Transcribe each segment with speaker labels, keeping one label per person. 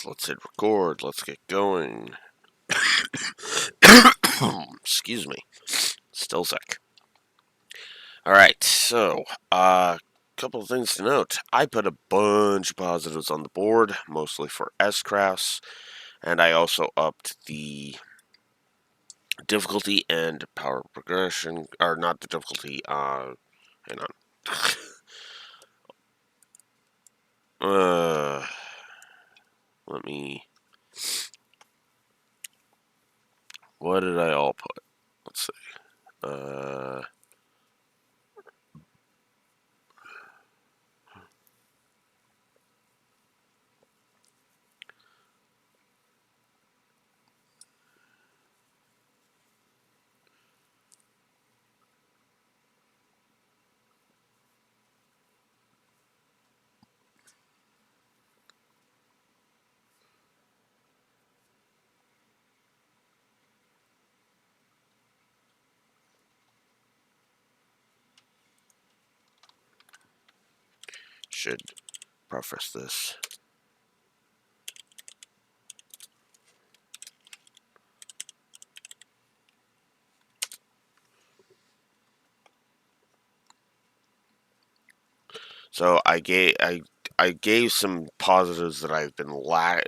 Speaker 1: let's hit record. Let's get going. Excuse me. Still sick. Alright, so, couple of things to note. I put a bunch of positives on the board, mostly for S-crafts, and I also upped the difficulty and power progression, or not the difficulty, hang on. Let me, what did I all put? Let's see. Should preface this. So I gave some positives that I've been I've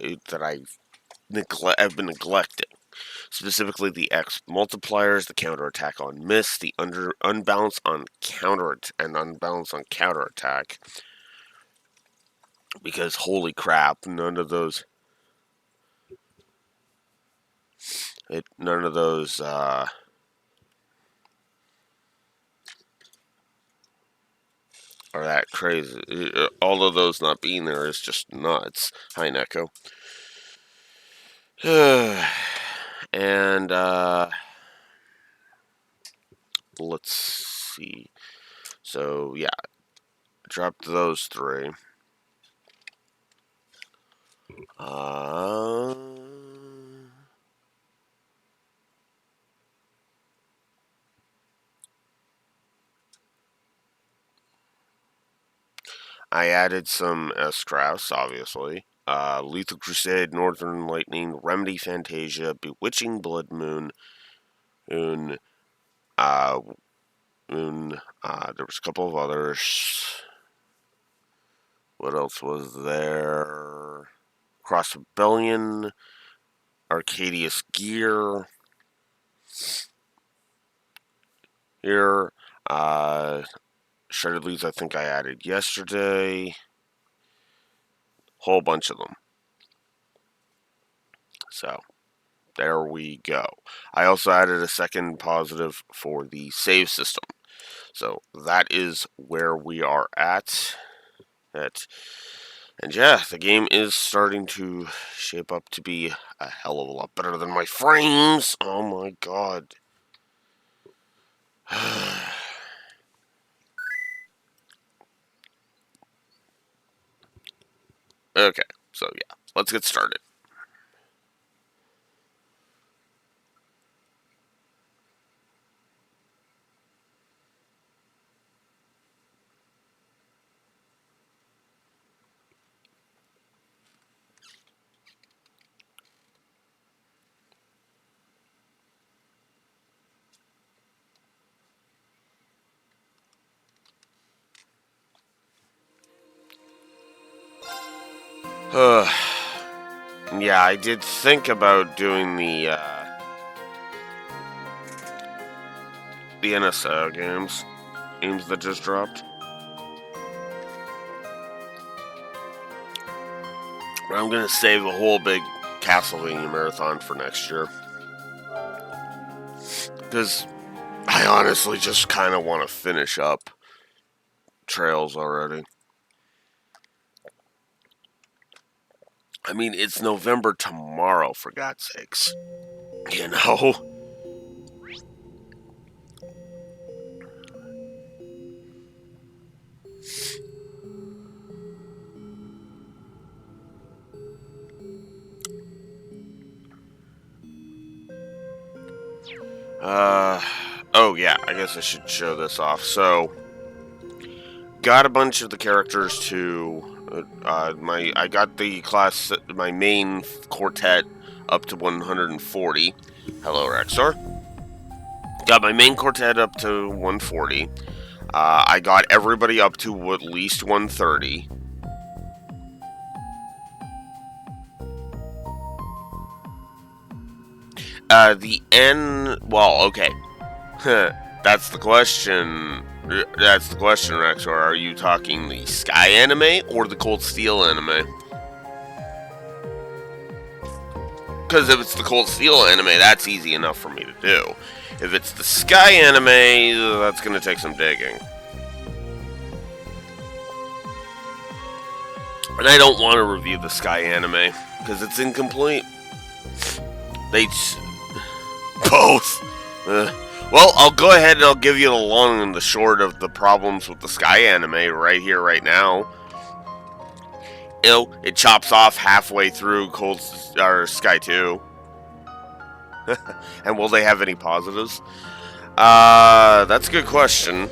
Speaker 1: been neglecting. Specifically, the X multipliers, the counterattack on miss, the unbalance on unbalance on counterattack. Because holy crap, none of those are that crazy. All of those not being there is just nuts. Hi, Neko. And let's see. So yeah, dropped those three. I added some S-crafts, obviously. Lethal Crusade, Northern Lightning, Remedy Fantasia, Bewitching Blood Moon, there was a couple of others. What else was there? Cross Rebellion, Arcadius Gear. Here, Shredded Leaves I think I added yesterday. Whole bunch of them. So, there we go. I also added a second positive for the save system. So, that is where we are at. And yeah, the game is starting to shape up to be a hell of a lot better than my frames. Oh my god. Okay, so yeah, let's get started. Yeah, I did think about doing the NSO games that just dropped. But I'm gonna save a whole big Castlevania marathon for next year. Because I honestly just kind of want to finish up Trails already. I mean, it's November tomorrow, for God's sakes. You know? Oh yeah, I guess I should show this off. So, got a bunch of the characters to I got the class, my main quartet up to 140. Hello, Rexor. Got my main quartet up to 140. I got everybody up to at least 130. The N. Well, okay. That's the question. That's the question, Rexor. Are you talking the Sky anime or the Cold Steel anime? Because if it's the Cold Steel anime, that's easy enough for me to do. If it's the Sky anime, that's going to take some digging. And I don't want to review the Sky anime because it's incomplete. They both. Well, I'll go ahead and I'll give you the long and the short of the problems with the Sky anime right here, right now. It chops off halfway through Sky 2. And will they have any positives? That's a good question,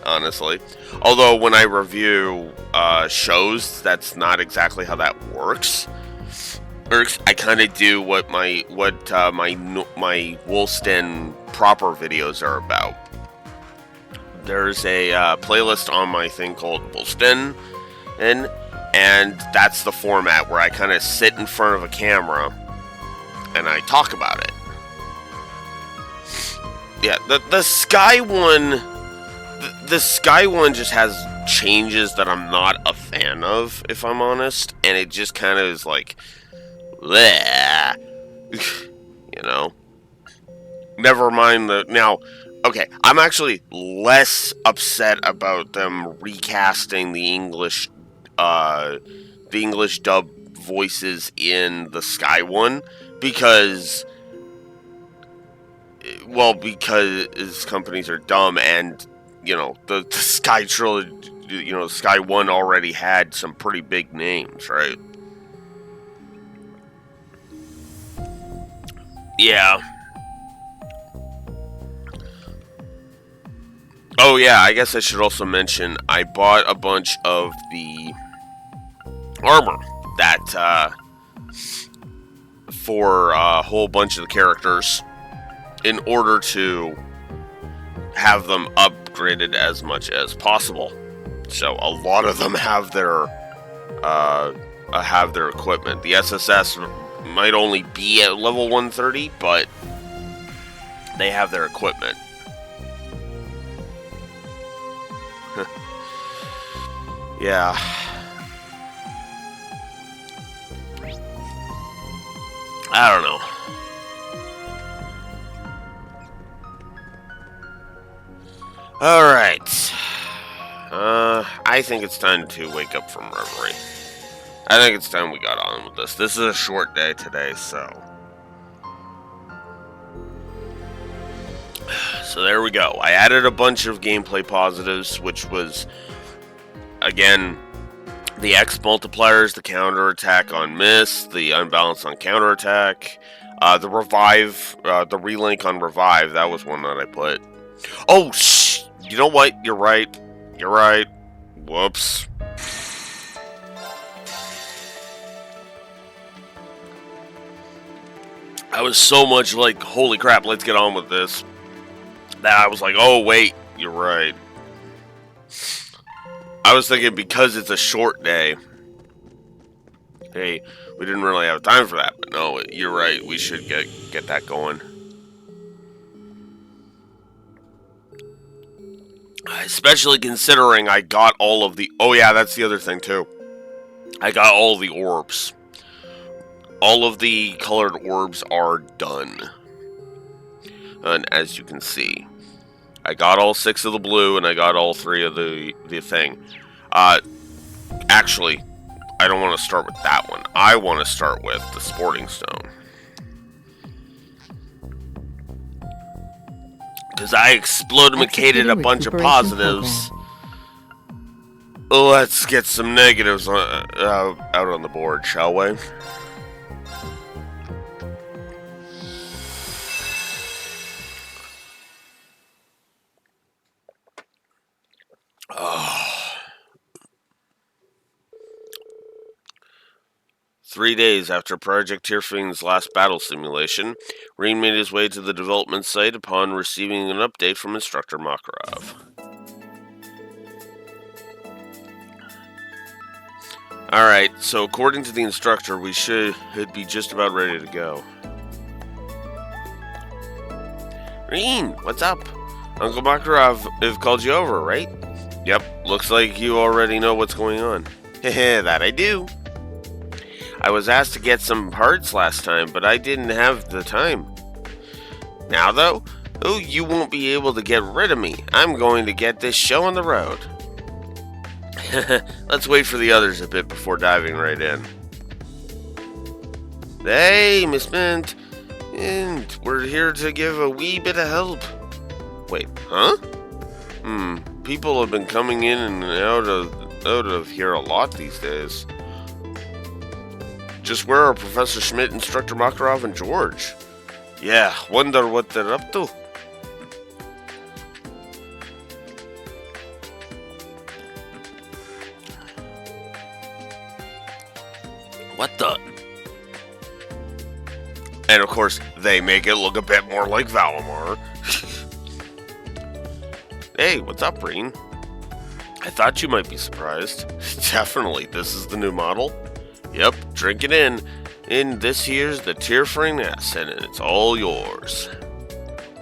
Speaker 1: honestly. Although when I review shows, that's not exactly how that works. I kind of do what my Woolston proper videos are about. There's a playlist on my thing called Woolston, and that's the format where I kind of sit in front of a camera and I talk about it. Yeah, the Sky one, the Sky one just has changes that I'm not a fan of, if I'm honest, and it just kind of is like, bleh. You know. Never mind now. Okay, I'm actually less upset about them recasting the English dub voices in the Sky one because companies are dumb, and the Sky trilogy, Sky 1 already had some pretty big names, right? Yeah. Oh yeah, I guess I should also mention I bought a bunch of the armor that for a whole bunch of the characters in order to have them upgraded as much as possible. So a lot of them have their equipment. The SSS might only be at level 130, but they have their equipment. Yeah. I don't know. Alright. I think it's time to wake up from reverie. I think it's time we got on with this. This is a short day today, so... So there we go. I added a bunch of gameplay positives, which was, again, the X multipliers, the counterattack on miss, the unbalance on counterattack, the revive, the relink on revive. That was one that I put. Oh, you know what? You're right. You're right. Whoops. I was so much like, holy crap, let's get on with this, that I was like, oh, wait, you're right. I was thinking because it's a short day, hey, we didn't really have time for that, but no, you're right, we should get that going. Especially considering I got all of the... Oh yeah, that's the other thing too. I got all the orbs. All of the colored orbs are done. And as you can see, I got all 6 of the blue and I got all 3 of the thing. Actually, I don't want to start with that one. I want to start with the Sporting Stone. Because I explodicated a bunch of positives. Let's get some negatives out on the board, shall we? Oh. 3 days after Project Tierfing's last battle simulation, Reen made his way to the development site upon receiving an update from Instructor Makarov. Alright, so according to the instructor, we should be just about ready to go. Reen, what's up? Uncle Makarov have called you over, right? Yep, looks like you already know what's going on. Heh, that I do. I was asked to get some parts last time, but I didn't have the time. Now though, you won't be able to get rid of me. I'm going to get this show on the road. Let's wait for the others a bit before diving right in. Hey, Miss Mint. And we're here to give a wee bit of help. Wait, huh? People have been coming in and out of here a lot these days. Just where are Professor Schmidt, Instructor Makarov, and George? Yeah, wonder what they're up to. What the? And of course, they make it look a bit more like Valimar. Hey, what's up, Reen? I thought you might be surprised. Definitely, this is the new model. Yep, drink it in. And this here's the Tierfring S, and it's all yours.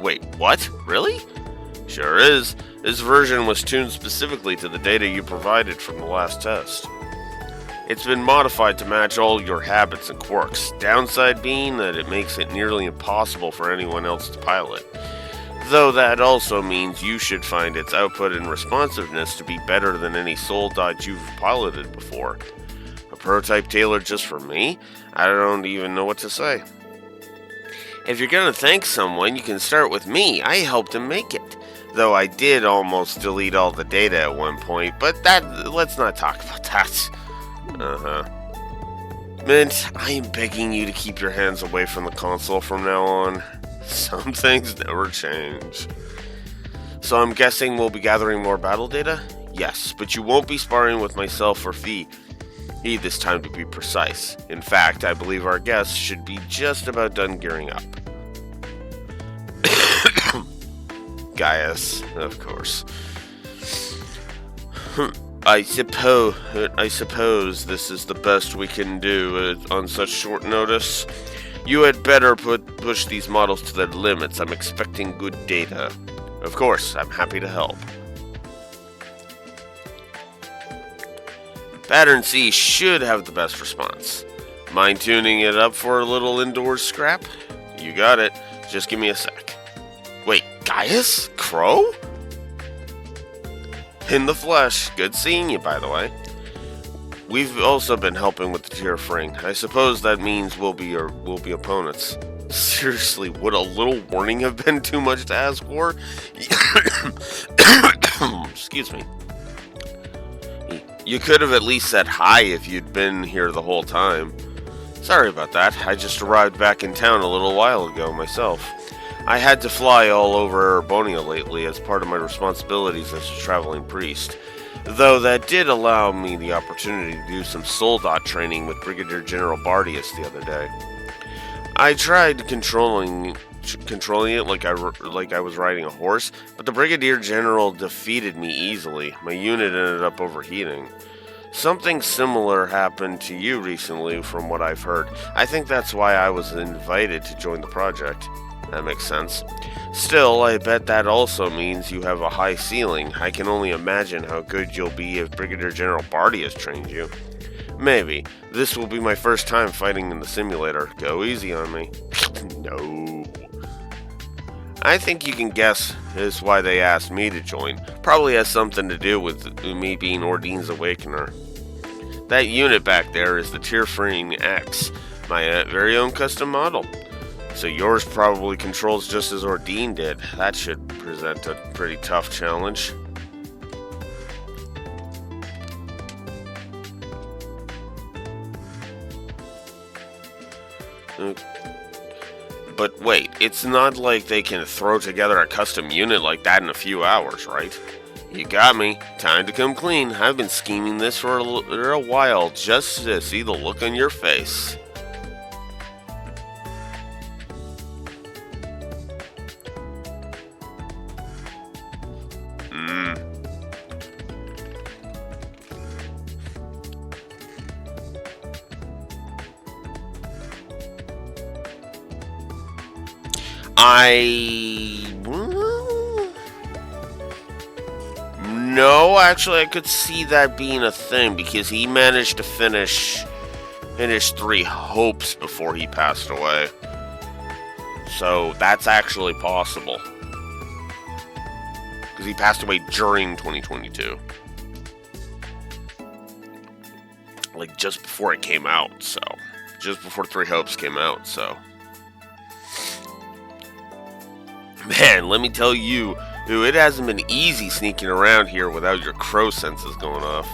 Speaker 1: Wait, what? Really? Sure is. This version was tuned specifically to the data you provided from the last test. It's been modified to match all your habits and quirks, downside being that it makes it nearly impossible for anyone else to pilot. Though that also means you should find its output and responsiveness to be better than any soul dot you've piloted before. A prototype tailored just for me? I don't even know what to say. If you're gonna thank someone, you can start with me. I helped him make it. Though I did almost delete all the data at one point, but let's not talk about that. Mint, I am begging you to keep your hands away from the console from now on. Some things never change. So I'm guessing we'll be gathering more battle data? Yes, but you won't be sparring with myself or Fee this time, to be precise. In fact, I believe our guests should be just about done gearing up. Gaius, of course. I suppose this is the best we can do on such short notice. You had better push these models to their limits. I'm expecting good data. Of course, I'm happy to help. Pattern C should have the best response. Mind tuning it up for a little indoor scrap? You got it. Just give me a sec. Wait, Gaius? Crow? In the flesh. Good seeing you, by the way. We've also been helping with the Tierfring. I suppose that means we'll be opponents. Seriously, would a little warning have been too much to ask for? Excuse me. You could have at least said hi if you'd been here the whole time. Sorry about that. I just arrived back in town a little while ago myself. I had to fly all over Erebonia lately as part of my responsibilities as a traveling priest, though that did allow me the opportunity to do some soul dot training with Brigadier General Bardius the other day. I tried controlling it like I was riding a horse, but the Brigadier General defeated me easily. My unit ended up overheating. Something similar happened to you recently from what I've heard. I think that's why I was invited to join the project. That makes sense. Still, I bet that also means you have a high ceiling. I can only imagine how good you'll be if Brigadier General Bardius trained you. Maybe. This will be my first time fighting in the simulator. Go easy on me. No. I think you can guess is why they asked me to join. Probably has something to do with me being Ordine's Awakener. That unit back there is the Tierfring X, my very own custom model. So yours probably controls just as Ordine did. That should present a pretty tough challenge. But wait, it's not like they can throw together a custom unit like that in a few hours, right? You got me. Time to come clean. I've been scheming this for a while just to see the look on your face. No, actually, I could see that being a thing because he managed to finish 3 hopes before he passed away. So that's actually possible. Because he passed away during 2022. Like just before it came out, so. Just before 3 Hopes came out, so. Man, let me tell you, it hasn't been easy sneaking around here without your crow senses going off.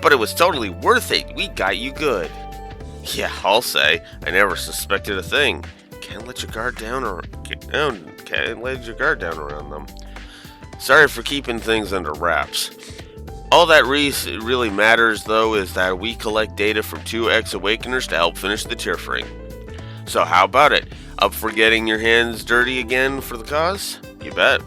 Speaker 1: But it was totally worth it. We got you good. Yeah, I'll say. I never suspected a thing. Can't let your guard down around them. Sorry for keeping things under wraps. All that really matters, though, is that we collect data from 2 ex-awakeners to help finish the tearfring. So how about it? Up for getting your hands dirty again for the cause? You bet.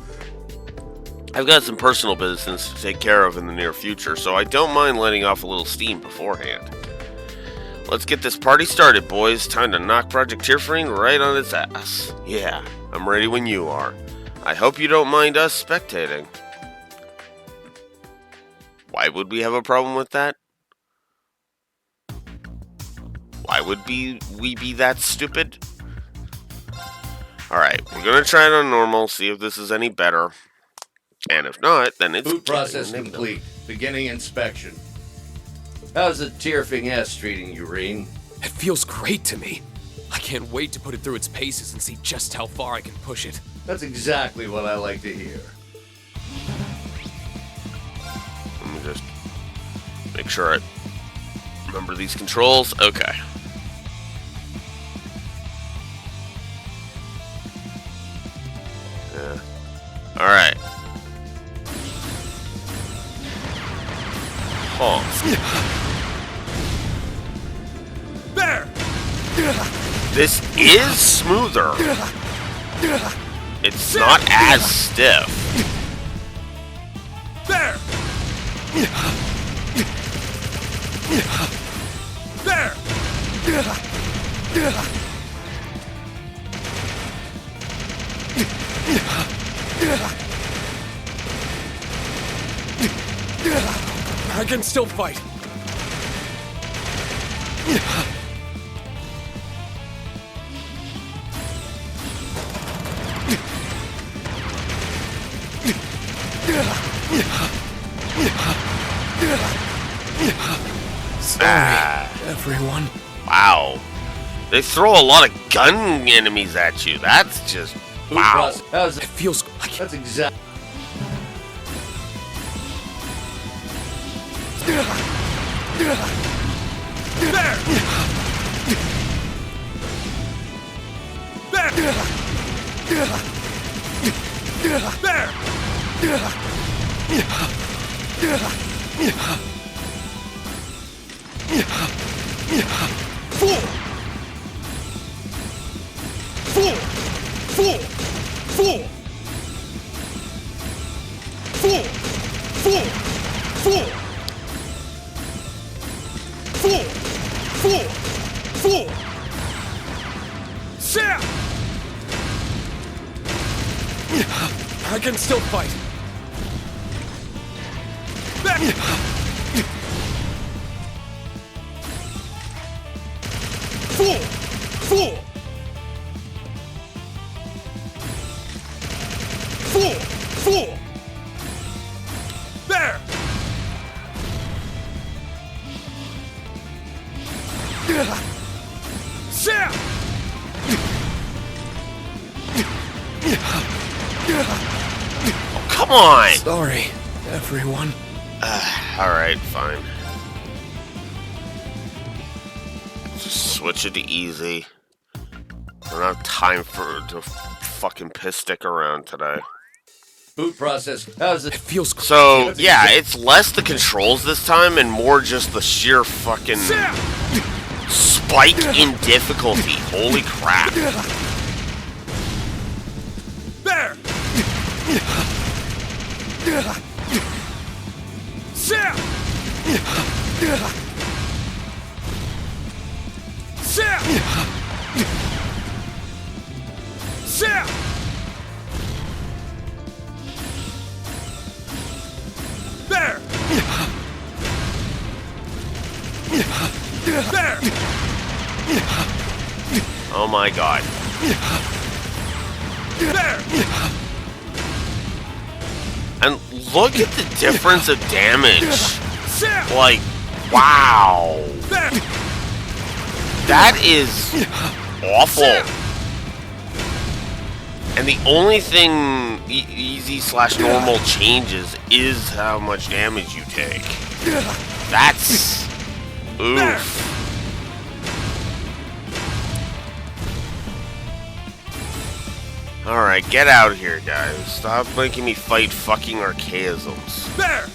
Speaker 1: I've got some personal business to take care of in the near future, so I don't mind letting off a little steam beforehand. Let's get this party started, boys. Time to knock Project Tearfring right on its ass. Yeah, I'm ready when you are. I hope you don't mind us spectating. Why would we have a problem with that? Why would we be that stupid? Alright, we're gonna try it on normal, see if this is any better. And if not, then it's...
Speaker 2: Boot process complete. Beginning inspection. How's the Tearfing S treating you, Reen?
Speaker 3: It feels great to me. I can't wait to put it through its paces and see just how far I can push it.
Speaker 2: That's exactly what I like to hear.
Speaker 1: Let me just make sure I remember these controls. Okay. Yeah. Alright. Oh.
Speaker 3: There!
Speaker 1: This is smoother. It's not as stiff.
Speaker 3: There! There! I can still fight. Sorry, everyone.
Speaker 1: Wow. They throw a lot of gun enemies at you. That's just... wow.
Speaker 2: How's
Speaker 3: It
Speaker 2: it?
Speaker 3: feels like
Speaker 2: That's exactly.
Speaker 3: there. There. Fool! Fool! Fool! Fool! Fool! Fool! Fool! Fool! Fool! Fool! Sam! I can still fight. Fool! Fool! Fool! Fool! There! Sam!
Speaker 1: Oh, come on!
Speaker 3: Sorry, everyone.
Speaker 1: Alright, fine. Just switch it to easy. I don't have time to fucking piss stick around today.
Speaker 2: Boot process. How's it?
Speaker 3: It feels
Speaker 1: So, yeah, it's less the controls this time and more just the sheer fucking spike in difficulty. Holy crap.
Speaker 3: There! There! There!
Speaker 1: Oh my god.
Speaker 3: There!
Speaker 1: And look at the difference of damage. Like, wow.
Speaker 3: There!
Speaker 1: That is awful. And the only thing easy/normal changes is how much damage you take. That's... oof. Alright, get out of here, guys. Stop making me fight fucking archaisms.
Speaker 3: There!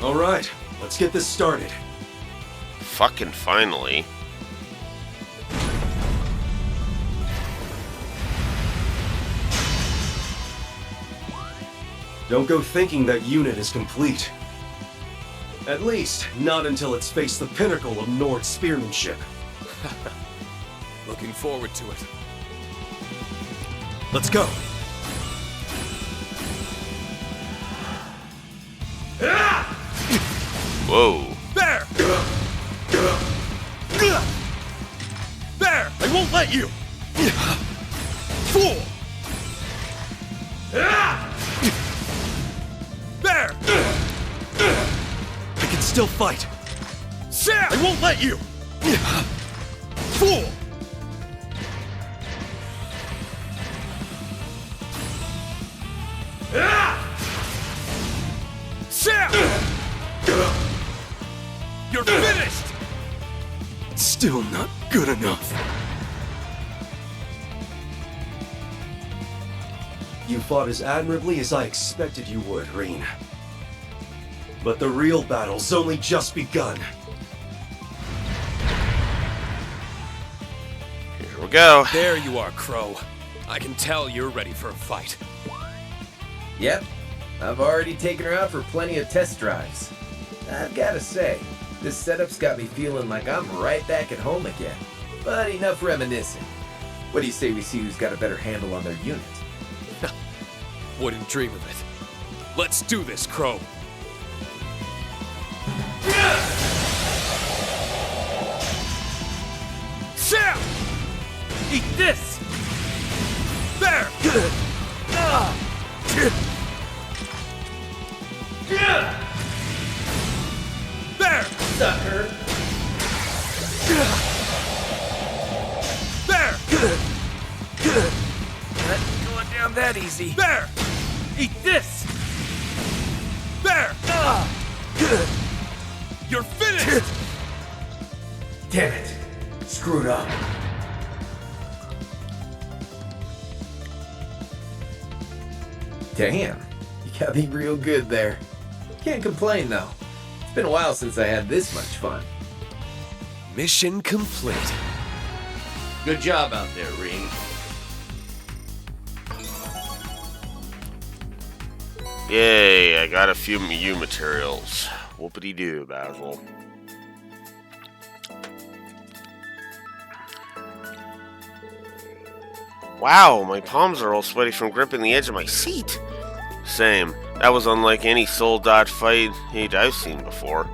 Speaker 4: All right, let's get this started.
Speaker 1: Fucking finally.
Speaker 4: Don't go thinking that unit is complete. At least, not until it's faced the pinnacle of Nord spearmanship.
Speaker 3: Looking forward to it.
Speaker 4: Let's go.
Speaker 1: Whoa.
Speaker 3: There! There!
Speaker 4: I won't let you!
Speaker 3: Fool! There!
Speaker 4: I can still fight.
Speaker 3: Sam!
Speaker 4: I won't let you!
Speaker 3: Fool! Sam! You're finished!
Speaker 4: Still not good enough. You fought as admirably as I expected you would, Reen. But the real battle's only just begun.
Speaker 1: Here we go.
Speaker 3: There you are, Crow. I can tell you're ready for a fight.
Speaker 5: Yep, I've already taken her out for plenty of test drives. I've gotta say, this setup's got me feeling like I'm right back at home again. But enough reminiscing. What do you say we see who's got a better handle on their unit?
Speaker 3: Wouldn't dream of it. Let's do this, Crow. Sam! Eat this! There! There!
Speaker 5: Sucker!
Speaker 3: There!
Speaker 5: Not going down that easy.
Speaker 3: There! Eat this! There! You're finished!
Speaker 5: Damn it! Screwed up. Damn, you got me real good there. Can't complain though. It's been a while since I had this much fun.
Speaker 3: Mission complete.
Speaker 2: Good job out there, Reen.
Speaker 1: Yay, I got a few U materials. Whoopity-doo, Basil. Wow, my palms are all sweaty from gripping the edge of my seat. Same. That was unlike any soul dot fight I've seen before.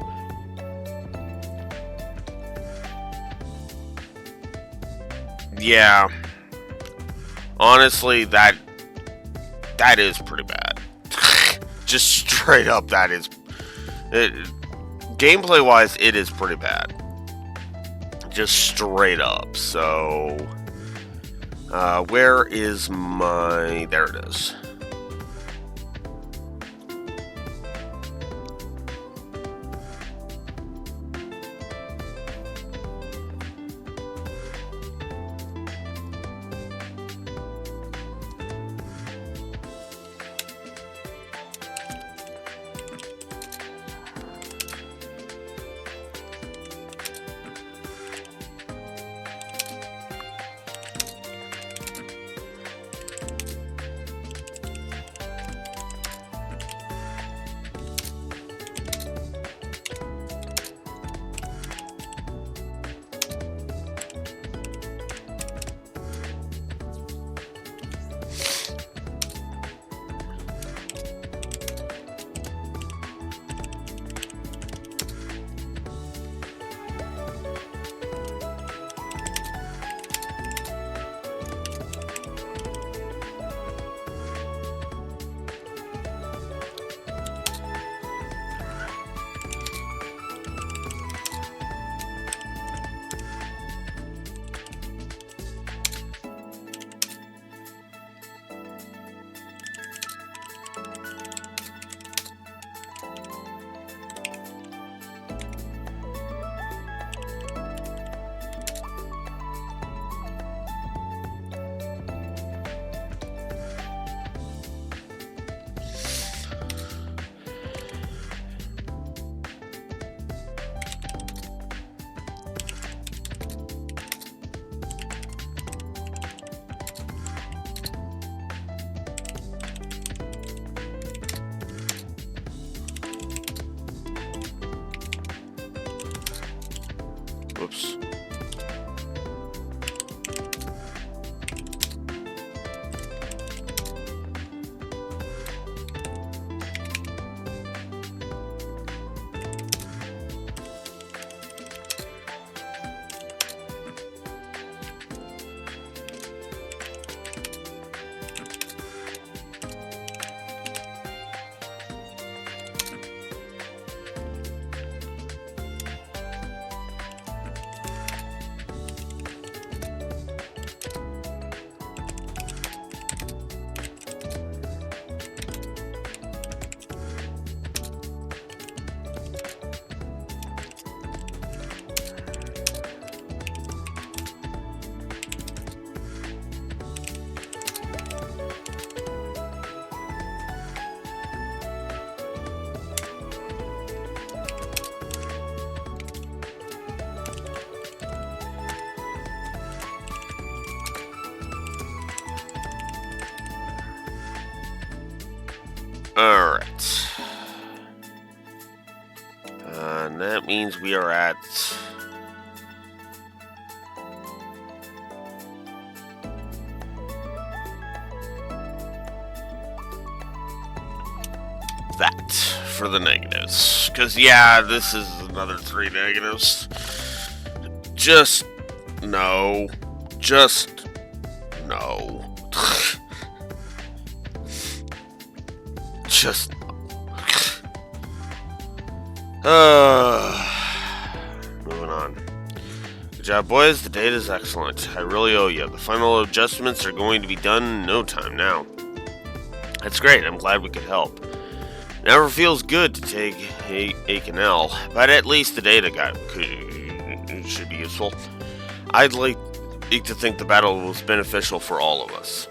Speaker 1: Yeah. Honestly, that is pretty bad. Just straight up, that is... gameplay-wise, it is pretty bad. Just straight up, so... where is my... There it is. Whoops. Alright. And that means we are at... that for the negatives. Because, yeah, this is another 3 negatives. Just... no. Just... no. Just... moving on. Good job, boys. The data's excellent. I really owe you. The final adjustments are going to be done in no time now. That's great. I'm glad we could help. Never feels good to take a canal, but at least the data should be useful. I'd like to think the battle was beneficial for all of us.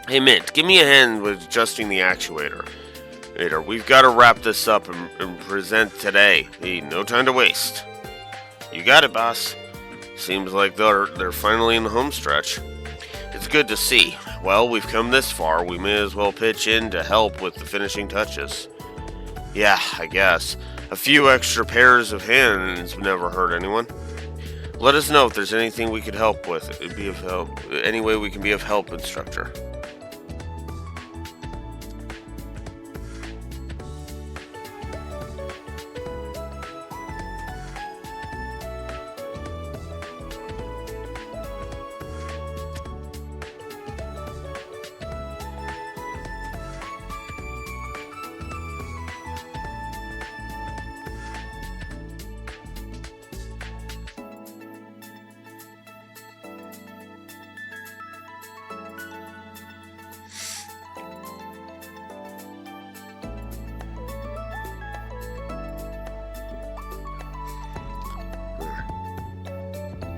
Speaker 1: Hey Mint, give me a hand with adjusting the actuator. We've got to wrap this up and present today. Hey, no time to waste. You got it, boss. Seems like they're finally in the home stretch. It's good to see. Well, we've come this far. We may as well pitch in to help with the finishing touches. Yeah, I guess. A few extra pairs of hands never hurt anyone. Let us know if there's anything we could help with. It'd be of help. Any way we can be of help, instructor.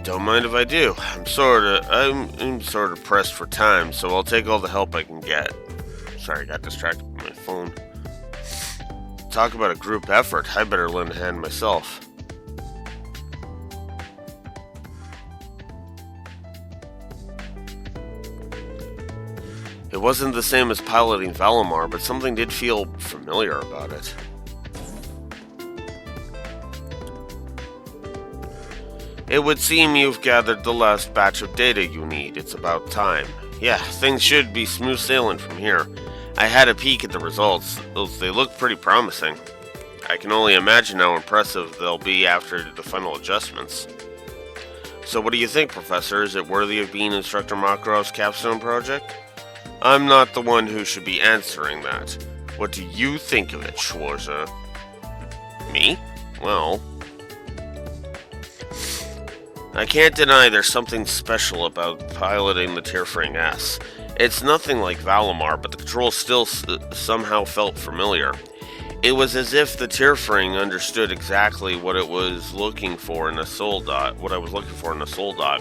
Speaker 1: Don't mind if I do. I'm sort of pressed for time, so I'll take all the help I can get. Sorry, I got distracted by my phone. Talk about a group effort. I better lend a hand myself. It wasn't the same as piloting Valimar, but something did feel familiar about it. It would seem you've gathered the last batch of data you need. It's about time. Yeah, things should be smooth sailing from here. I had a peek at the results. They look pretty promising. I can only imagine how impressive they'll be after the final adjustments. So what do you think, Professor? Is it worthy of being Instructor Makarov's capstone project? I'm not the one who should be answering that. What do you think of it, Schwarzer? Me? Well... I can't deny there's something special about piloting the Tierfring S. It's nothing like Valimar, but the controls still somehow felt familiar. It was as if the Tierfring understood exactly what it was looking for in a soul dot, what I was looking for in a soul dot.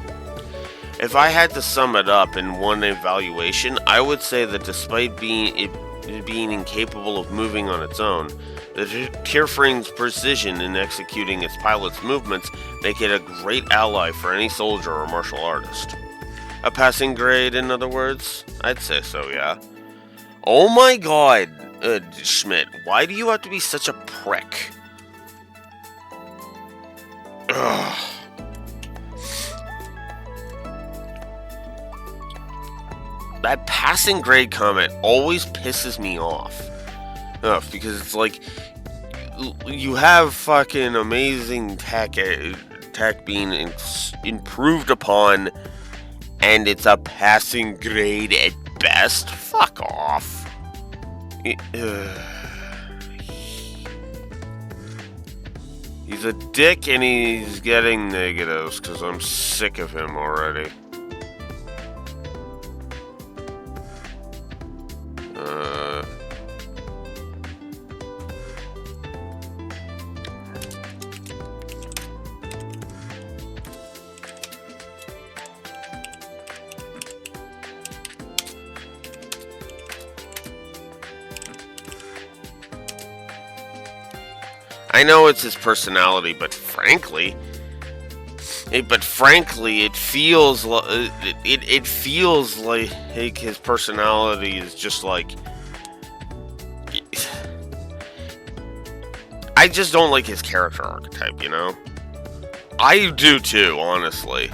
Speaker 1: If I had to sum it up in one evaluation, I would say that despite being incapable of moving on its own, the Tierfring's precision in executing its pilot's movements make it a great ally for any soldier or martial artist. A passing grade, in other words? I'd say so, yeah. Oh my god, Schmidt, why do you have to be such a prick? Ugh. That passing grade comment always pisses me off. Ugh, because it's like, you have fucking amazing tech being improved upon, and it's a passing grade at best. Fuck off. He's a dick and he's getting negatives because I'm sick of him already. I know it's his personality, but frankly, it feels like his personality is just like. I just don't like his character archetype, you know? I do too, honestly.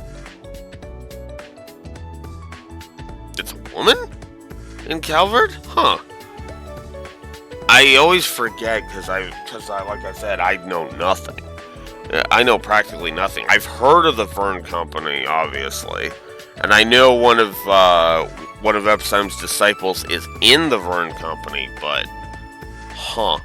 Speaker 1: It's a woman? In Calvert? Huh. I always forget because like I said, I know nothing. I know practically nothing. I've heard of the Vern Company, obviously, and I know one of Epstein's disciples is in the Vern Company, but huh.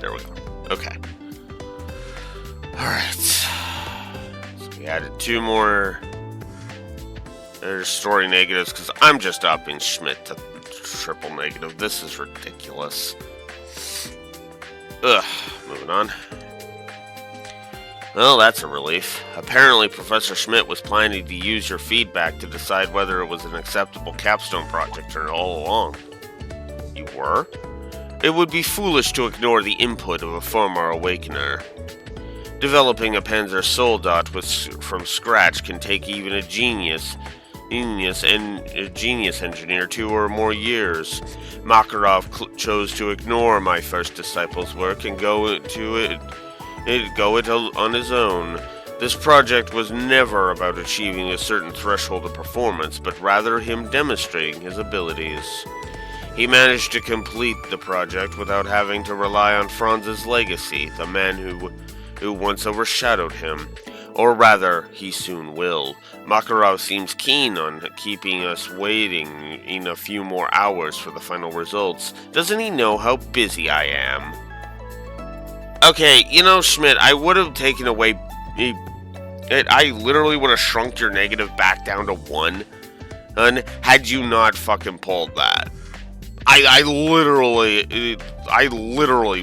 Speaker 1: There we go. Okay. Alright. So we added 2 more story negatives because I'm just upping Schmidt to triple negative. This is ridiculous. Ugh. Moving on. Well, that's a relief. Apparently, Professor Schmidt was planning to use your feedback to decide whether it was an acceptable capstone project or all along. You were? It would be foolish to ignore the input of a former awakener. Developing a Panzer Soldat from scratch can take even a genius engineer 2 or more years. Makarov chose to ignore my first disciple's work and go it on his own. This project was never about achieving a certain threshold of performance, but rather him demonstrating his abilities. He managed to complete the project without having to rely on Franz's legacy, the man who once overshadowed him. Or rather, he soon will. Makarov seems keen on keeping us waiting in a few more hours for the final results. Doesn't he know how busy I am? Okay, you know, Schmidt, I would have taken away... I literally would have shrunk your negative back down to 1, had you not fucking pulled that. I literally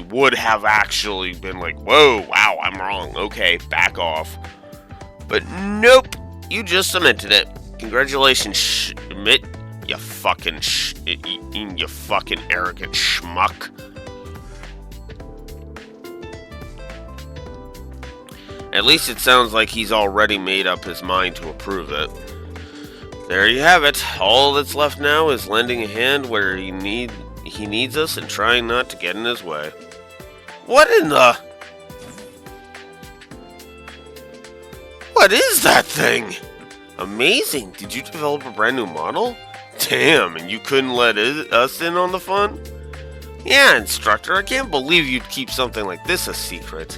Speaker 1: would have actually been like, whoa, wow, I'm wrong. Okay, back off. But nope, you just cemented it. Congratulations, Schmidt, you fucking arrogant schmuck. At least it sounds like he's already made up his mind to approve it. There you have it. All that's left now is lending a hand where he needs us and trying not to get in his way. What in the... What is that thing? Amazing. Did you develop a brand new model? Damn, and you couldn't let us in on the fun? Yeah, instructor, I can't believe you'd keep something like this a secret.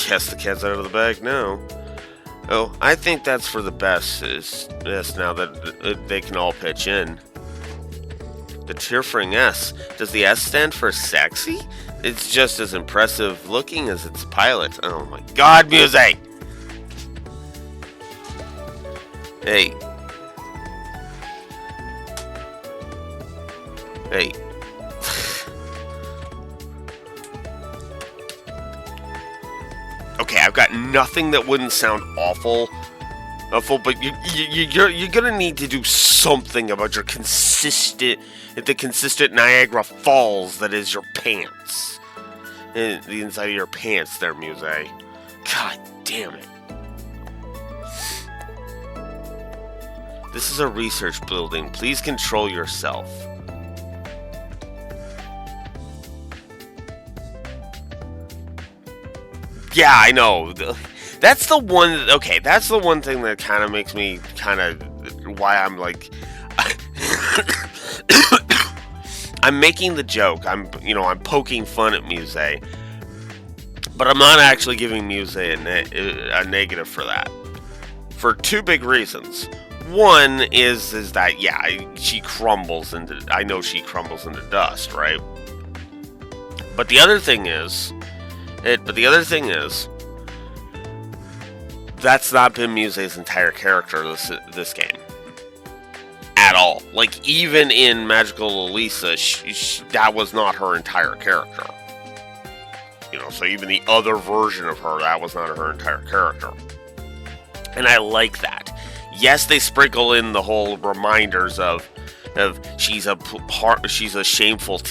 Speaker 1: Guess the cat's out of the bag now. Oh, I think that's for the best, now that they can all pitch in. The cheerfring S. Does the S stand for sexy? it's just as impressive looking as its pilot. Oh my god, Muse! Hey. Hey. Okay, I've got nothing that wouldn't sound awful, but you're gonna need to do something about the consistent Niagara Falls that is your pants, and the inside of your pants, there, Muse. God damn it! This is a research building. Please control yourself. Yeah, I know. That's the one. Okay, that's the one thing that kind of makes me why I'm like, I'm making the joke. I'm poking fun at Muse, but I'm not actually giving Muse a negative for that. For two big reasons. One is that she crumbles into. I know she crumbles into dust, right? But the other thing is. That's not been Muse's entire character this game. At all. Like, even in Magical Elisa, that was not her entire character. So even the other version of her, that was not her entire character. And I like that. Yes, they sprinkle in the whole reminders of she's a shameless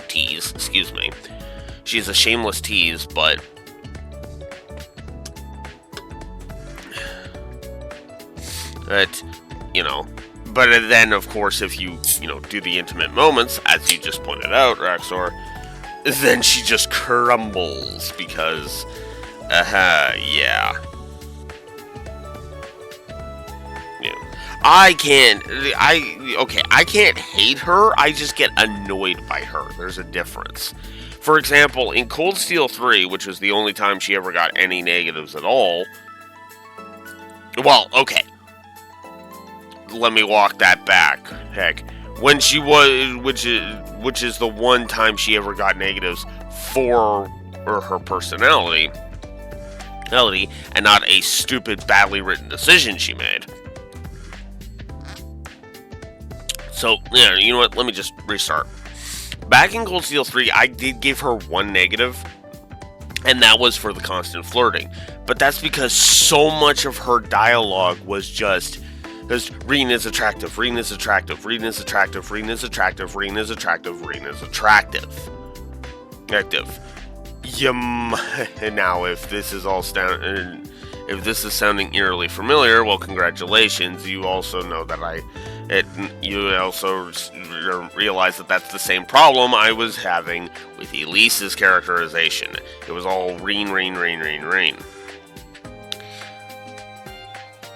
Speaker 1: tease, excuse me. She's a shameless tease, but then of course if you do the intimate moments, as you just pointed out, Raxor, then she just crumbles because, yeah. I can't hate her, I just get annoyed by her. There's a difference. For example, in Cold Steel 3, which was the only time she ever got any negatives at all... Well, okay. Let me walk that back. Heck. When she was... Which is the one time she ever got negatives for her personality. And not a stupid, badly written decision she made. So, yeah, you know what? Let me just restart. Back in Cold Steel 3, I did give her one negative, and that was for the constant flirting. But that's because so much of her dialogue was just, Reen is attractive, Reen is attractive, Reen is attractive, Reen is attractive, Reen is attractive, Reen is attractive. Now, if this is sounding eerily familiar, well, congratulations. You also know that you also realize that that's the same problem I was having with Elise's characterization. It was all Reen.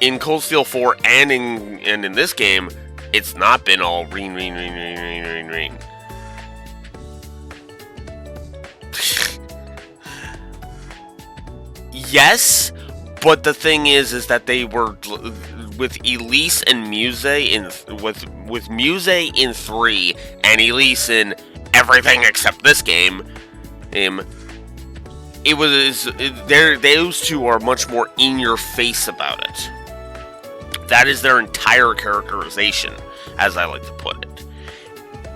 Speaker 1: In Cold Steel 4 and in this game, it's not been all Reen. Yes, but the thing is that they were with Elise and Muse with Muse in 3 and Elise in everything except this game. Those two are much more in your face about it. That is their entire characterization, as I like to put it.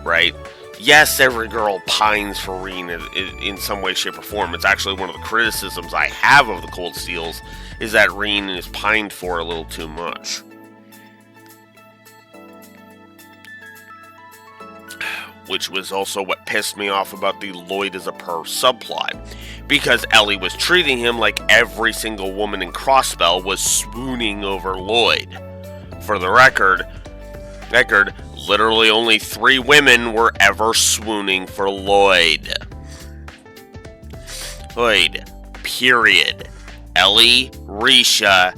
Speaker 1: Right? Yes, every girl pines for Reen in some way, shape, or form. It's actually one of the criticisms I have of the Cold Steels, is that Reen is pined for a little too much. Which was also what pissed me off about the Lloyd as a Per subplot. Because Ellie was treating him like every single woman in Crossbell was swooning over Lloyd. For the record, literally only 3 women were ever swooning for Lloyd. Period. Ellie, Risha,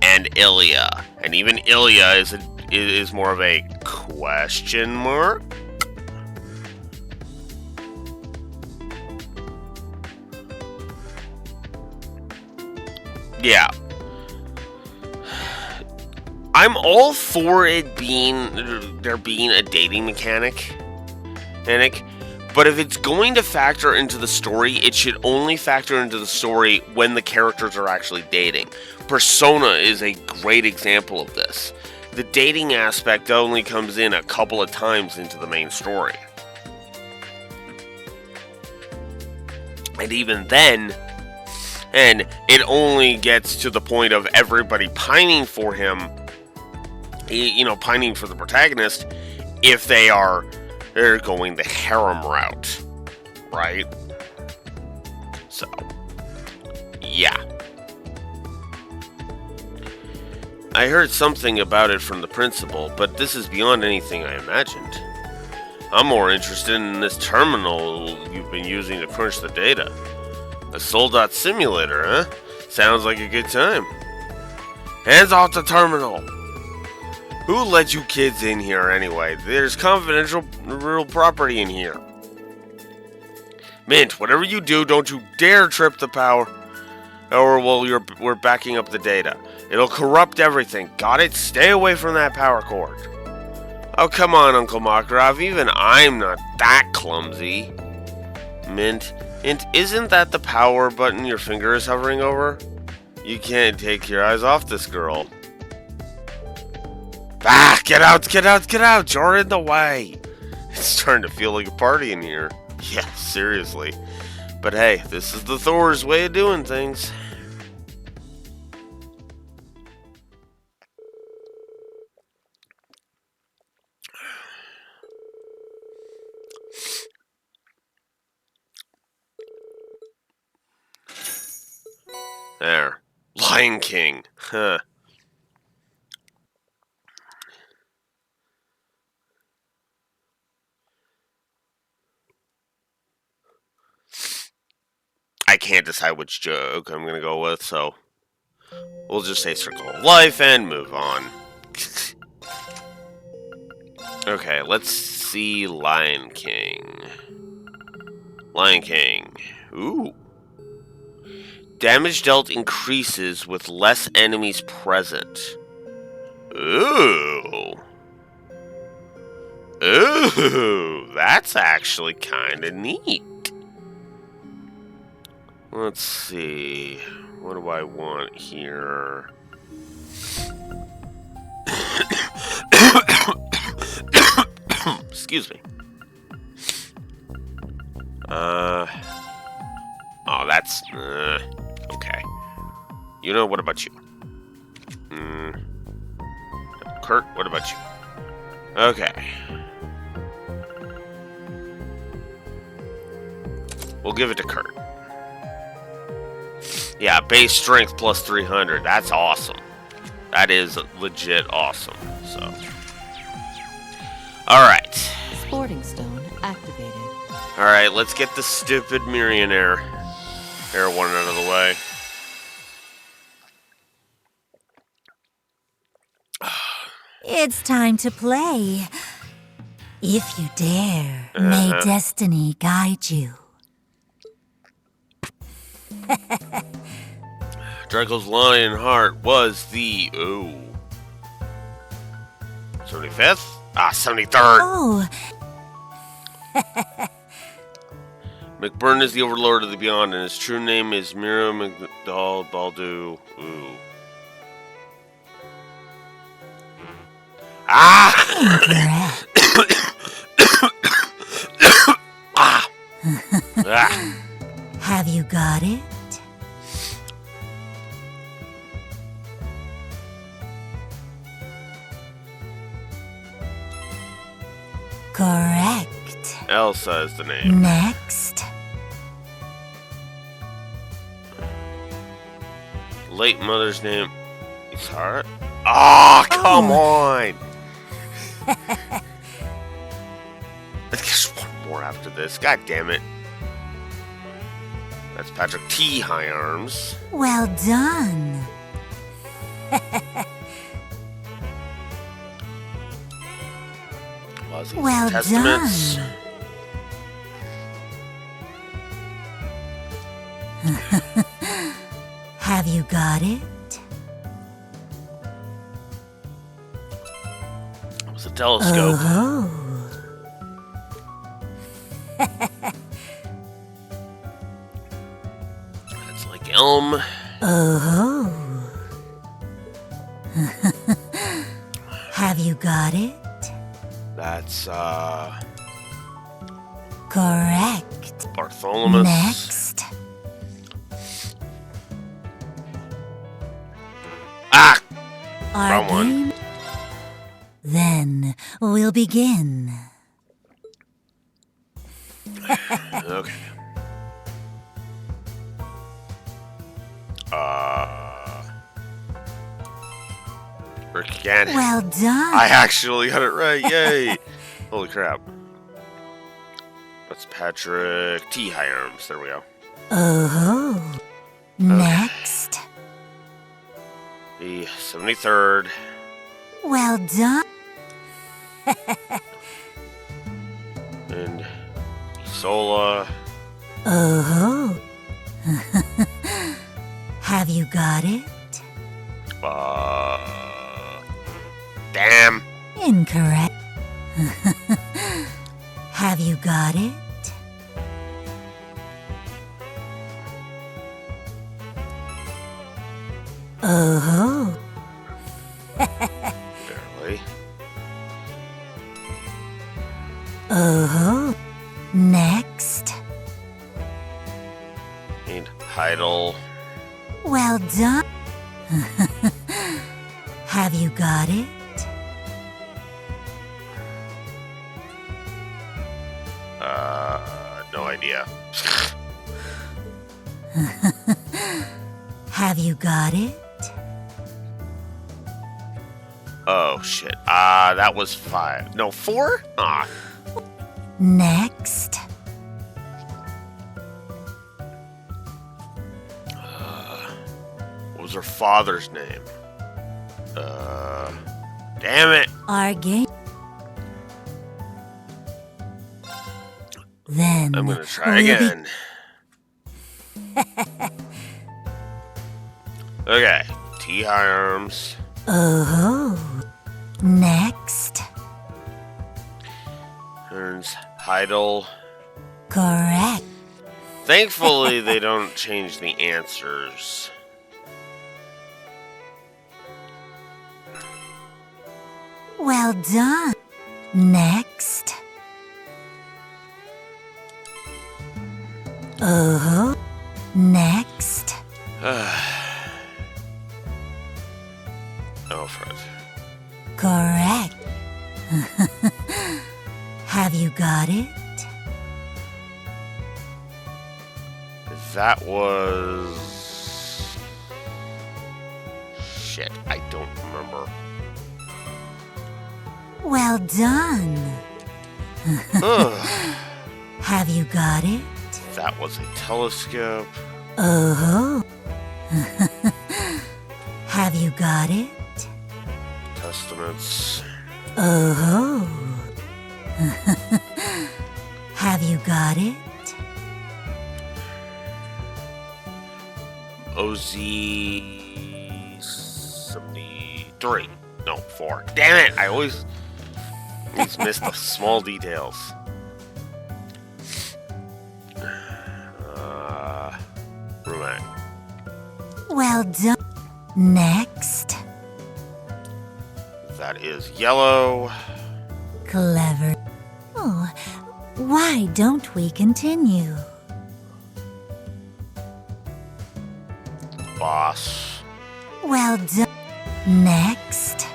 Speaker 1: and Ilya. And even Ilya is more of a question mark? Yeah. I'm all for there being a dating mechanic, But if it's going to factor into the story, it should only factor into the story when the characters are actually dating. Persona is a great example of this. The dating aspect only comes in a couple of times into the main story. And even then, and it only gets to the point of everybody pining for him, pining for the protagonist, if they're going the harem route, right? So, yeah. I heard something about it from the principal, but this is beyond anything I imagined. I'm more interested in this terminal you've been using to crunch the data. A Soldot simulator, huh? Sounds like a good time. Hands off the terminal! Who let you kids in here anyway? There's confidential real property in here. Mint, whatever you do, don't you dare trip the power. Or we're backing up the data. It'll corrupt everything. Got it? Stay away from that power cord. Oh, come on, Uncle Makarov. Even I'm not that clumsy. Mint, isn't that the power button your finger is hovering over? You can't take your eyes off this girl. Ah, get out! You're in the way. It's starting to feel like a party in here. Yeah, seriously. But hey, this is the Thor's way of doing things. There. Lion King. Huh. I can't decide which joke I'm gonna go with, so we'll just say Circle of Life and move on. Okay, let's see Lion King. Lion King. Ooh. Damage dealt increases with less enemies present. Ooh. Ooh, that's actually kind of neat. Let's see. What do I want here? Excuse me. Oh, that's... okay. You know, what about you? Kurt, what about you? Okay. We'll give it to Kurt. Yeah, base strength plus 300. That's awesome. That is legit awesome. So, alright.
Speaker 6: Sporting stone activated.
Speaker 1: Alright, let's get the stupid Millionaire one out of the way.
Speaker 7: It's time to play. If you dare, may destiny guide you.
Speaker 1: Draco's Lion Heart was the 75th? 73rd.
Speaker 7: Oh,
Speaker 1: McBurn is the Overlord of the Beyond, and his true name is Mira McDowell Baldu. Ooh. Ah! Ah! Ah!
Speaker 7: have you got it? Correct.
Speaker 1: Elsa is the name.
Speaker 7: Next.
Speaker 1: Late mother's name is Hart. Ah, come on! There's one more after this. God damn it. That's Patrick T. High Arms.
Speaker 7: Well done.
Speaker 1: Ozzy's
Speaker 7: Well
Speaker 1: Testaments.
Speaker 7: done. Have you got it?
Speaker 1: It was a telescope.
Speaker 7: Oh.
Speaker 1: It's like elm.
Speaker 7: Oh. Have you got it?
Speaker 1: That's,
Speaker 7: Correct.
Speaker 1: Bartholomew.
Speaker 7: Next.
Speaker 1: Ah!
Speaker 7: Our
Speaker 1: Wrong one.
Speaker 7: game. Then we'll begin.
Speaker 1: Okay. Rick again.
Speaker 7: Well done.
Speaker 1: I actually got it right. Yay. Holy crap. That's Patrick T. High Arms. There we go.
Speaker 7: Oh. Next.
Speaker 1: The 73rd.
Speaker 7: Well done.
Speaker 1: And Isola.
Speaker 7: Oh. Have you got it?
Speaker 1: Damn.
Speaker 7: Incorrect. Have you got it? Oh.
Speaker 1: Barely.
Speaker 7: Oh. Next.
Speaker 1: And Heidel.
Speaker 7: Well done. Have you got it?
Speaker 1: No idea.
Speaker 7: Have you got it?
Speaker 1: Oh, shit. That was 5. No, 4? Ah.
Speaker 7: Next.
Speaker 1: What was her father's name? Damn it.
Speaker 7: Our game. Then
Speaker 1: I'm gonna try
Speaker 7: we'll be-
Speaker 1: again. Okay. T. High Arms.
Speaker 7: Oh. Next.
Speaker 1: Turns Heidel.
Speaker 7: Correct.
Speaker 1: Thankfully, they don't change the answers.
Speaker 7: Well done. Next. Oh. Next.
Speaker 1: Alfred.
Speaker 7: Correct. Have you got it?
Speaker 1: That was... Shit, I don't remember.
Speaker 7: Well done.
Speaker 1: Ugh,
Speaker 7: Have you got it?
Speaker 1: that was a telescope.
Speaker 7: Oh. Have you got it?
Speaker 1: Testaments.
Speaker 7: Oh. Have you got it?
Speaker 1: OZ 73. No, 4. Damn it! I always miss the small details. Roommate.
Speaker 7: Well done. Next.
Speaker 1: That is yellow.
Speaker 7: Clever. Oh, why don't we continue?
Speaker 1: Boss.
Speaker 7: Well done. Next.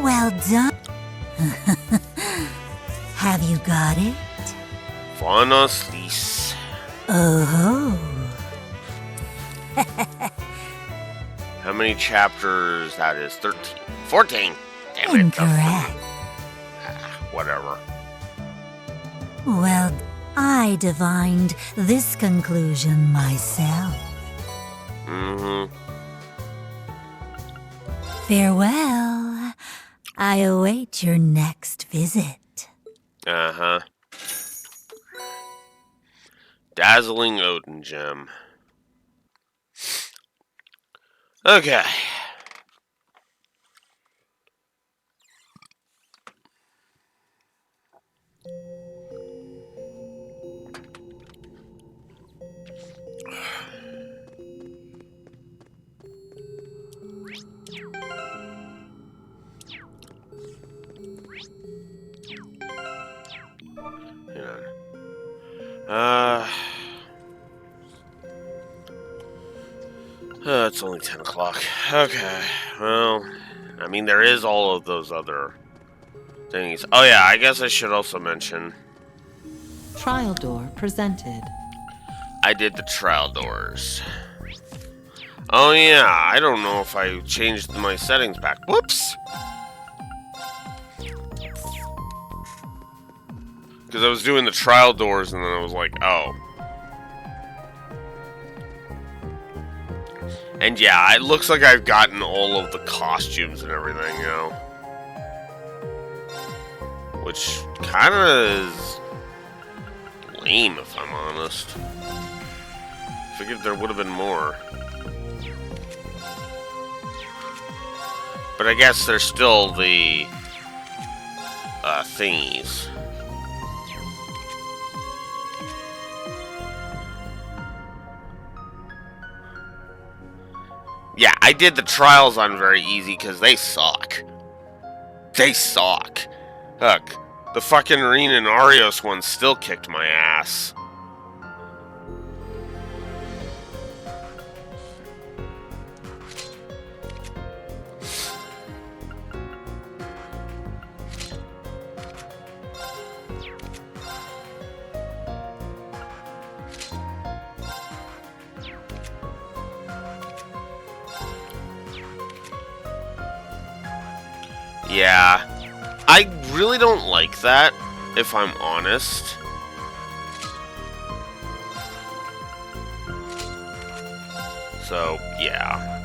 Speaker 7: Well done. Have you got it?
Speaker 1: Vanos Lis.
Speaker 7: Oh.
Speaker 1: How many chapters? That is 13. 14. Damn it.
Speaker 7: Incorrect.
Speaker 1: Whatever.
Speaker 7: Well, I divined this conclusion myself.
Speaker 1: Mm-hmm.
Speaker 7: Farewell. I await your next visit.
Speaker 1: Uh-huh. Dazzling Odin Gem. Okay. it's only 10 o'clock. Okay, well, I mean, there is all of those other things. Oh yeah, I guess I should also mention
Speaker 6: Trial door presented.
Speaker 1: I did the trial doors. Oh yeah, I don't know if I changed my settings back. Whoops! Because I was doing the trial doors and then I was like, oh. And yeah, it looks like I've gotten all of the costumes and everything, you know. Which kind of is lame, if I'm honest. Figured there would have been more. But I guess there's still the thingies. Yeah, I did the trials on very easy because they suck. They suck. Look, the fucking Reen and Arios one still kicked my ass. Yeah, I really don't like that, if I'm honest. So, yeah.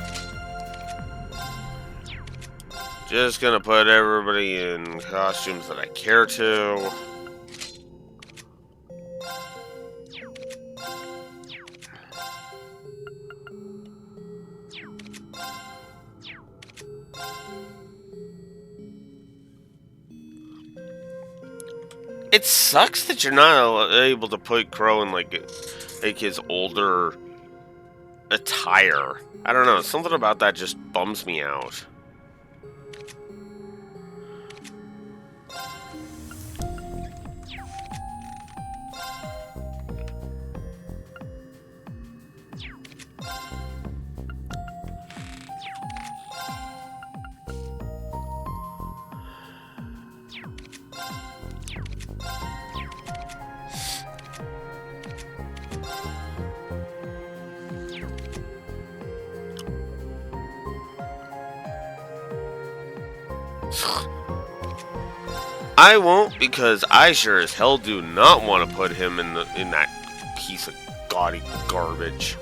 Speaker 1: Just gonna put everybody in costumes that I care to. It sucks that you're not able to put Crow in like his older attire. I don't know, something about that just bums me out. I won't, because I sure as hell do not want to put him in that piece of gaudy garbage.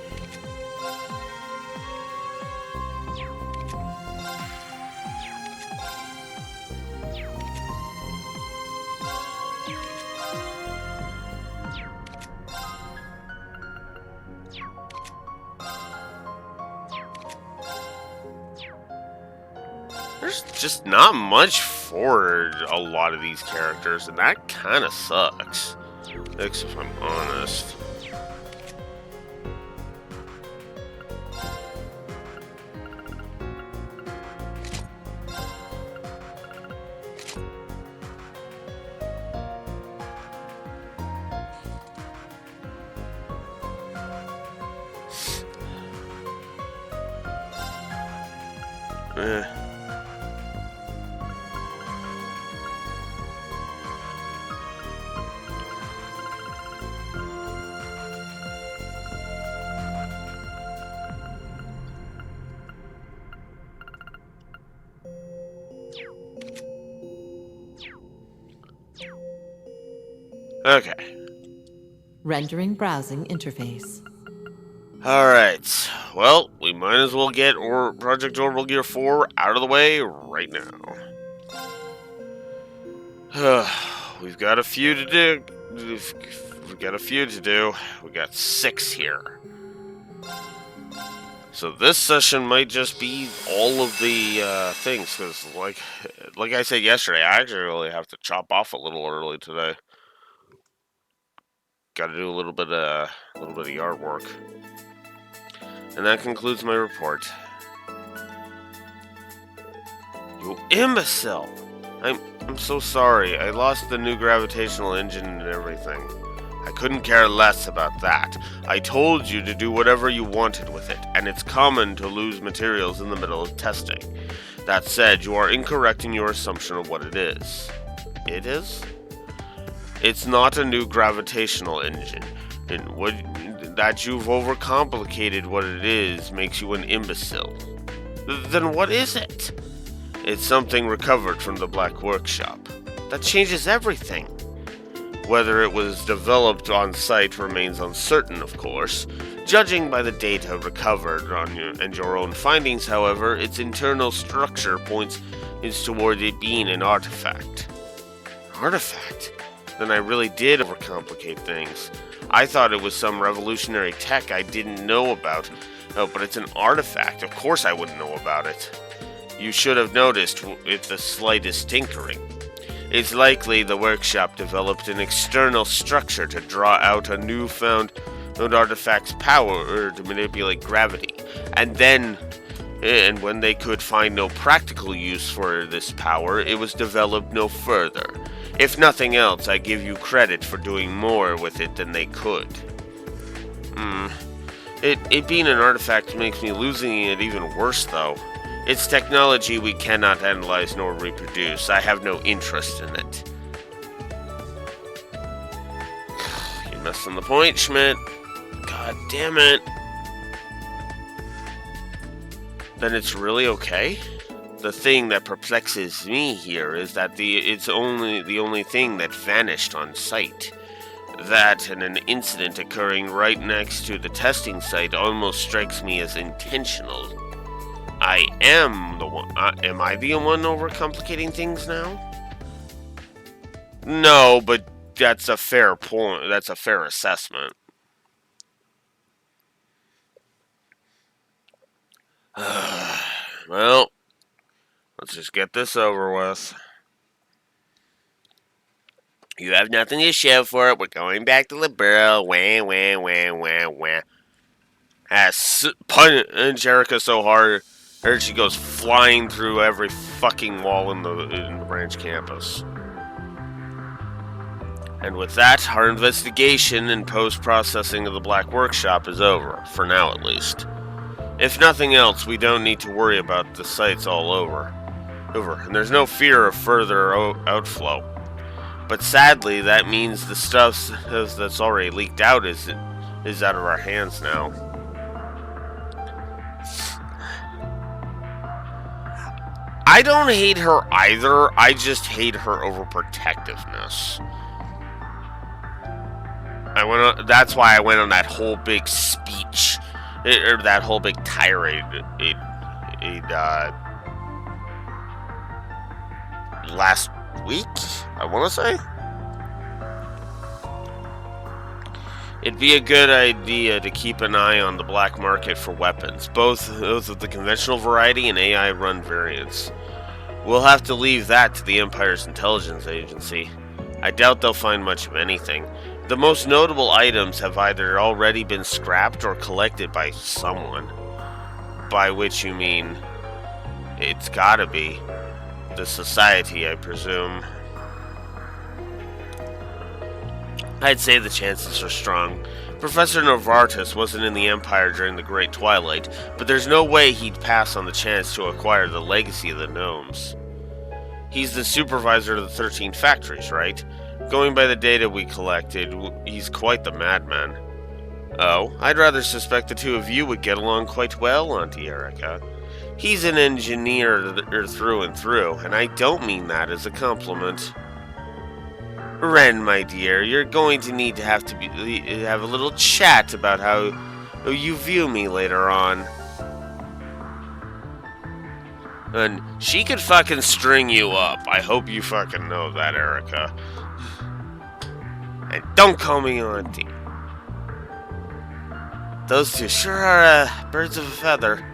Speaker 1: There's just not much for a lot of these characters, and that kind of sucks. If I'm honest. Eh. Okay.
Speaker 6: Rendering browsing interface.
Speaker 1: Alright. Well, we might as well get Project Orbital Gear 4 out of the way right now. We've got a few to do. We've got a few to do. We got 6 here. So this session might just be all of the things, because like I said yesterday, I actually really have to chop off a little early today. Got to do a little bit of yard work. And that concludes my report. You imbecile! I'm so sorry. I lost the new gravitational engine and everything. I couldn't care less about that. I told you to do whatever you wanted with it, and it's common to lose materials in the middle of testing. That said, you are incorrect in your assumption of what it is. It is? It's not a new gravitational engine. That you've overcomplicated what it is makes you an imbecile. Then what is it? It's something recovered from the Black Workshop. That changes everything. Whether it was developed on site remains uncertain, of course. Judging by the data recovered and your own findings, however, its internal structure points toward it being an artifact. Artifact? Then I really did overcomplicate things. I thought it was some revolutionary tech I didn't know about. Oh, but it's an artifact. Of course I wouldn't know about it. You should have noticed with the slightest tinkering. It's likely the workshop developed an external structure to draw out a newfound artifact's power to manipulate gravity. And when they could find no practical use for this power, it was developed no further. If nothing else, I give you credit for doing more with it than they could. It being an artifact makes me losing it even worse, though. It's technology we cannot analyze nor reproduce. I have no interest in it. You're missing the point, Schmidt. God damn it. Then it's really okay? The thing that perplexes me here is that it's only the only thing that vanished on site. That and an incident occurring right next to the testing site almost strikes me as intentional. I am the one. Am I the one overcomplicating things now? No, but that's a fair point. That's a fair assessment. Well, let's just get this over with. You have nothing to show for it. We're going back to Liberal. Wah, wah, wah, wah, wah. Punch Erica so hard, she goes flying through every fucking wall in the branch campus. And with that, our investigation and post-processing of the Black Workshop is over, for now at least. If nothing else, we don't need to worry about the sites all over. And there's no fear of further outflow. But sadly, that means the stuff that's already leaked out is out of our hands now. I don't hate her either, I just hate her overprotectiveness. That's why I went on that whole big speech, or that whole big tirade, last week, I want to say. It'd be a good idea to keep an eye on the black market for weapons, both of the conventional variety and AI-run variants. We'll have to leave that to the Empire's intelligence agency. I doubt they'll find much of anything. The most notable items have either already been scrapped or collected by someone. By which you mean, it's gotta be the Society, I presume. I'd say the chances are strong. Professor Novartis wasn't in the Empire during the Great Twilight, but there's no way he'd pass on the chance to acquire the legacy of the gnomes. He's the supervisor of the 13 factories, right? Going by the data we collected, he's quite the madman. Oh, I'd rather suspect the two of you would get along quite well, Auntie Erica. He's an engineer through and through, and I don't mean that as a compliment. Ren, my dear, you're going to need to have a little chat about how you view me later on. And she could fucking string you up. I hope you fucking know that, Erica. And don't call me Auntie. Those two sure are birds of a feather.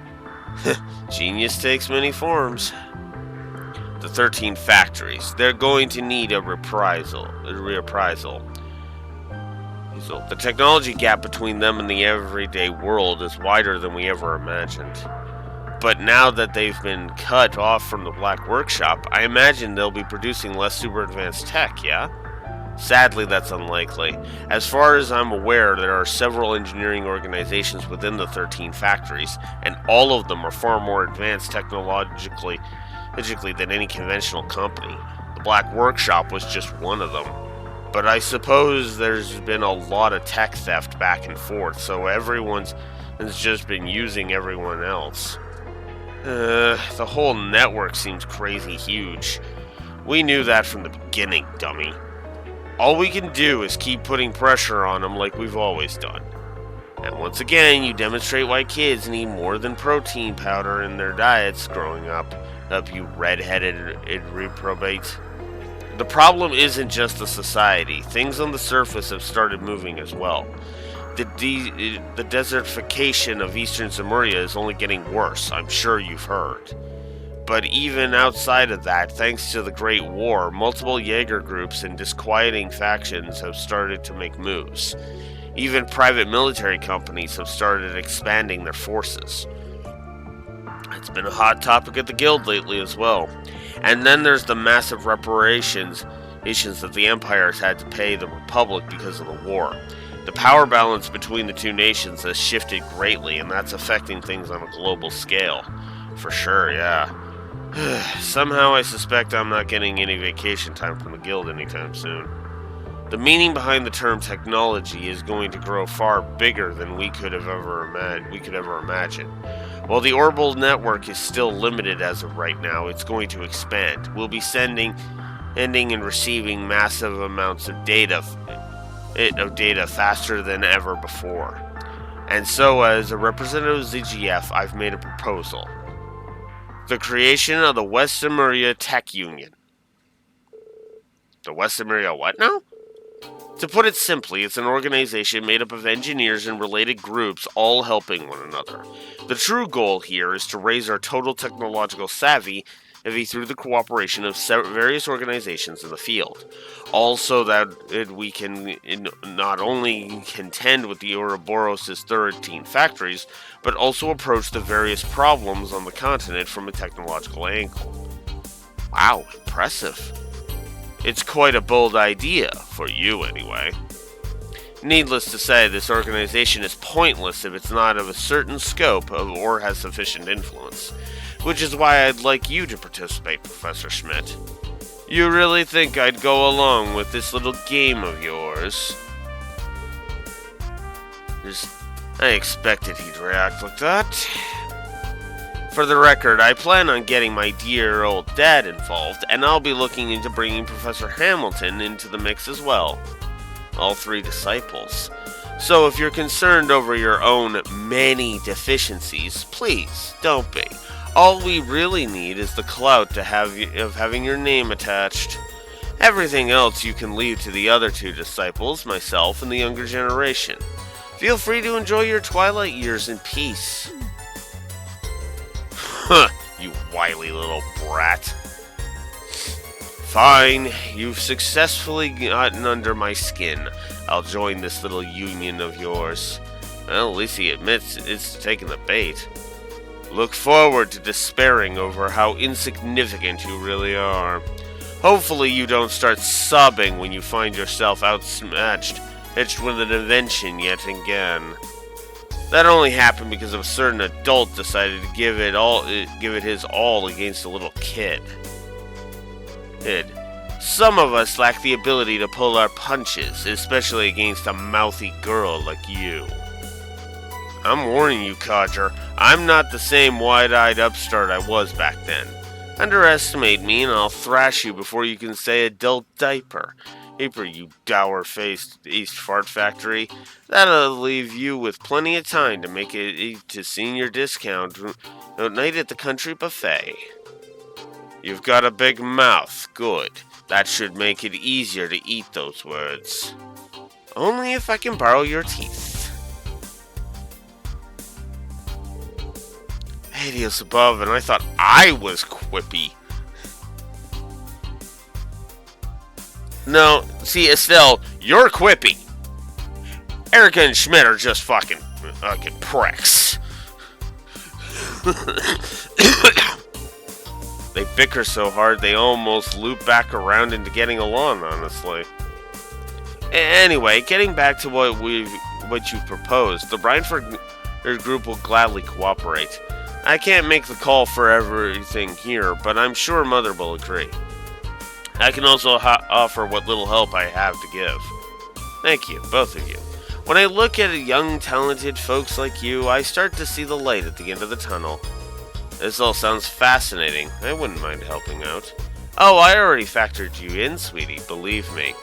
Speaker 1: Genius takes many forms. The 13 factories. They're going to need a reprisal. The technology gap between them and the everyday world is wider than we ever imagined. But now that they've been cut off from the Black Workshop, I imagine they'll be producing less super advanced tech, yeah? Sadly, that's unlikely. As far as I'm aware, there are several engineering organizations within the 13 factories, and all of them are far more advanced technologically than any conventional company. The Black Workshop was just one of them. But I suppose there's been a lot of tech theft back and forth, so everyone's has just been using everyone else. The whole network seems crazy huge. We knew that from the beginning, dummy. All we can do is keep putting pressure on them like we've always done. And once again, you demonstrate why kids need more than protein powder in their diets growing up, you red-headed reprobate. The problem isn't just the society. Things on the surface have started moving as well. The desertification of eastern Zemuria is only getting worse, I'm sure you've heard. But even outside of that, thanks to the Great War, multiple Jaeger groups and disquieting factions have started to make moves. Even private military companies have started expanding their forces. It's been a hot topic at the Guild lately as well. And then there's the massive reparations that the Empire has had to pay the Republic because of the war. The power balance between the two nations has shifted greatly, and that's affecting things on a global scale. For sure, yeah. Somehow I suspect I'm not getting any vacation time from the Guild anytime soon. The meaning behind the term technology is going to grow far bigger than we could ever imagine. While the orbital network is still limited as of right now, it's going to expand. We'll be sending and receiving massive amounts of data faster than ever before. And so, as a representative of ZGF, I've made a proposal. The creation of the West Zemuria Tech Union. The West Zemuria what now? To put it simply, it's an organization made up of engineers and related groups all helping one another. The true goal here is to raise our total technological savvy through the cooperation of various organizations in the field. Also that we can not only contend with the Ouroboros' 13 factories, but also approach the various problems on the continent from a technological angle. Wow, impressive. It's quite a bold idea, for you anyway. Needless to say, this organization is pointless if it's not of a certain scope or has sufficient influence. Which is why I'd like you to participate, Professor Schmidt. You really think I'd go along with this little game of yours? I expected he'd react like that. For the record, I plan on getting my dear old dad involved, and I'll be looking into bringing Professor Hamilton into the mix as well. All 3 disciples. So if you're concerned over your own many deficiencies, please, don't be. All we really need is the clout of having your name attached. Everything else you can leave to the other 2 disciples, myself and the younger generation. Feel free to enjoy your twilight years in peace. Huh, you wily little brat. Fine, you've successfully gotten under my skin. I'll join this little union of yours. Well, at least he admits it's taking the bait. Look forward to despairing over how insignificant you really are. Hopefully you don't start sobbing when you find yourself outmatched with an invention yet again. That only happened because a certain adult decided to give it his all against a little kid. Some of us lack the ability to pull our punches, especially against a mouthy girl like you. I'm warning you, Codger, I'm not the same wide-eyed upstart I was back then. Underestimate me and I'll thrash you before you can say adult diaper. You dour-faced East Fart Factory. That'll leave you with plenty of time to make it to senior discount night at the country buffet. You've got a big mouth. Good. That should make it easier to eat those words. Only if I can borrow your teeth. Hades above, and I thought I was quippy. No, see, Estelle, you're quippy. Erica and Schmidt are just fucking pricks. They bicker so hard they almost loop back around into getting along, honestly. Anyway, getting back to what you proposed, the Breinford group will gladly cooperate. I can't make the call for everything here, but I'm sure Mother will agree. I can also offer what little help I have to give. Thank you, both of you. When I look at young, talented folks like you, I start to see the light at the end of the tunnel. This all sounds fascinating. I wouldn't mind helping out. Oh, I already factored you in, sweetie, believe me.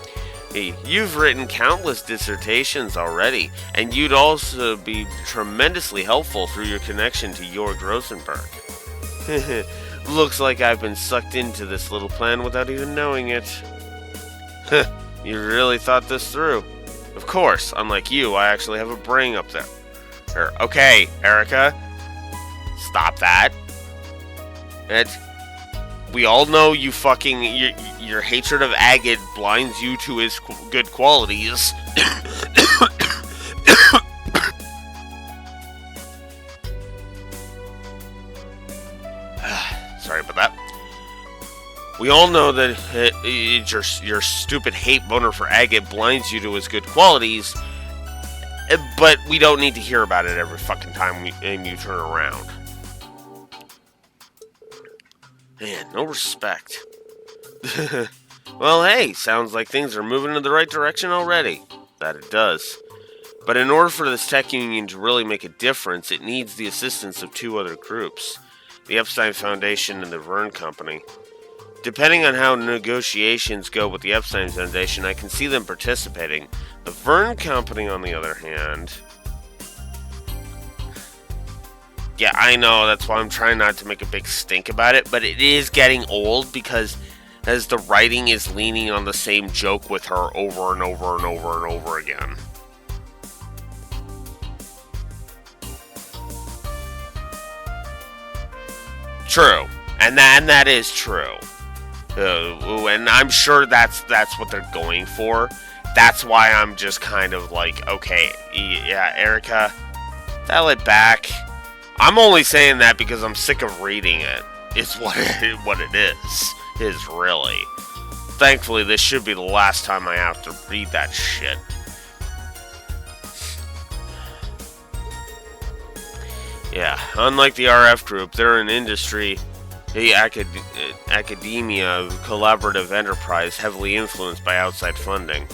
Speaker 1: You've written countless dissertations already, and you'd also be tremendously helpful through your connection to Jorg Rosenberg. Looks like I've been sucked into this little plan without even knowing it. You really thought this through. Of course, unlike you, I actually have a brain up there. Okay, Erica. Stop that. We all know you fucking... Your hatred of Agate blinds you to his good qualities. Sorry about that. We all know that your stupid hate boner for Agate blinds you to his good qualities, but we don't need to hear about it every fucking time you turn around. Man, no respect. Well, hey, sounds like things are moving in the right direction already. That it does. But in order for this tech union to really make a difference, it needs the assistance of two other groups. The Epstein Foundation and the Verne Company. Depending on how negotiations go with the Epstein Foundation, I can see them participating. The Verne Company, on the other hand... Yeah, I know, that's why I'm trying not to make a big stink about it, but it is getting old because as the writing is leaning on the same joke with her over and over and over and over again. True. And that is true. And I'm sure that's what they're going for. That's why I'm just kind of like, okay, yeah, Erica, dial it back. I'm only saying that because I'm sick of reading it. It's what it is really. Thankfully, this should be the last time I have to read that shit. Yeah, unlike the RF group, they're an industry, the academia, collaborative enterprise heavily influenced by outside funding.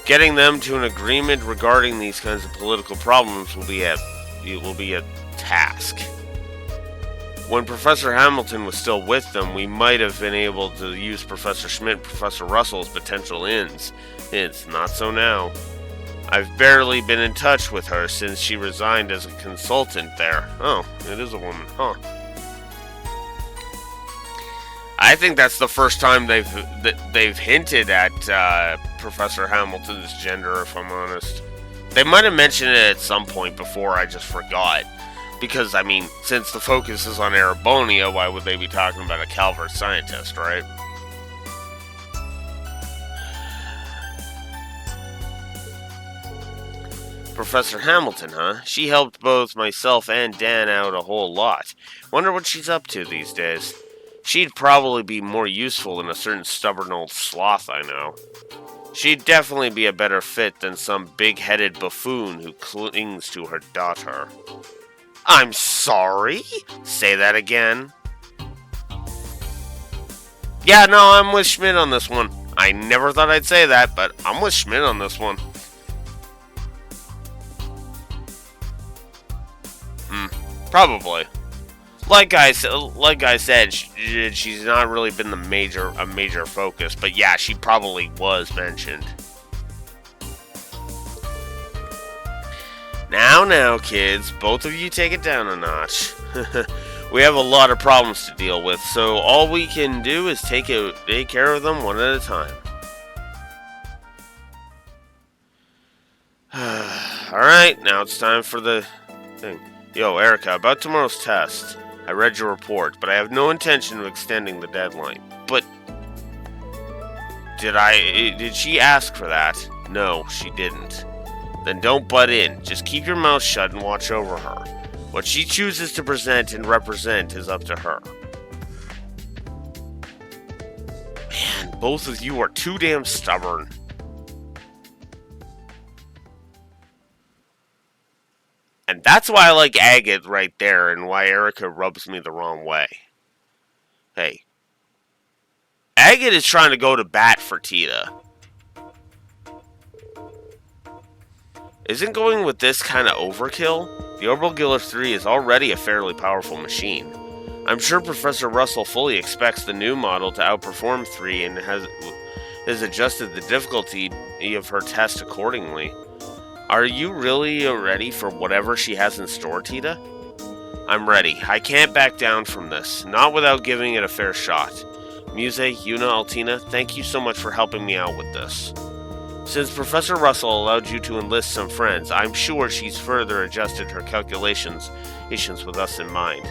Speaker 1: Getting them to an agreement regarding these kinds of political problems will be a task. When Professor Hamilton was still with them, we might have been able to use Professor Schmidt and Professor Russell as potential ends. It's not so now. I've barely been in touch with her since she resigned as a consultant there. Oh, it is a woman, huh? I think that's the first time they've hinted at Professor Hamilton's gender, if I'm honest. They might have mentioned it at some point before, I just forgot. Because, I mean, since the focus is on Erebonia, why would they be talking about a Calvert scientist, right? Professor Hamilton, huh? She helped both myself and Dan out a whole lot. Wonder what she's up to these days. She'd probably be more useful than a certain stubborn old sloth I know. She'd definitely be a better fit than some big-headed buffoon who clings to her daughter. I'm sorry? Say that again. Yeah, no, I'm with Schmidt on this one. I never thought I'd say that, but I'm with Schmidt on this one. Probably. Like I said, she's not really been a major focus, but yeah, she probably was mentioned. Now, kids, both of you take it down a notch. We have a lot of problems to deal with, so all we can do is take care of them one at a time. Alright, now it's time for the thing. Yo, Erica, about tomorrow's test. I read your report, but I have no intention of extending the deadline. But... Did she ask for that? No, she didn't. Then don't butt in. Just keep your mouth shut and watch over her. What she chooses to present and represent is up to her. Man, both of you are too damn stubborn. That's why I like Agate right there, and why Erica rubs me the wrong way. Hey. Agate is trying to go to bat for Tita. Isn't going with this kind of overkill? The Orbital Killer 3 is already a fairly powerful machine. I'm sure Professor Russell fully expects the new model to outperform 3 and has adjusted the difficulty of her test accordingly. Are you really ready for whatever she has in store, Tita? I'm ready. I can't back down from this, not without giving it a fair shot. Muse, Yuna, Altina, thank you so much for helping me out with this. Since Professor Russell allowed you to enlist some friends, I'm sure she's further adjusted her calculations with us in mind.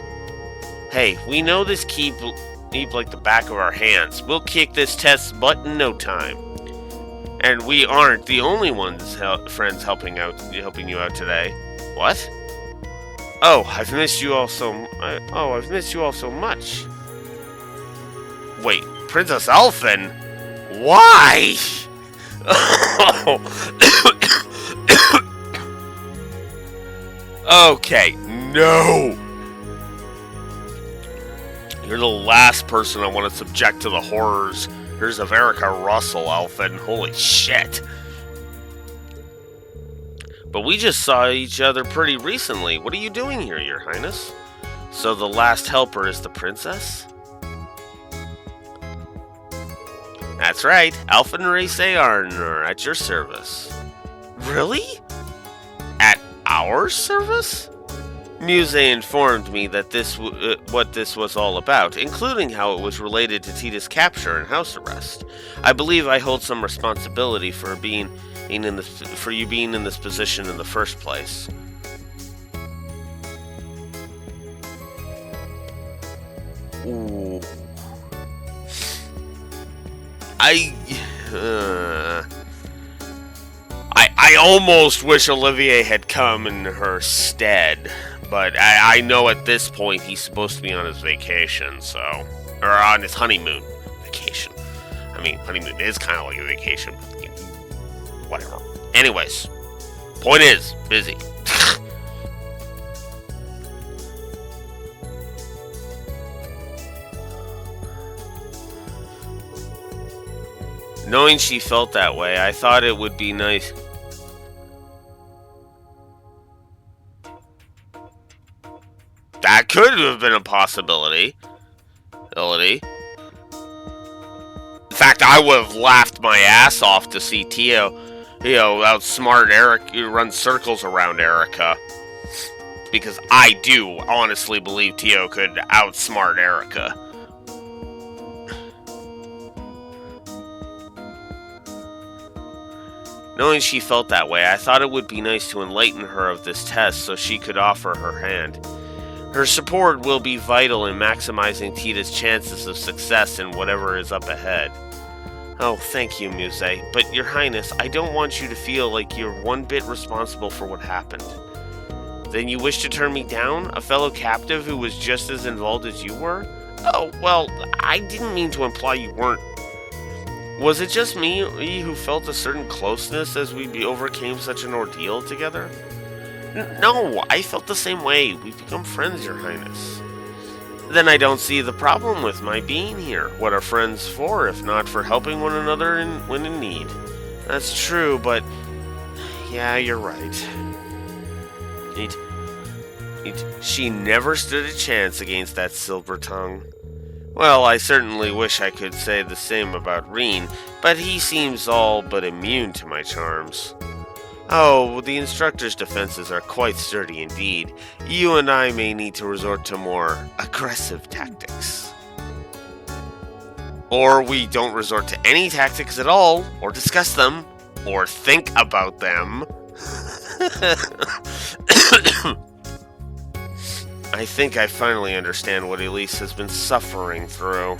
Speaker 1: Hey, we know this keep like the back of our hands. We'll kick this test butt in no time. And we aren't the only friends helping you out today. What? Oh, I've missed you all so much. Wait, Princess Elfin? Why? Okay, no. You're the last person I want to subject to the horrors of Erica Russell, Elfin. Holy shit. But we just saw each other pretty recently. What are you doing here, Your Highness? So the last helper is the princess? That's right, Elfin Race Arnor at your service. Really? At our service? Muse informed me that what this was all about, including how it was related to Tita's capture and house arrest. I believe I hold some responsibility for you being in this position in the first place. Ooh. I almost wish Olivier had come in her stead, but I know at this point he's supposed to be on his vacation, or on his honeymoon vacation. I mean, honeymoon is kind of like a vacation, but whatever. Anyways, point is, busy. Knowing she felt that way, I thought it would be nice. That could have been a possibility. In fact, I would have laughed my ass off to see Tio, outsmart Eric, run circles around Erica. Because I do honestly believe Tio could outsmart Erica. Knowing she felt that way, I thought it would be nice to enlighten her of this test so she could offer her hand. Her support will be vital in maximizing Tita's chances of success in whatever is up ahead. Oh, thank you, Muse. But, Your Highness, I don't want you to feel like you're one bit responsible for what happened. Then you wish to turn me down? A fellow captive who was just as involved as you were? Oh, well, I didn't mean to imply you weren't. Was it just me who felt a certain closeness as we overcame such an ordeal together? No, I felt the same way. We've become friends, Your Highness. Then I don't see the problem with my being here. What are friends for, if not for helping one another when in need? That's true, but... yeah, you're right. She never stood a chance against that silver tongue. Well, I certainly wish I could say the same about Reen, but he seems all but immune to my charms. Oh, the instructor's defenses are quite sturdy indeed. You and I may need to resort to more aggressive tactics. Or we don't resort to any tactics at all, or discuss them, or think about them. I think I finally understand what Elise has been suffering through.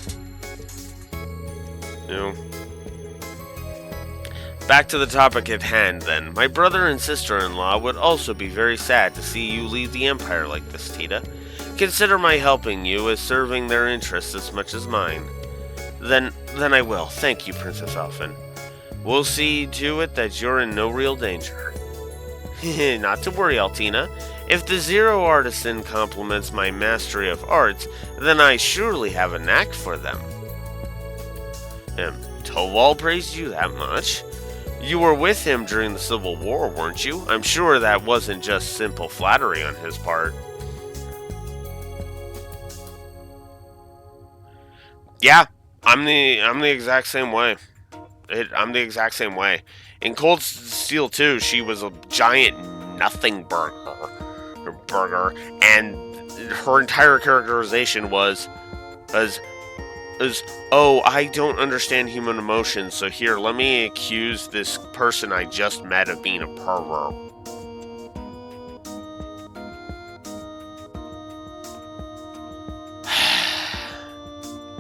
Speaker 1: Back to the topic at hand, then. My brother and sister-in-law would also be very sad to see you leave the Empire like this, Tita. Consider my helping you as serving their interests as much as mine. Then I will. Thank you, Princess Elfin. We'll see to it that you're in no real danger. Not to worry, Altina. If the Zero Artisan complements my mastery of arts, then I surely have a knack for them. Toval praised you that much? You were with him during the Civil War, weren't you? I'm sure that wasn't just simple flattery on his part. Yeah, I'm the exact same way. I'm the exact same way. In Cold Steel 2, she was a giant nothing burger, and her entire characterization was oh, I don't understand human emotions, so here, let me accuse this person I just met of being a pervert.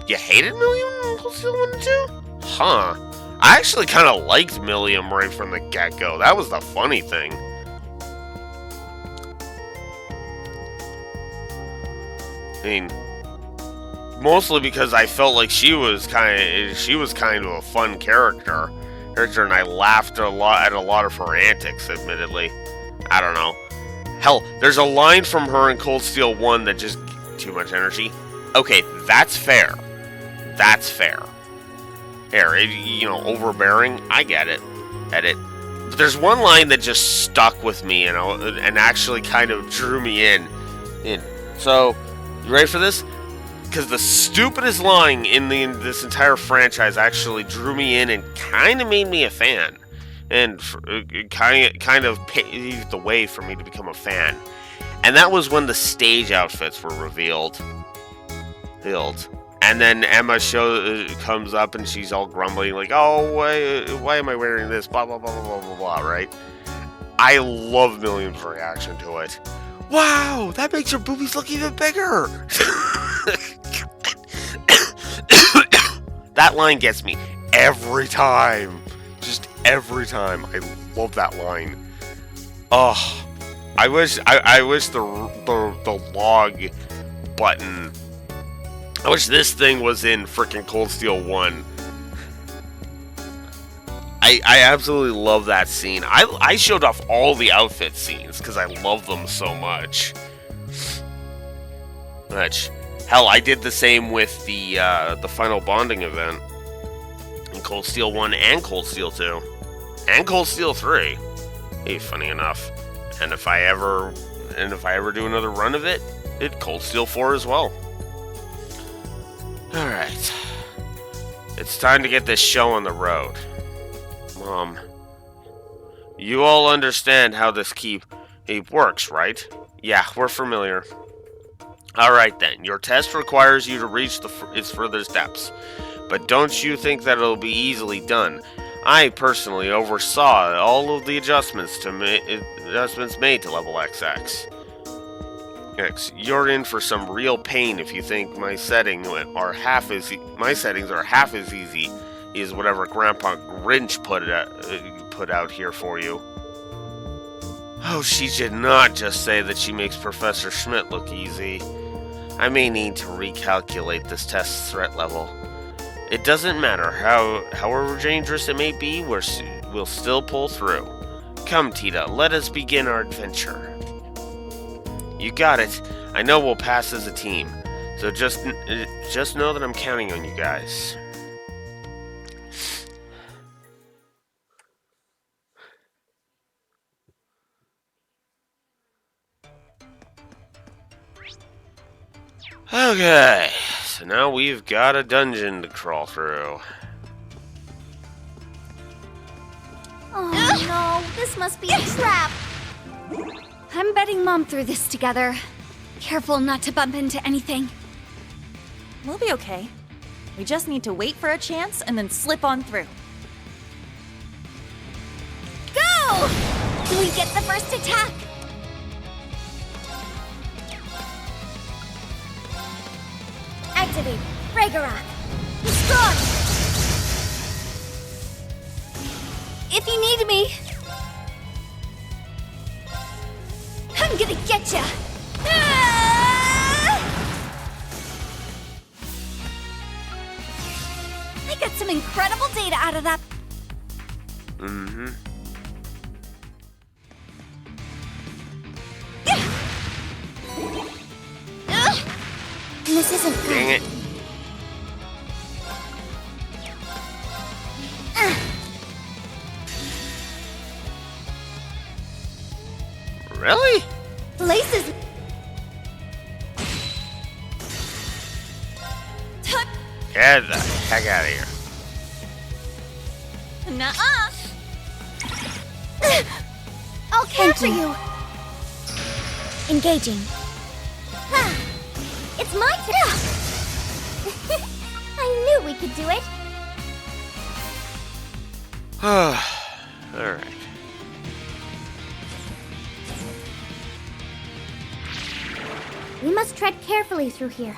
Speaker 1: You hated Milliam in Cold Steel 1 and 2? Huh. I actually kind of liked Milliam right from the get-go. That was the funny thing. I mean, mostly because I felt like she was kind of a fun character, and I laughed at a lot of her antics. Admittedly, I don't know. Hell, there's a line from her in Cold Steel 1 that just too much energy. Okay, that's fair. That's fair. Here, overbearing. I get it. But there's one line that just stuck with me, and actually kind of drew me in. So, you ready for this? Because the stupidest line in this entire franchise actually drew me in and kind of made me a fan, and kind of paved the way for me to become a fan. And that was when the stage outfits were revealed. And then Emma comes up and she's all grumbling like, "Oh, why am I wearing this? Blah blah blah blah blah blah." Right? I love Milliam's reaction to it. Wow, that makes her boobies look even bigger. That line gets me every time. Just every time. I love that line. Oh, I wish the log button. I wish this thing was in freaking Cold Steel 1. I absolutely love that scene. I showed off all the outfit scenes because I love them so much. Hell, I did the same with the final bonding event in Cold Steel 1 and Cold Steel 2 and Cold Steel 3. Hey, funny enough. And if I ever do another run of it, Cold Steel 4 as well. Alright. It's time to get this show on the road. Mom, you all understand how this keep works, right? Yeah, we're familiar. Alright then, your test requires you to reach its further steps. But don't you think that it'll be easily done? I personally oversaw all of the adjustments made to level XX. You're in for some real pain if you think my settings are half as easy as whatever Grandpa Grinch put out here for you. Oh, she did not just say that she makes Professor Schmidt look easy. I may need to recalculate this test's threat level. It doesn't matter however dangerous it may be, we'll still pull through. Come, Tita, let us begin our adventure. You got it. I know we'll pass as a team. So just know that I'm counting on you guys. Okay, so now we've got a dungeon to crawl through.
Speaker 8: Oh no, this must be a trap. I'm betting Mom threw this together. Careful not to bump into anything.
Speaker 9: We'll be okay. We just need to wait for a chance and then slip on through.
Speaker 8: Go! Do we get the first attack? Activate Ragnarok. Strong! If you need me, I'm gonna get ya! I got some incredible data out of that. This isn't good.
Speaker 1: Dang it. Really?
Speaker 8: Laces.
Speaker 1: Get the heck out of here.
Speaker 9: Nuh-uh.
Speaker 8: I'll care for you. Engaging. It's my turn. I knew we could do it.
Speaker 1: Alright.
Speaker 8: We must tread carefully through here.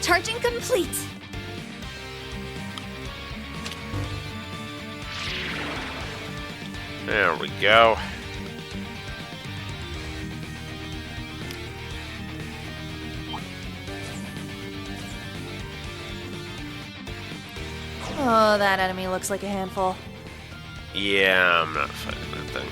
Speaker 9: Charging complete.
Speaker 1: There we go.
Speaker 9: Oh, that enemy looks like a handful.
Speaker 1: Yeah, I'm not fighting that thing.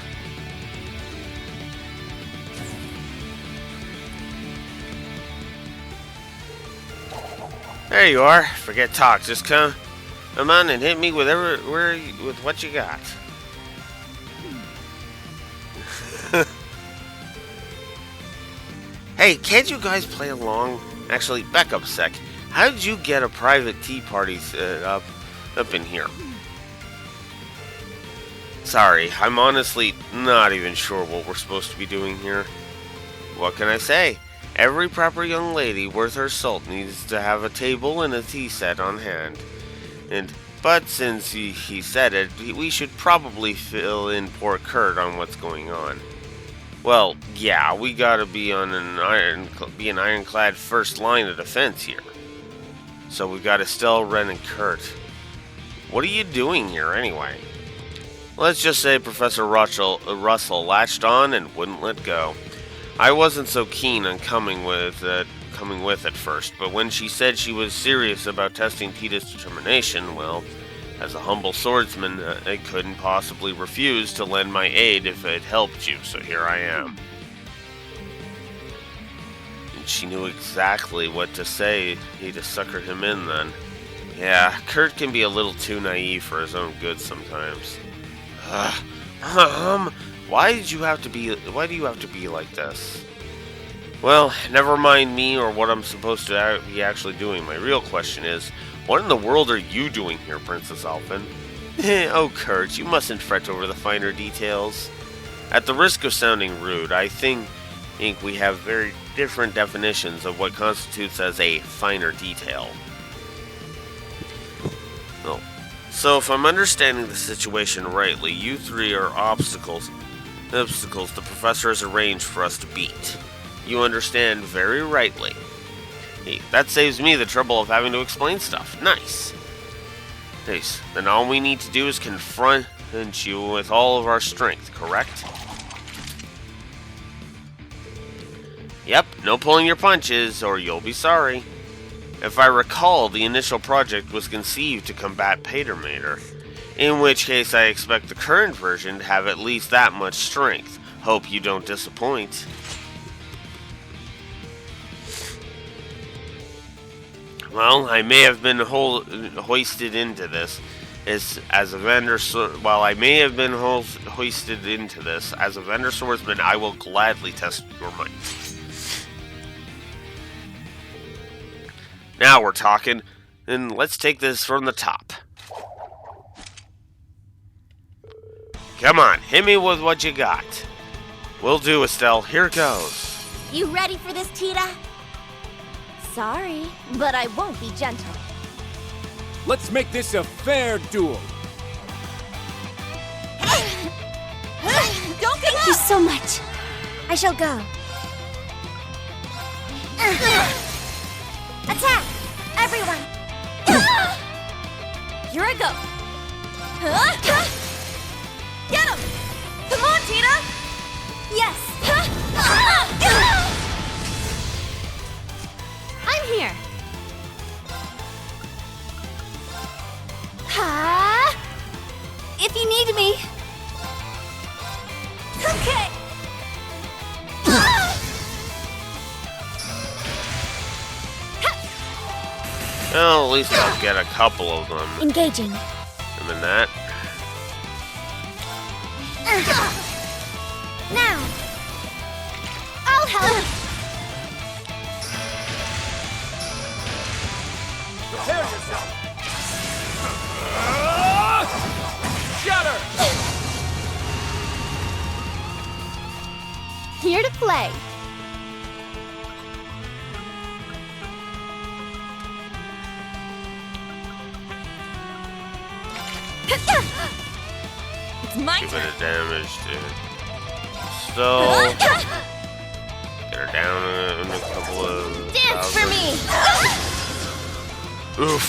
Speaker 1: There you are. Forget talk. Just come on and hit me with with what you got. Hey, can't you guys play along? Actually, back up a sec. How did you get a private tea party up in here? Sorry, I'm honestly not even sure what we're supposed to be doing here. What can I say? Every proper young lady worth her salt needs to have a table and a tea set on hand. But since he said it, we should probably fill in poor Kurt on what's going on. Well, yeah, we gotta be an ironclad first line of defense here. So we've got Estelle, Ren, and Kurt. What are you doing here anyway? Let's just say Professor Russell latched on and wouldn't let go. I wasn't so keen on coming with at first, but when she said she was serious about testing Tita's determination, well, as a humble swordsman, I couldn't possibly refuse to lend my aid if it helped you, so here I am. And she knew exactly what to say to sucker him in then. Yeah, Kurt can be a little too naive for his own good sometimes. Why do you have to be like this? Well, never mind me or what I'm supposed to be actually doing. My real question is, what in the world are you doing here, Princess Alphen? Oh, Kurt, you mustn't fret over the finer details. At the risk of sounding rude, I think we have very different definitions of what constitutes as a finer detail. Oh. So if I'm understanding the situation rightly, you three are obstacles the professor has arranged for us to beat. You understand very rightly. Hey, that saves me the trouble of having to explain stuff. Nice. Nice. Then all we need to do is confront you with all of our strength, correct? Yep, no pulling your punches, or you'll be sorry. If I recall, the initial project was conceived to combat Patermater, in which case I expect the current version to have at least that much strength. Hope you don't disappoint. Well, I may have been hoisted into this as a vendor. While I may have been hoisted into this as a vendor swordsman, I will gladly test your might. Now we're talking, and let's take this from the top. Come on, hit me with what you got. Will do, Estelle. Here goes.
Speaker 8: You ready for this, Tita? Sorry, but I won't be gentle.
Speaker 3: Let's make this a fair duel.
Speaker 8: Don't Thank you so much. I shall go. Attack! Everyone!
Speaker 9: Here I go. Get him! Come on, Tina!
Speaker 8: Yes! I'm here!
Speaker 1: Well, at least I'll get a couple of them.
Speaker 8: Engaging.
Speaker 1: And then that.
Speaker 8: Now. I'll help.
Speaker 3: Prepare yourself! Shatter!
Speaker 8: Here to play.
Speaker 9: It's my
Speaker 1: Give
Speaker 9: turn.
Speaker 1: it a damage, dude. Still. Get her down in a couple of.
Speaker 8: Dance for me.
Speaker 1: Oof.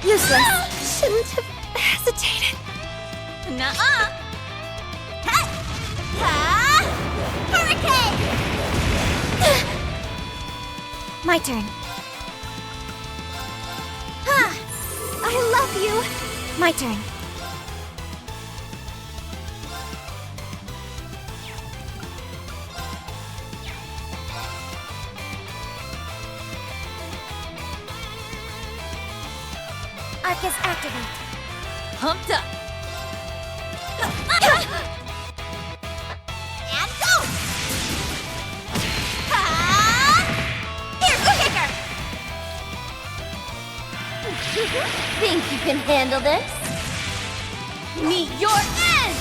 Speaker 8: Useless. Shouldn't have hesitated.
Speaker 9: Nuh-uh.
Speaker 8: Hurricane! My turn. I love you. My turn. Arcus activate.
Speaker 9: Pumped up.
Speaker 8: And go! Here, kicker! Think you can handle this? Meet your end!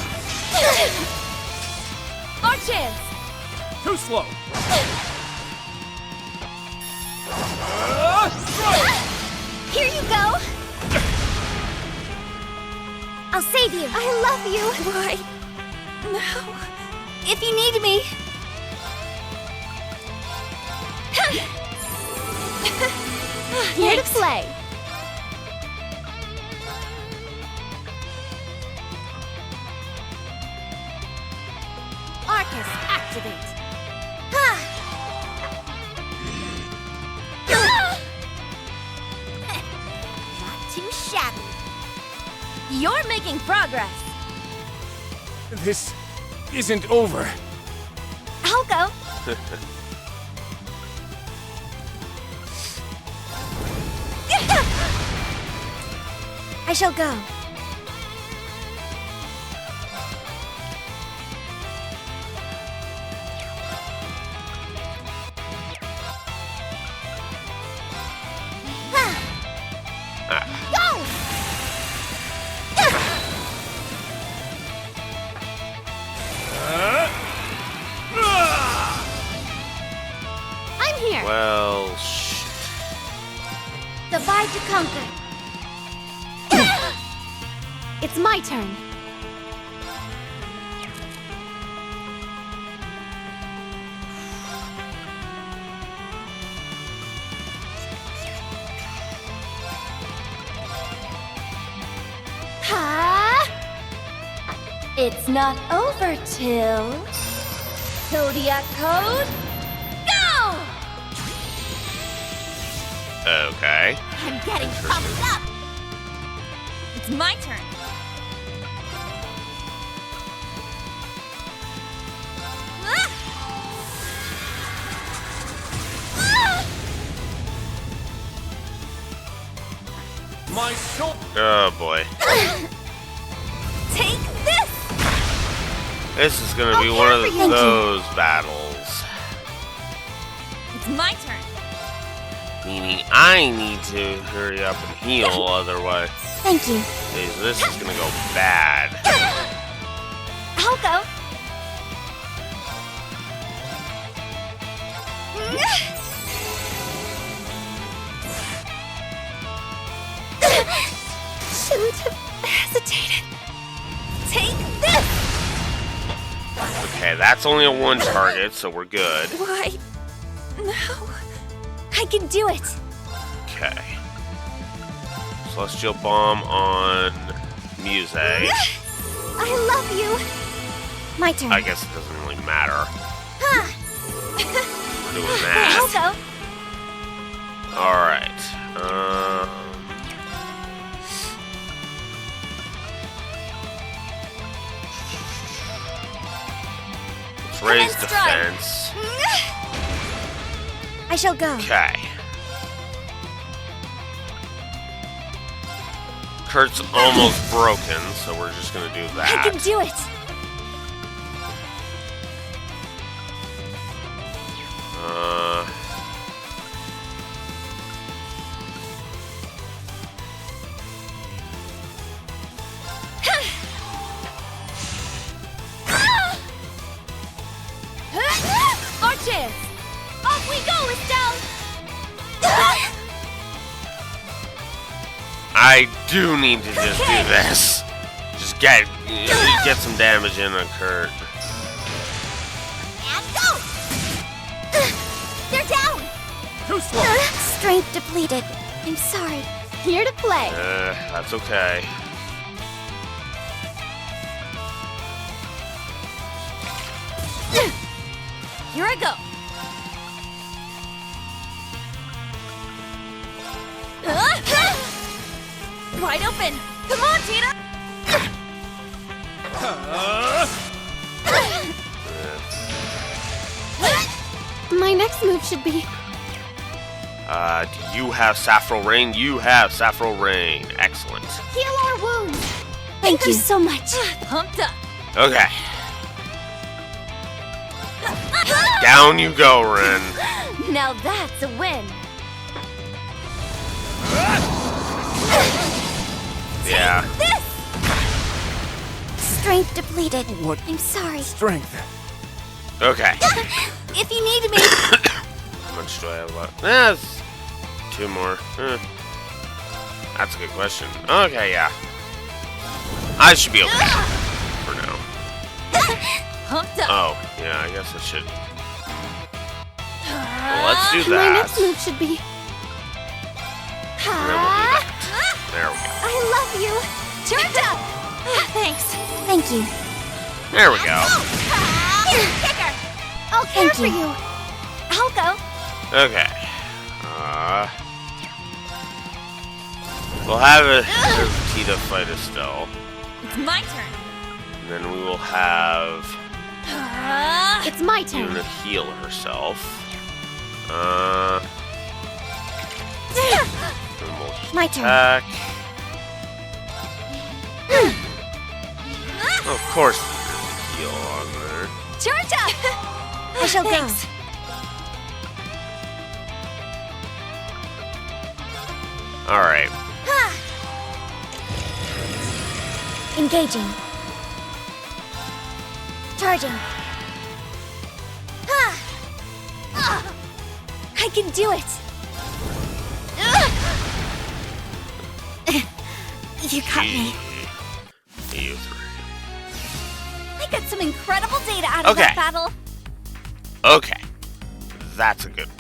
Speaker 8: Our chance!
Speaker 3: Too slow!
Speaker 8: Here you go! I'll save you! I love you!
Speaker 9: Why? No.
Speaker 8: If you need me! Here to play! Arcus, activate! Not too shabby.
Speaker 9: You're making progress.
Speaker 3: This isn't over.
Speaker 8: I'll go. I shall go. Go! I'm here.
Speaker 1: Well,
Speaker 8: Divide to conquer. It's my turn. Ha! It's not over till Zodiac code. Go!
Speaker 1: okay.
Speaker 8: I'm getting pumped up.
Speaker 9: It's my turn.
Speaker 3: My soul.
Speaker 1: Oh boy.
Speaker 8: Take this!
Speaker 1: This is gonna be
Speaker 8: I'll
Speaker 1: one of
Speaker 8: care for you.
Speaker 1: those battles.
Speaker 9: It's my turn.
Speaker 1: Meaning I need to hurry up and heal, otherwise
Speaker 8: Thank you.
Speaker 1: this is gonna go bad.
Speaker 8: I'll go. Shouldn't have hesitated. Take this!
Speaker 1: Okay, that's only a one target, so we're good.
Speaker 9: Why? No.
Speaker 8: I can do it.
Speaker 1: Okay. Celestial Bomb on Muse.
Speaker 8: I love you. My turn.
Speaker 1: I guess it doesn't really matter. We're doing
Speaker 8: I'll
Speaker 1: that.
Speaker 8: go.
Speaker 1: Alright. Let's raise
Speaker 8: Commence strike.
Speaker 1: defense.
Speaker 8: I shall go.
Speaker 1: Okay. Kurt's almost broken, so we're just gonna do that.
Speaker 8: I can do it! Our chance! Off we go, Estelle!
Speaker 1: I do need to just do this. Just get some damage in on Kurt.
Speaker 8: And go! They're down!
Speaker 3: Too slow.
Speaker 8: Strength depleted. I'm sorry. Here to play.
Speaker 1: That's okay.
Speaker 8: Here I go.
Speaker 9: Wide open. Come on, Tina.
Speaker 8: My next move should be...
Speaker 1: Do you have Saffron Rain? You have Saffron Rain. Excellent.
Speaker 8: Heal our wounds. Thank you so much.
Speaker 9: Pumped up.
Speaker 1: Okay. Down you go, Ren.
Speaker 8: Now that's a win.
Speaker 1: Yeah.
Speaker 8: This! Strength depleted.
Speaker 3: What?
Speaker 8: I'm sorry.
Speaker 3: Strength.
Speaker 1: Okay.
Speaker 8: If you need me...
Speaker 1: How much do I have left? Yes. 2 more. That's a good question. Okay, yeah. I should be okay for now.
Speaker 9: Pumped up.
Speaker 1: Oh, yeah, I guess I should. Well, let's do
Speaker 8: My
Speaker 1: that.
Speaker 8: next move should be...
Speaker 1: And then we'll do that. There we go.
Speaker 8: I love you.
Speaker 9: Turned up. Thanks.
Speaker 8: Thank you.
Speaker 1: There we go.
Speaker 8: Kicker. I'll care for you. I'll go.
Speaker 1: Okay. We'll have Tita fight Estelle.
Speaker 9: It's my turn.
Speaker 1: And then we will have
Speaker 8: It's my turn.
Speaker 1: Yuna heal herself. Then we'll just
Speaker 8: My turn.
Speaker 1: attack. Of course there's a heal on there.
Speaker 9: Charge up.
Speaker 8: I shall
Speaker 9: Thanks.
Speaker 1: Alright.
Speaker 8: Engaging. Charging. I can do it. You got me.
Speaker 1: You 3.
Speaker 9: I got some incredible data out of that battle.
Speaker 1: Okay. That's a good one.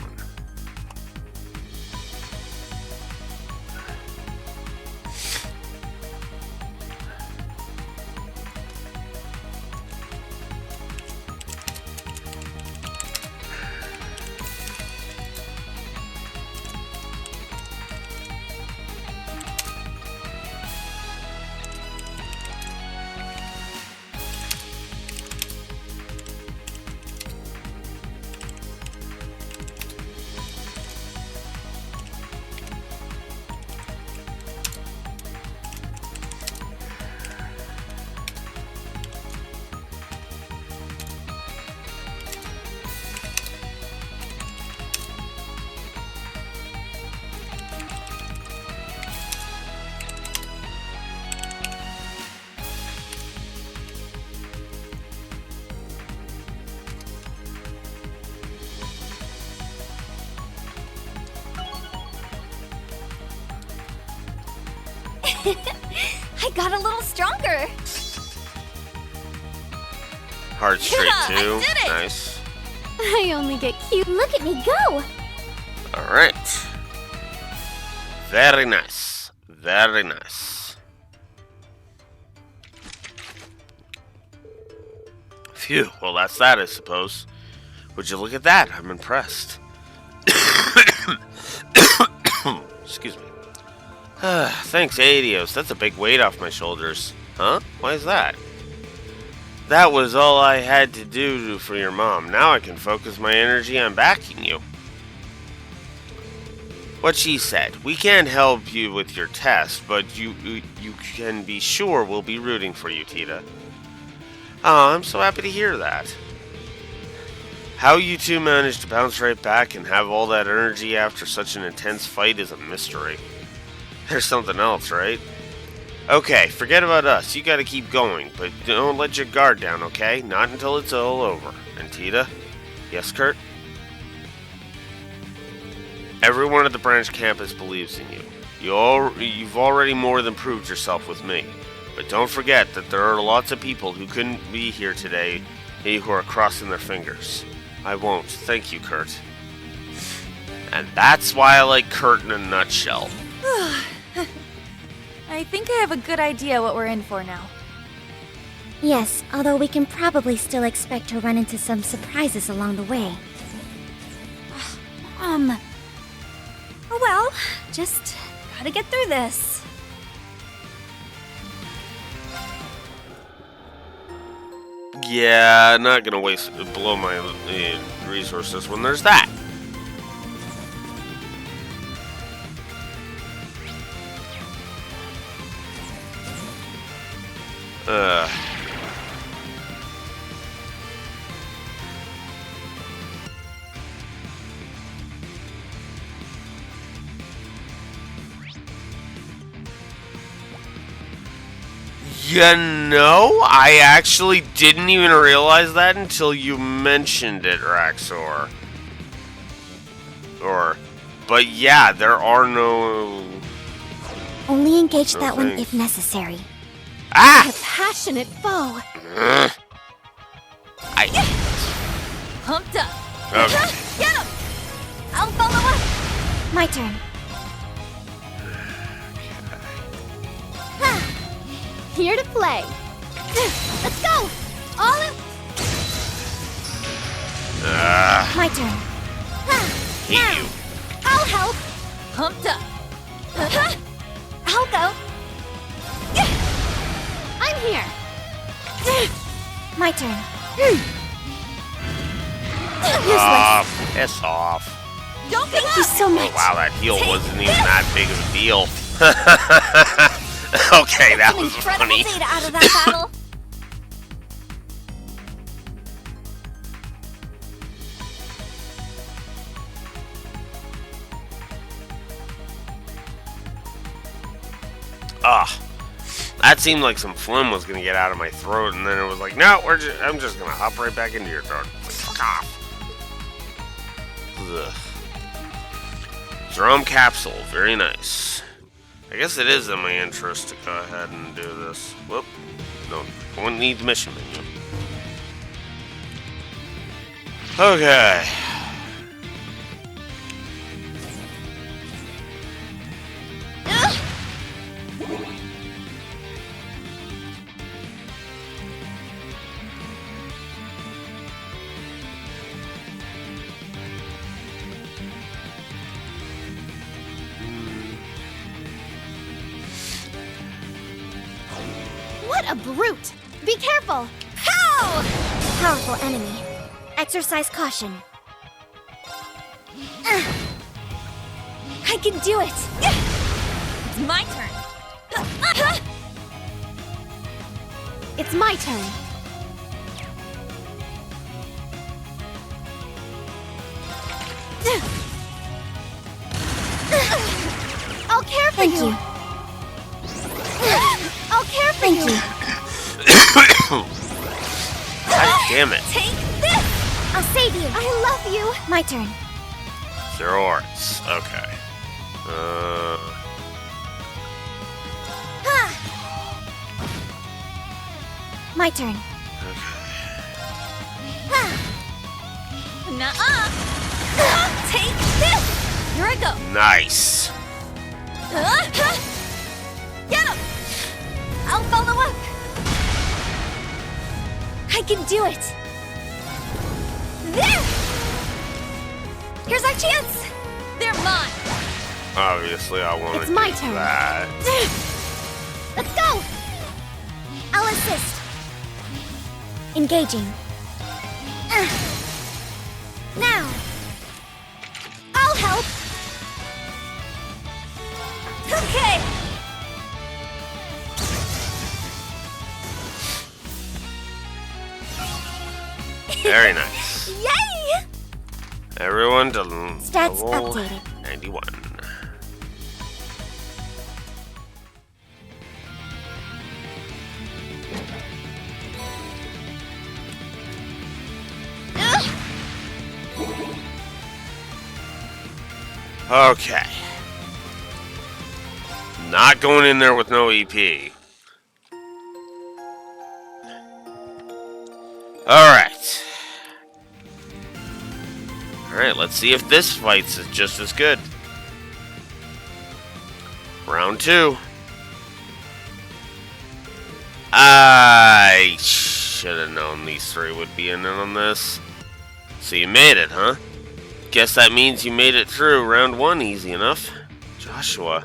Speaker 9: I got a little stronger.
Speaker 1: Heart straight
Speaker 9: Yeah, I
Speaker 1: 2.
Speaker 9: did it.
Speaker 1: Nice.
Speaker 8: I only get cute. Look at me go.
Speaker 1: Alright. Very nice. Very nice. Phew. Well, that's that, I suppose. Would you look at that? I'm impressed. Excuse me. Thanks, Adios. That's a big weight off my shoulders. Huh? Why is that? That was all I had to do for your mom. Now I can focus my energy on backing you. What she said. We can't help you with your test, but you can be sure we'll be rooting for you, Tita. Oh, I'm so happy to hear that. How you two managed to bounce right back and have all that energy after such an intense fight is a mystery. There's something else, right? Okay, forget about us. You gotta keep going, but don't let your guard down, okay? Not until it's all over. And Tita? Yes, Kurt? Everyone at the branch campus believes in you. You've already more than proved yourself with me. But don't forget that there are lots of people who couldn't be here today who are crossing their fingers. I won't. Thank you, Kurt. And that's why I like Kurt in a nutshell.
Speaker 9: I think I have a good idea what we're in for now.
Speaker 10: Yes, although we can probably still expect to run into some surprises along the way.
Speaker 8: Oh well, just gotta get through this.
Speaker 1: Yeah, not gonna blow my resources when there's that. You know, I actually didn't even realize that until you mentioned it, Raxor. But yeah, there are no...
Speaker 10: Only engage
Speaker 1: No
Speaker 10: that one
Speaker 1: thanks.
Speaker 10: if necessary.
Speaker 1: Ah!
Speaker 8: A passionate foe.
Speaker 9: Pumped up.
Speaker 1: Okay.
Speaker 8: Get him! I'll follow up.
Speaker 10: My turn.
Speaker 8: Here to play. Let's go! All in...
Speaker 10: My turn.
Speaker 1: Hate you.
Speaker 8: I'll help.
Speaker 9: Pumped up.
Speaker 8: I'll go. I'm here.
Speaker 10: My turn.
Speaker 1: Piss off.
Speaker 9: Don't give
Speaker 10: Thank you
Speaker 9: up.
Speaker 10: so much.
Speaker 1: Oh, wow, that heal wasn't even that big of a deal. Okay, that was
Speaker 8: Incredible
Speaker 1: funny.
Speaker 8: data out of that battle.
Speaker 1: That seemed like some phlegm was gonna get out of my throat, and then it was like, no, I'm just gonna hop right back into your throat. Fuck off. Ugh. Drum capsule, very nice. I guess it is in my interest to go ahead and do this. Whoop. No, won't need the mission menu. Okay.
Speaker 8: What a brute! Be careful! Pow!
Speaker 10: Powerful enemy. Exercise caution.
Speaker 8: I can do it!
Speaker 9: It's my turn.
Speaker 8: It's my turn. I'll care for
Speaker 10: Thank
Speaker 8: you.
Speaker 10: you.
Speaker 8: I'll care for
Speaker 10: Thank
Speaker 8: you.
Speaker 10: you.
Speaker 1: God damn it.
Speaker 8: Take this!
Speaker 10: I'll save you.
Speaker 8: I love you.
Speaker 10: My turn.
Speaker 1: 0 arts. Okay.
Speaker 10: My turn.
Speaker 9: Nuh-uh. Take this. Here I go.
Speaker 1: Nice.
Speaker 8: Get him! I'll follow up. I can do it. There! Here's our chance.
Speaker 9: They're mine.
Speaker 1: Obviously, I want to
Speaker 8: It's
Speaker 1: do
Speaker 8: my turn.
Speaker 1: that.
Speaker 8: Let's go.
Speaker 10: I'll assist. Engaging. Now.
Speaker 8: I'll help.
Speaker 9: Okay.
Speaker 1: Very nice.
Speaker 9: Yay!
Speaker 1: Everyone to
Speaker 10: Stats
Speaker 1: level
Speaker 10: updated.
Speaker 1: 91. Okay. Not going in there with no EP. Alright. Alright, let's see if this fight's just as good. Round 2. I should have known these three would be in on this. So you made it, huh? Guess that means you made it through round 1 easy enough. Joshua,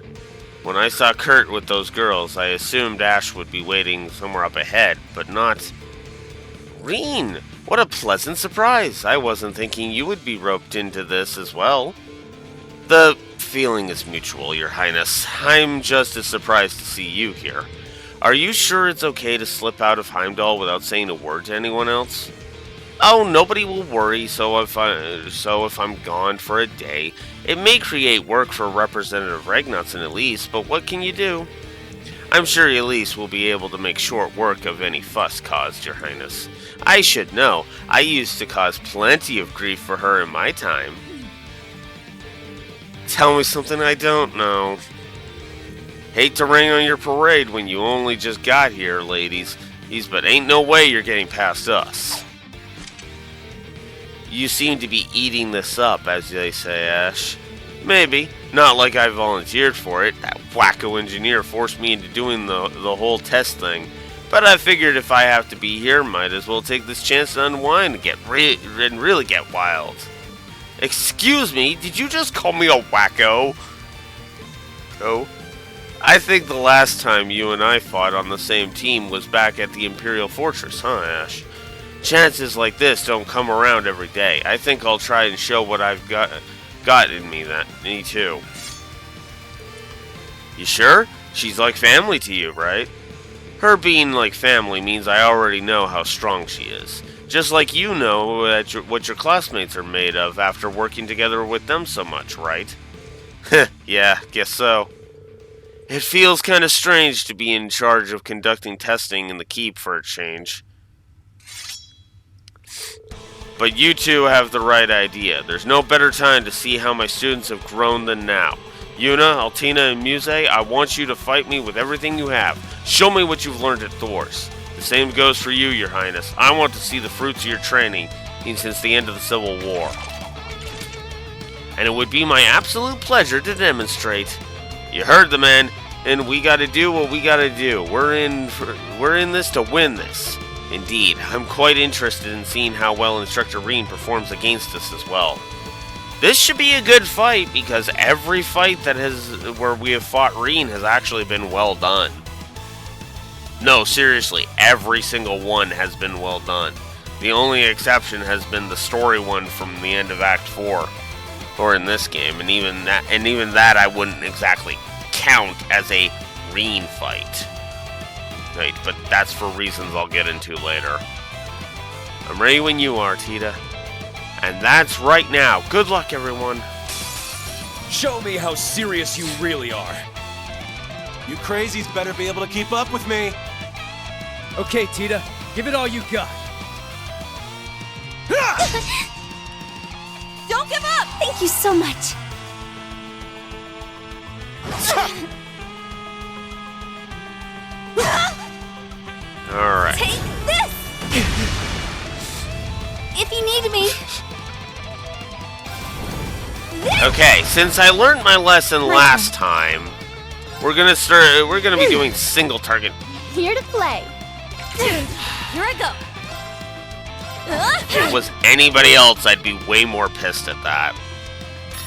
Speaker 1: when I saw Kurt with those girls, I assumed Ash would be waiting somewhere up ahead, but not... Reen, what a pleasant surprise. I wasn't thinking you would be roped into this as well. The feeling is mutual, Your Highness. I'm just as surprised to see you here. Are you sure it's okay to slip out of Heimdall without saying a word to anyone else? Oh, nobody will worry, so if I'm gone for a day, it may create work for Representative Regnutson at least, but what can you do? I'm sure Elise will be able to make short work of any fuss caused, Your Highness. I should know. I used to cause plenty of grief for her in my time. Tell me something I don't know. Hate to rain on your parade when you only just got here, ladies. But ain't no way you're getting past us. You seem to be eating this up, as they say, Ash. Maybe. Not like I volunteered for it. That wacko engineer forced me into doing the whole test thing. But I figured if I have to be here, might as well take this chance to unwind and really get wild. Excuse me, did you just call me a wacko? Oh? I think the last time you and I fought on the same team was back at the Imperial Fortress, huh, Ash? Chances like this don't come around every day. I think I'll try and show what I've got in me. Me too. You sure? She's like family to you, right? Her being like family means I already know how strong she is. Just like you know what your classmates are made of after working together with them so much, right? Yeah, guess so. It feels kind of strange to be in charge of conducting testing in the keep for a change. But you two have the right idea. There's no better time to see how my students have grown than now. Yuna, Altina, and Muse, I want you to fight me with everything you have. Show me what you've learned at Thor's. The same goes for you, Your Highness. I want to see the fruits of your training since the end of the Civil War. And it would be my absolute pleasure to demonstrate. You heard the man, and we gotta do what we gotta do. We're in this to win this. Indeed, I'm quite interested in seeing how well Instructor Reen performs against us as well. This should be a good fight because every fight where we have fought Reen has actually been well done. No, seriously, every single one has been well done. The only exception has been the story one from the end of Act 4, or in this game, and even that I wouldn't exactly count as a Reen fight. Right, but that's for reasons I'll get into later. I'm ready when you are, Tita. And that's right now. Good luck, everyone.
Speaker 3: Show me how serious you really are.
Speaker 11: You crazies better be able to keep up with me.
Speaker 12: Okay, Tita, give it all you got.
Speaker 9: Don't give up!
Speaker 10: Thank you so much.
Speaker 1: Alright.
Speaker 8: Take this! If you need me.
Speaker 1: Okay, since I learned my lesson last time, we're gonna be doing single target.
Speaker 8: Here to play.
Speaker 9: Here I go.
Speaker 1: If it was anybody else, I'd be way more pissed at that.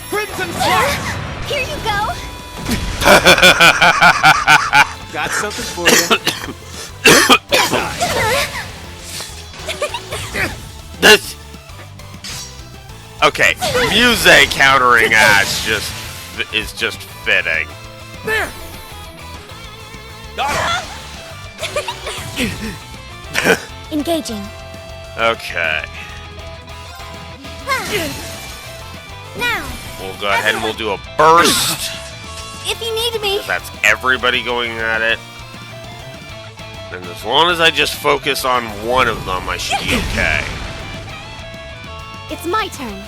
Speaker 12: Crimson Flash!
Speaker 8: Here you go.
Speaker 11: Got something for you.
Speaker 1: This. Okay, Muse countering Ash is just fitting.
Speaker 12: There!
Speaker 10: Engaging.
Speaker 1: Okay.
Speaker 10: Now.
Speaker 1: We'll go ahead and we'll do a burst.
Speaker 10: If you need me.
Speaker 1: That's everybody going at it. And as long as I just focus on one of them, I should be okay.
Speaker 10: It's my turn.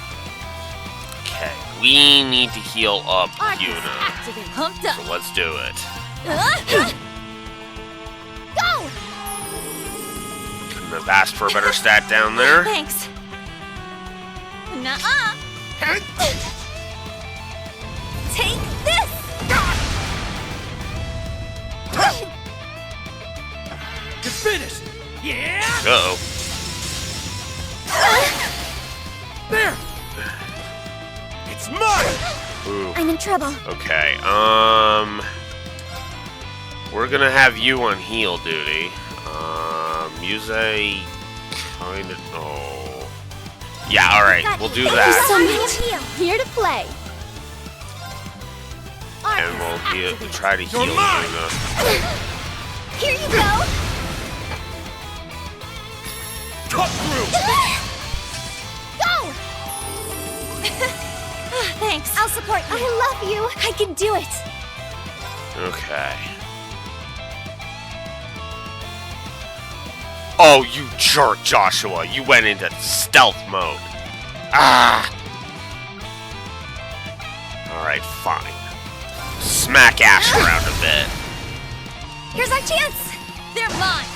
Speaker 1: Okay. We need to heal up
Speaker 10: Arcus
Speaker 1: Yuna.
Speaker 10: activate. Pumped up.
Speaker 1: So let's do it.
Speaker 10: Go!
Speaker 1: Couldn't have asked for a better stat down there.
Speaker 9: Thanks. Nuh-uh.
Speaker 10: Take this!
Speaker 12: You're finished! Yeah!
Speaker 1: Uh-oh.
Speaker 12: There! It's mine!
Speaker 1: Ooh.
Speaker 10: I'm in trouble.
Speaker 1: Okay, we're gonna have you on heal duty. Use a kind of... Oh. Yeah, alright, we'll do that.
Speaker 10: So much. Here to play.
Speaker 1: And we'll try to heal Yuna.
Speaker 10: Here you go.
Speaker 12: Cut through!
Speaker 10: Go!
Speaker 9: Thanks.
Speaker 10: I'll support you. I love you. I can do it.
Speaker 1: Okay. Oh, you jerk, Joshua. You went into stealth mode. Ah! Alright, fine. Smack Ash around a bit.
Speaker 10: Here's our chance.
Speaker 9: They're mine.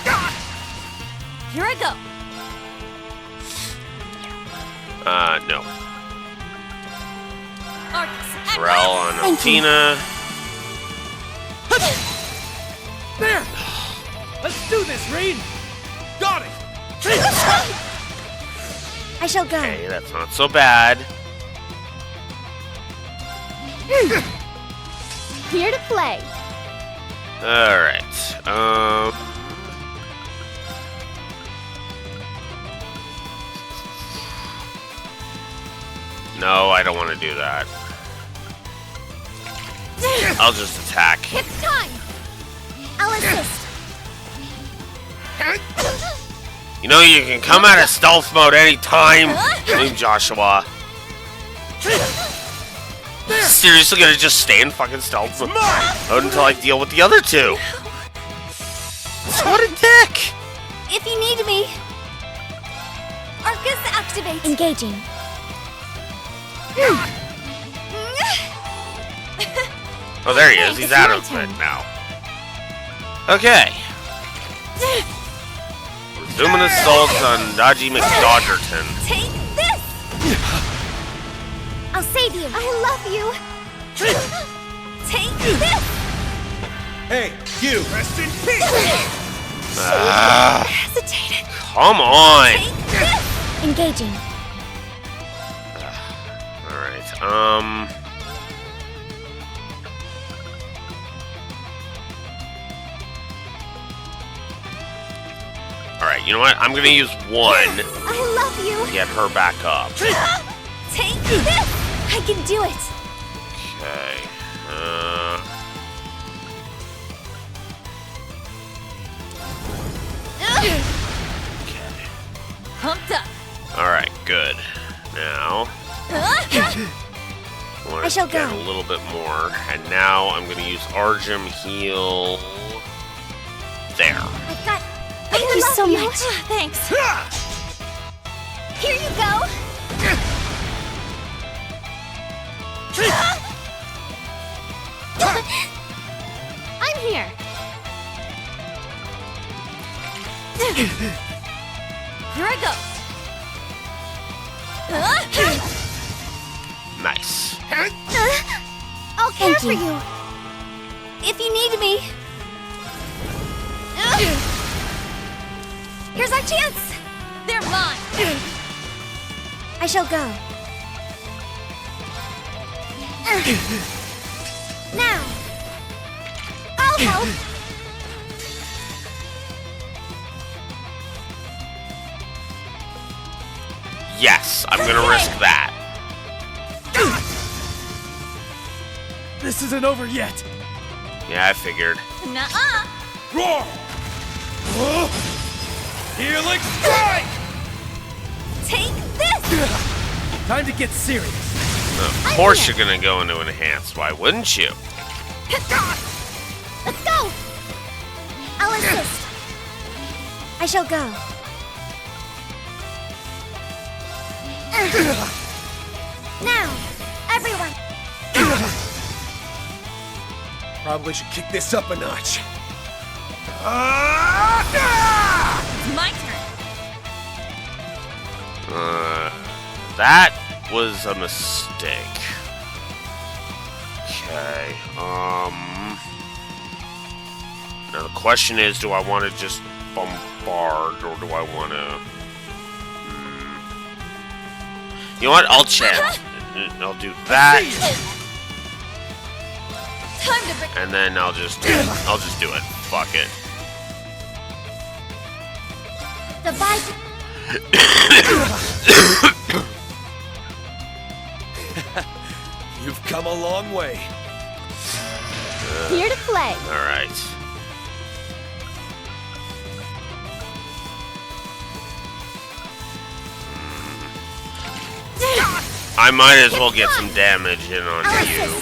Speaker 9: Here I go.
Speaker 1: No.
Speaker 9: Arcus,
Speaker 1: Rel on Altina.
Speaker 12: There! Let's do this, Reed! Got it!
Speaker 10: I shall go.
Speaker 1: Okay, that's not so bad.
Speaker 10: Here to play.
Speaker 1: Alright, no, I don't want to do that. I'll just attack.
Speaker 10: It's time. I'll assist.
Speaker 1: You know, you can come out of stealth mode anytime. Name Joshua. Seriously gonna just stay in fucking stealth mode until I deal with the other two. What a dick!
Speaker 10: If you need me. Arcus activate. Engaging.
Speaker 1: Oh, there he is. He's out of it now. Okay. Resuming assault on Dodgy McDodgerton.
Speaker 10: Take this. I'll save you. I love you. Take this.
Speaker 12: Hey, you! Rest in peace!
Speaker 10: Hesitated.
Speaker 1: Come on.
Speaker 10: Take this. Engaging.
Speaker 1: Alright, Alright, you know what? I'm gonna use one
Speaker 10: I love you.
Speaker 1: to get her back up.
Speaker 10: Take this. I can do it.
Speaker 1: Okay. Okay.
Speaker 9: Pumped up.
Speaker 1: Alright, good. Now,
Speaker 10: I shall
Speaker 1: get
Speaker 10: go.
Speaker 1: a little bit more, and now I'm gonna use Argem heal there.
Speaker 10: I've got. Thank you so much.
Speaker 9: Thanks.
Speaker 10: Here you go. I'm here.
Speaker 9: Here I go.
Speaker 1: Nice.
Speaker 10: I'll care for you. If you need me. Here's our chance.
Speaker 9: They're mine.
Speaker 10: I shall go. Now. I'll help.
Speaker 1: Yes, I'm gonna risk that.
Speaker 12: This isn't over yet.
Speaker 1: Yeah, I figured.
Speaker 9: Nuh-uh.
Speaker 12: Roar! Healing strike!
Speaker 9: Take this!
Speaker 12: Time to get serious.
Speaker 1: Of course you're gonna go into enhance. Why wouldn't you?
Speaker 10: Let's go! I'll assist. I shall go. Now, everyone!
Speaker 12: Probably should kick this up a notch.
Speaker 9: It's my turn.
Speaker 1: That was a mistake. Okay, now the question is, do I want to just bombard, or do I want to... You know what? I'll chant. I'll do that. And then I'll just do it. Fuck it.
Speaker 10: The vibe.
Speaker 12: You've come a long way.
Speaker 10: Here to play.
Speaker 1: Alright. I might as well get some damage in on you.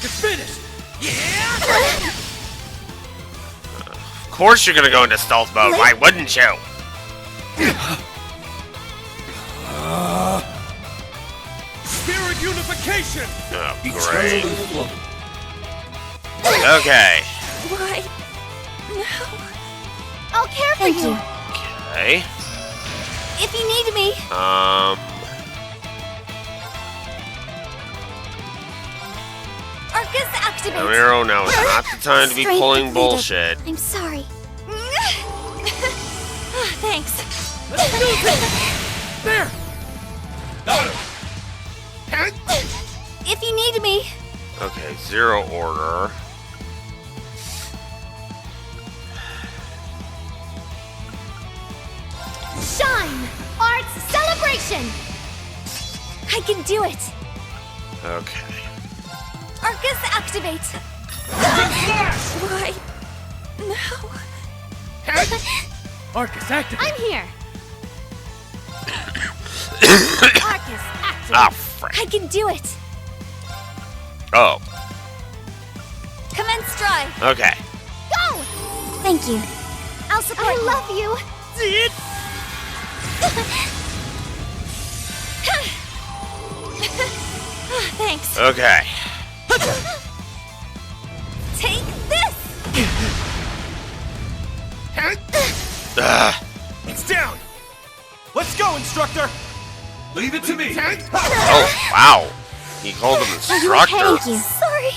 Speaker 12: It's finished.
Speaker 1: Of course you're gonna go into stealth mode. Why wouldn't you?
Speaker 12: Spirit unification.
Speaker 1: Oh, great. Okay.
Speaker 9: Why? No.
Speaker 10: I'll care for you.
Speaker 1: Okay.
Speaker 10: If you need me. Arcus activate.
Speaker 1: Ramiro, now is not the time to be
Speaker 10: Strength
Speaker 1: pulling
Speaker 10: depleted.
Speaker 1: bullshit.
Speaker 10: I'm sorry.
Speaker 9: Thanks.
Speaker 12: There.
Speaker 10: If you need me.
Speaker 1: Okay, zero order.
Speaker 10: Shine! Arts celebration! I can do it!
Speaker 1: Okay.
Speaker 10: Arcus activate!
Speaker 9: Why? No.
Speaker 12: Arcus activate.
Speaker 10: I'm here! Arcus activate!
Speaker 1: Ah, frick.
Speaker 10: I can do it!
Speaker 1: Oh,
Speaker 10: Commence drive!
Speaker 1: okay.
Speaker 10: Go! Thank you. I'll support I love you!
Speaker 9: Thanks.
Speaker 1: Okay.
Speaker 10: Take this!
Speaker 12: It's down. Let's go, instructor. Leave it to me.
Speaker 1: Oh, wow. He called him instructor.
Speaker 10: Thank you. Sorry.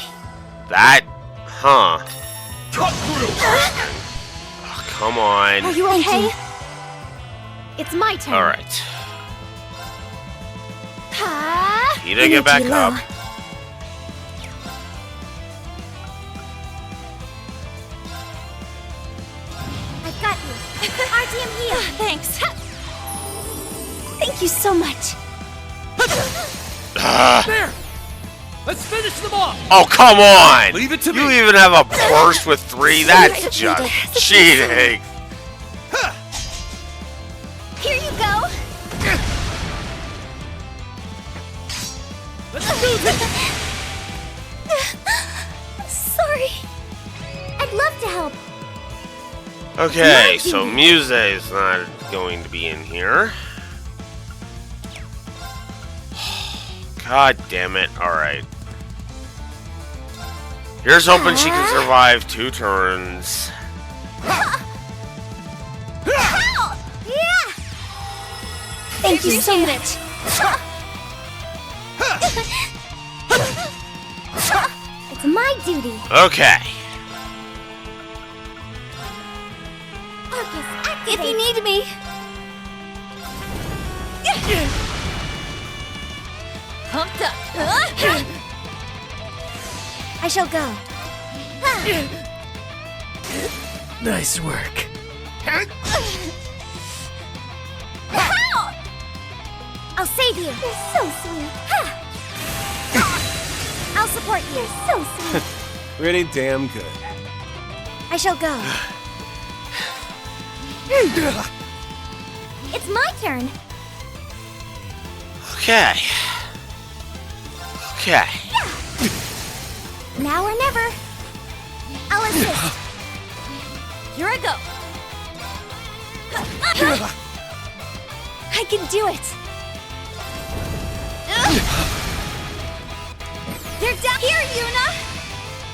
Speaker 1: That, huh?
Speaker 12: Cut through.
Speaker 1: Oh, come on.
Speaker 10: Are you okay? It's my turn.
Speaker 1: All right.
Speaker 10: Ha!
Speaker 1: You didn't get back
Speaker 10: Energy
Speaker 1: up.
Speaker 10: low. I've got you. RTM heal.
Speaker 9: Thanks.
Speaker 10: Thank you so much.
Speaker 12: There. Let's finish them off.
Speaker 1: Oh, come on!
Speaker 12: Leave it to
Speaker 1: You
Speaker 12: me.
Speaker 1: even have a burst with 3? That's just cheating.
Speaker 10: Here you go.
Speaker 12: Let's do this.
Speaker 10: Sorry. I'd love to help.
Speaker 1: Okay, so Muse is not going to be in here. God damn it. Alright. Here's hoping she can survive 2 turns.
Speaker 10: Yeah. Thank you so much. It's my duty.
Speaker 1: Okay.
Speaker 10: Arcus, activate. If you need me.
Speaker 9: Pumped up.
Speaker 10: I shall go.
Speaker 12: Nice work.
Speaker 10: I'll save you. You're so sweet. I'll support you. You're so sweet.
Speaker 12: Pretty damn good.
Speaker 10: I shall go. It's my turn.
Speaker 1: Okay. Okay.
Speaker 10: Now or never. I'll assist.
Speaker 9: Here I go.
Speaker 10: I can do it.
Speaker 9: They're down here, Yuna.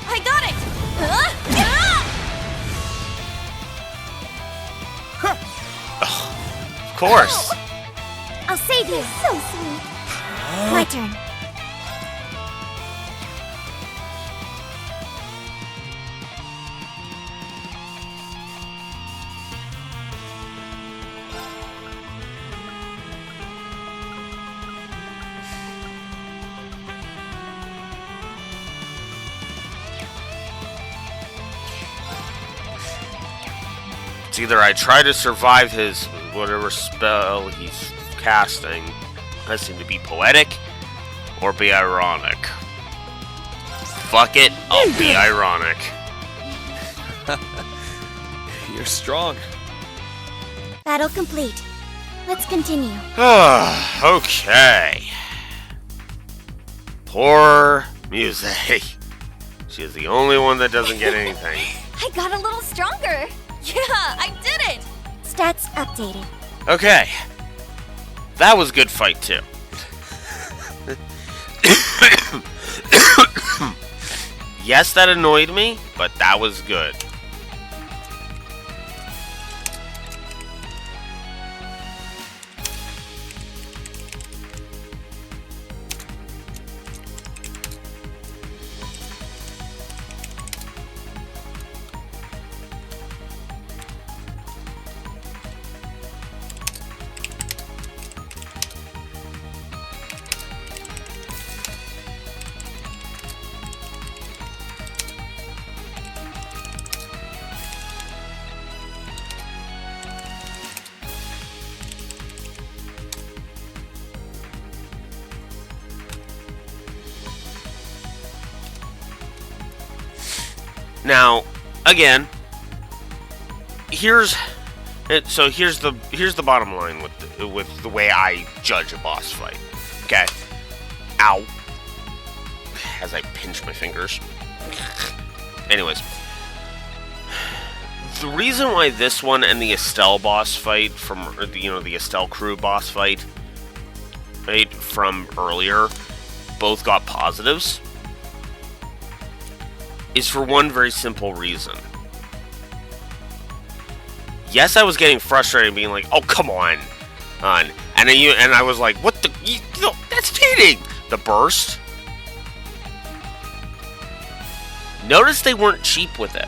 Speaker 9: I got it.
Speaker 1: Of course.
Speaker 10: I'll save you. So sweet. My turn.
Speaker 1: It's either I try to survive his whatever spell he's casting, I seem to be poetic, or be ironic. Fuck it, I'll be ironic.
Speaker 3: You're strong.
Speaker 10: Battle complete. Let's continue.
Speaker 1: Okay. Poor Muse. She is the only one that doesn't get anything.
Speaker 9: I got a little stronger. Yeah, I did it.
Speaker 10: Stats updated.
Speaker 1: Okay. That was a good fight, too. Yes, that annoyed me, but that was good. Now, again, here's the bottom line with the way I judge a boss fight. Okay, ow, as I pinch my fingers. Anyways, the reason why this one and the Estelle boss fight from the Estelle crew boss fight, right, from earlier, both got positives, is for one very simple reason. Yes, I was getting frustrated and being like, "Oh, come on." And I was like, "What the? That's cheating!" The burst. Notice they weren't cheap with it.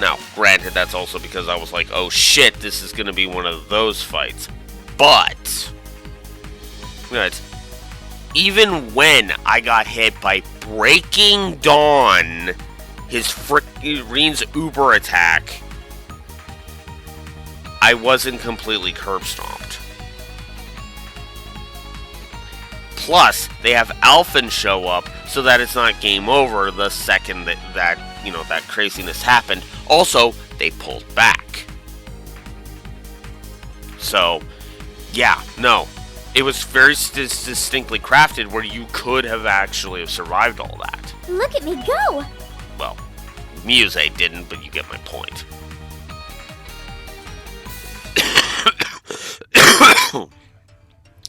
Speaker 1: Now, granted, that's also because I was like, "Oh shit, this is going to be one of those fights." But even when I got hit by Breaking Dawn, his Reen's Uber attack, I wasn't completely curb stomped. Plus, they have Alphen show up so that it's not game over the second that craziness happened. Also, they pulled back. So, yeah, no. It was very distinctly crafted where you could have actually survived all that.
Speaker 10: Look at me go!
Speaker 1: Well, Muse didn't, but you get my point.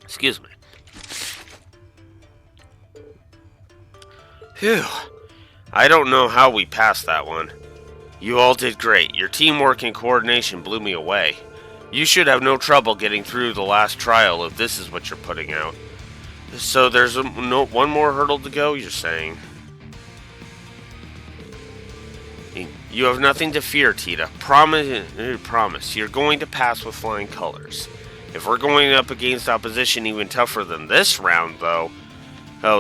Speaker 1: Excuse me. Phew. I don't know how we passed that one. You all did great. Your teamwork and coordination blew me away. You should have no trouble getting through the last trial if this is what you're putting out. So there's one more hurdle to go, you're saying? You have nothing to fear, Tita. Promise. You're going to pass with flying colors. If we're going up against opposition even tougher than this round, though,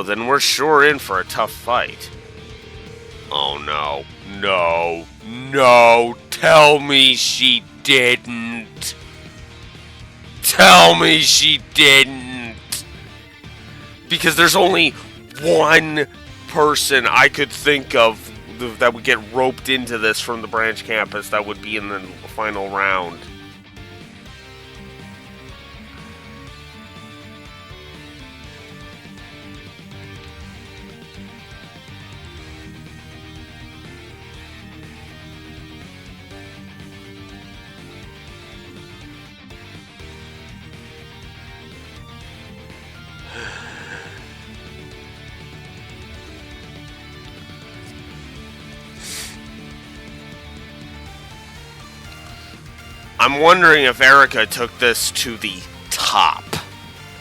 Speaker 1: then we're sure in for a tough fight. Oh, no. No. Tell me she didn't. Tell me she didn't. Because there's only one person I could think of that would get roped into this from the branch campus that would be in the final round. I'm wondering if Erica took this to the top.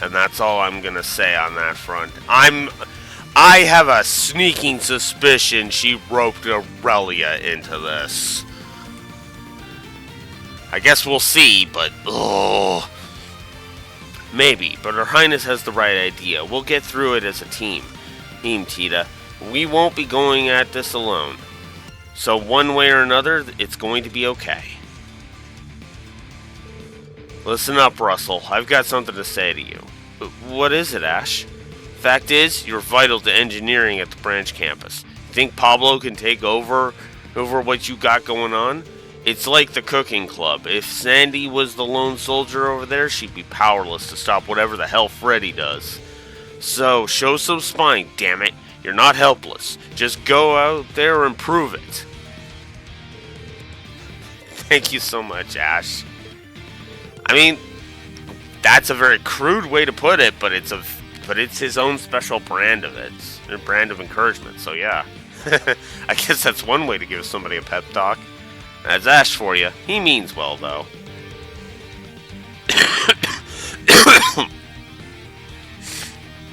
Speaker 1: And that's all I'm going to say on that front. I have a sneaking suspicion she roped Aurelia into this. I guess we'll see, but maybe, but Her Highness has the right idea. We'll get through it as a team. Team Tita. We won't be going at this alone. So one way or another, it's going to be okay. Listen up, Russell. I've got something to say to you. What is it, Ash? Fact is, you're vital to engineering at the branch campus. Think Pablo can take over what you got going on? It's like the cooking club. If Sandy was the lone soldier over there, she'd be powerless to stop whatever the hell Freddy does. So, show some spine, damn it. You're not helpless. Just go out there and prove it. Thank you so much, Ash. I mean, that's a very crude way to put it, but it's his own special brand of it, a brand of encouragement. So yeah, I guess that's one way to give somebody a pep talk. That's Ash for you. He means well, though.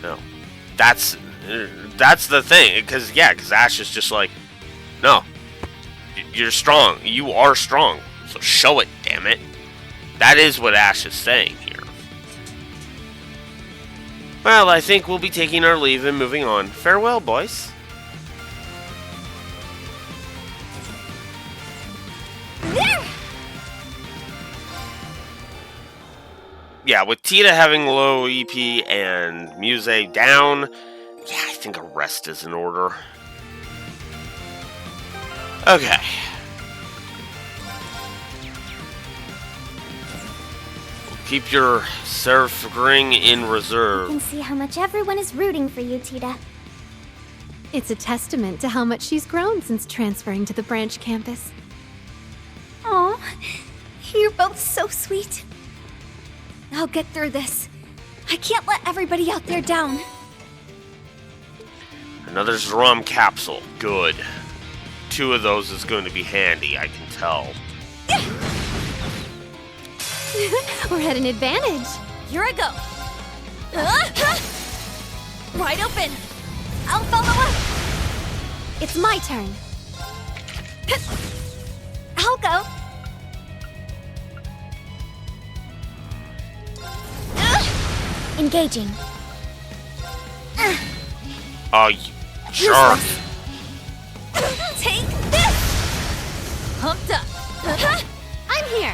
Speaker 1: No, that's the thing, because Ash is just like, no, you're strong. You are strong. So show it, damn it. That is what Ash is saying here. Well, I think we'll be taking our leave and moving on. Farewell, boys.
Speaker 8: There!
Speaker 1: Yeah, with Tita having low EP and Muse down, yeah, I think a rest is in order. Okay. Keep your Seraph Ring in reserve.
Speaker 10: You can see how much everyone is rooting for you, Tita.
Speaker 13: It's a testament to how much she's grown since transferring to the branch campus.
Speaker 8: Aw, you're both so sweet. I'll get through this. I can't let everybody out there down.
Speaker 1: Another Zerom capsule. Good. 2 of those is going to be handy, I can tell.
Speaker 13: We're at an advantage.
Speaker 9: Here I go. Wide open. I'll follow up.
Speaker 13: It's my turn.
Speaker 8: I'll go.
Speaker 10: Engaging.
Speaker 1: Oh, you jerk.
Speaker 9: Take this. Pumped up.
Speaker 13: I'm here.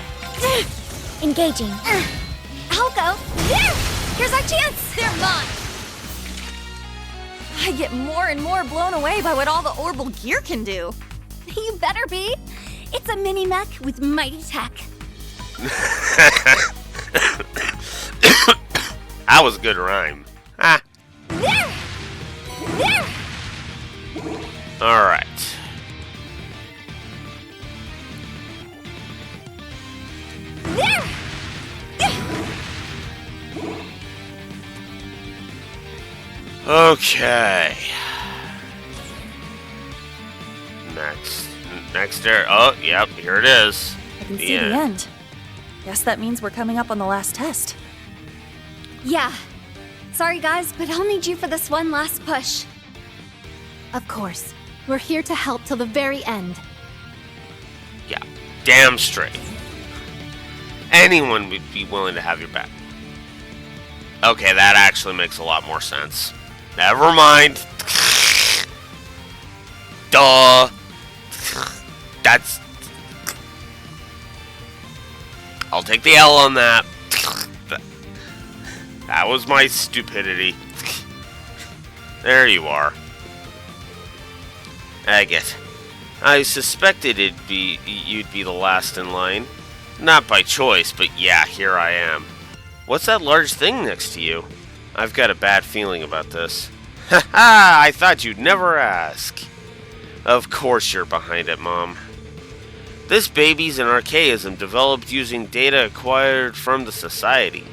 Speaker 10: Engaging.
Speaker 8: I'll go. There! Here's our chance!
Speaker 9: They're mine. I get more and more blown away by what all the orbital gear can do.
Speaker 8: You better be. It's a mini-mech with mighty tech.
Speaker 1: That was a good rhyme. Ah.
Speaker 8: There! There!
Speaker 1: Alright.
Speaker 8: There!
Speaker 1: Okay. Next there. Oh, yep, here it is.
Speaker 9: I can see the end. Guess that means we're coming up on the last test.
Speaker 8: Yeah. Sorry, guys, but I'll need you for this one last push.
Speaker 13: Of course. We're here to help till the very end.
Speaker 1: Yeah, damn straight. Anyone would be willing to have your back. Okay, that actually makes a lot more sense. Never mind. Duh. That's... I'll take the L on that. That was my stupidity. There you are. I guess. I suspected you'd be the last in line. Not by choice, but yeah, here I am. What's that large thing next to you? I've got a bad feeling about this. Ha ha! I thought you'd never ask. Of course you're behind it, Mom. This baby's an archaism developed using data acquired from the society.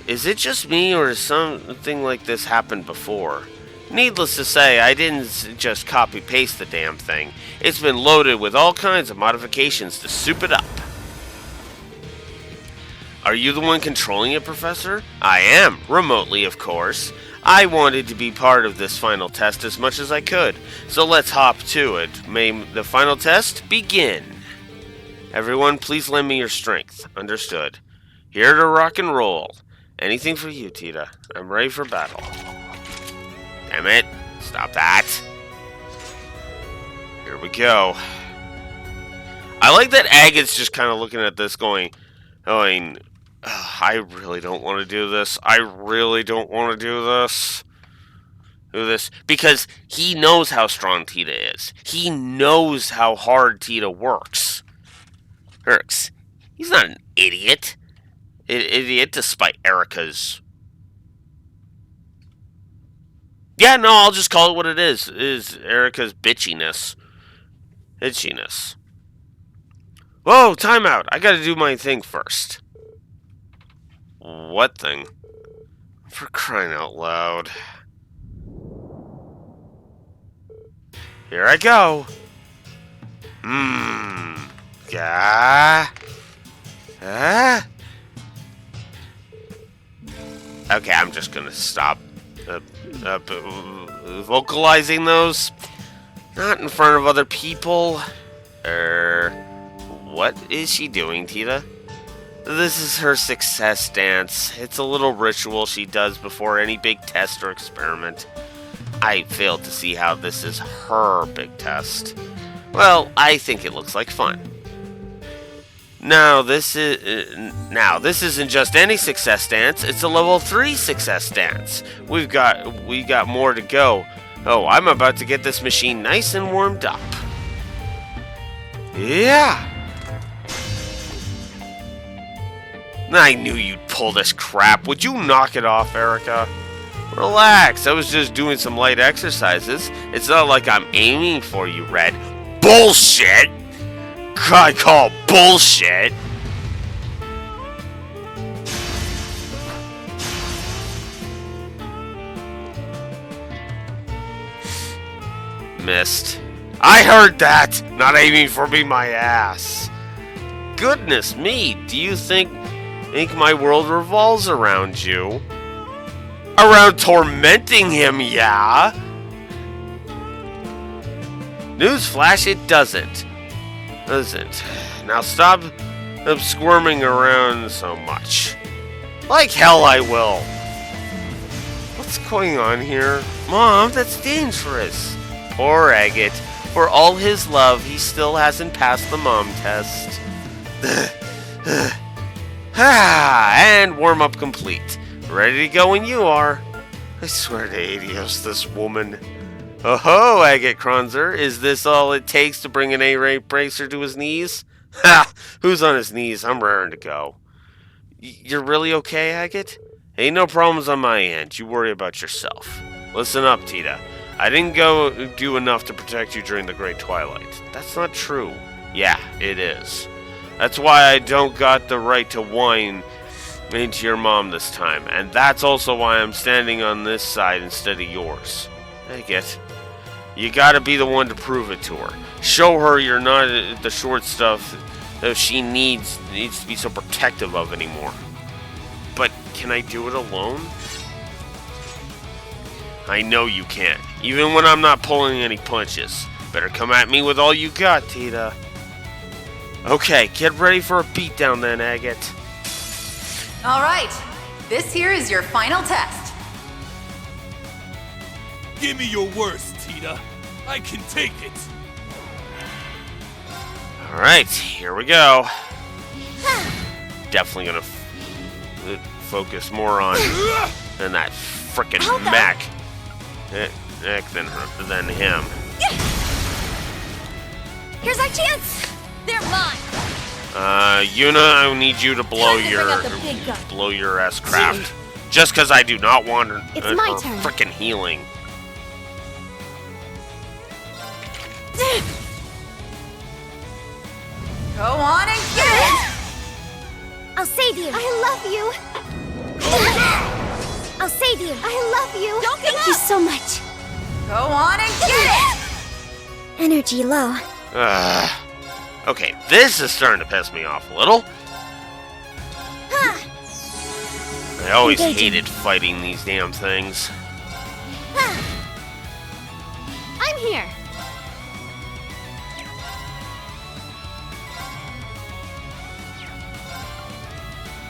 Speaker 1: Is it just me, or has something like this happened before? Needless to say, I didn't just copy-paste the damn thing. It's been loaded with all kinds of modifications to soup it up. Are you the one controlling it, Professor? I am, remotely of course. I wanted to be part of this final test as much as I could, so let's hop to it. May the final test begin. Everyone, please lend me your strength. Understood. Here to rock and roll. Anything for you, Tita. I'm ready for battle. Damn it. Stop that. Here we go. I like that Agate's just kind of looking at this going, I really don't want to do this. I really don't want to do this. Because he knows how strong Tita is. He knows how hard Tita works. He's not an idiot. Idiot despite Erica's... Yeah, no, I'll just call it what it is Erica's bitchiness. Itchiness. Whoa, timeout. I gotta do my thing first. What thing? For crying out loud. Here I go. Yeah. Okay, I'm just gonna stop vocalizing those. Not in front of other people. What is she doing, Tita? This is her success dance. It's a little ritual she does before any big test or experiment. I failed to see how this is her big test. Well, I think it looks like fun. Now this isn't just any success dance, it's a level 3 success dance. We got more to go. Oh, I'm about to get this machine nice and warmed up. Yeah. I knew you'd pull this crap. Would you knock it off, Erica? Relax, I was just doing some light exercises. It's not like I'm aiming for you, Red. Bullshit! I call bullshit! Missed. I heard that! Not aiming for me, my ass. Goodness me, do you think my world revolves around you? Around tormenting him, yeah? Newsflash, it doesn't. Now stop squirming around so much. Like hell I will. What's going on here? Mom, that's dangerous. Poor Agate. For all his love, he still hasn't passed the mom test. And warm-up complete. Ready to go when you are. I swear to Adios, this woman. Oh-ho, Agate Kronzer. Is this all it takes to bring an A-rate bracer to his knees? Ha! Who's on his knees? I'm raring to go. You're really okay, Agate? Ain't no problems on my end. You worry about yourself. Listen up, Tita. I didn't go do enough to protect you during the Great Twilight. That's not true. Yeah, it is. That's why I don't got the right to whine into your mom this time. And that's also why I'm standing on this side instead of yours. I get. You gotta be the one to prove it to her. Show her you're not the short stuff that she needs to be so protective of anymore. But can I do it alone? I know you can, even when I'm not pulling any punches. Better come at me with all you got, Tita. Okay, get ready for a beatdown then, Agate.
Speaker 14: All right, this here is your final test.
Speaker 12: Give me your worst, Tita. I can take it.
Speaker 1: All right, here we go. Definitely gonna focus more on than that frickin' Mac than him.
Speaker 8: Here's our chance!
Speaker 9: They're mine!
Speaker 1: Yuna, I need you to blow
Speaker 9: Time to bring out the big gun.
Speaker 1: your S-craft. Just because I do not want her,
Speaker 13: It's my turn.
Speaker 1: frickin' healing.
Speaker 14: Go on and get it!
Speaker 10: I'll save you.
Speaker 13: I love you.
Speaker 10: I'll save you.
Speaker 13: I love you.
Speaker 9: Don't give
Speaker 10: Thank you
Speaker 9: up!
Speaker 10: so much.
Speaker 14: Go on and get it!
Speaker 10: Energy low.
Speaker 1: Okay, this is starting to piss me off a little. I always
Speaker 10: Engaging.
Speaker 1: hated fighting these damn things.
Speaker 13: I'm here.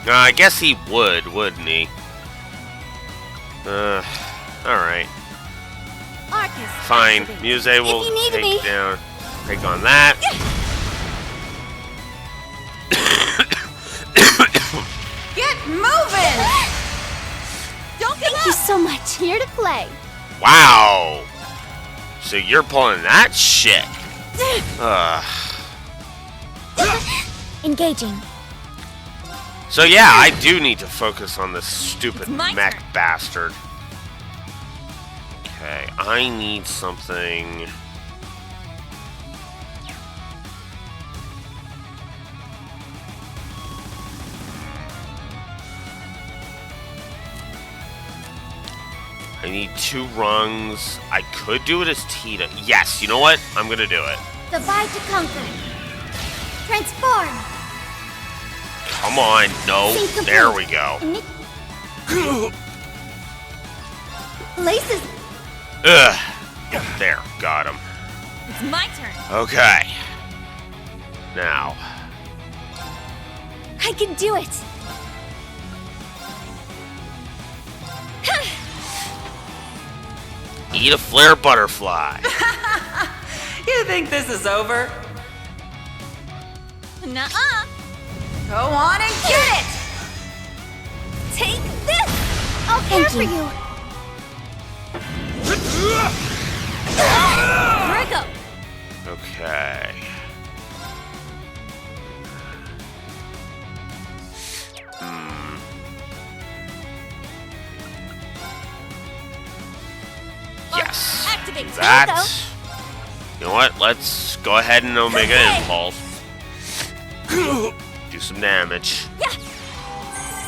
Speaker 1: I guess he would, wouldn't he? Alright.
Speaker 13: Arcus.
Speaker 1: Fine.
Speaker 13: activate.
Speaker 1: Muse will
Speaker 10: you need me.
Speaker 1: take on that.
Speaker 14: Get moving!
Speaker 9: Don't give
Speaker 13: Thank you
Speaker 9: up!
Speaker 13: so much. Here to play.
Speaker 1: Wow. So you're pulling that shit.
Speaker 10: Engaging.
Speaker 1: So yeah, I do need to focus on this stupid
Speaker 9: It's my
Speaker 1: mech
Speaker 9: turn.
Speaker 1: bastard. Okay, I need something. I need 2 rungs. I could do it as Tita. Yes, you know what? I'm gonna do it.
Speaker 10: Divide to conquer. Transform.
Speaker 1: Come on, no.
Speaker 10: Sync complete.
Speaker 1: There we go.
Speaker 10: Laces.
Speaker 1: Ugh. There, got him.
Speaker 9: It's my turn.
Speaker 1: Okay. Now,
Speaker 8: I can do it!
Speaker 1: eat a flare butterfly.
Speaker 14: You think this is over?
Speaker 9: Nuh-uh!
Speaker 14: Go on and get it!
Speaker 8: Take this! I'll care for you!
Speaker 9: Draco!
Speaker 1: Okay. Yes.
Speaker 9: Activate.
Speaker 1: That. You know what? Let's go ahead and Omega Impulse. Do some damage.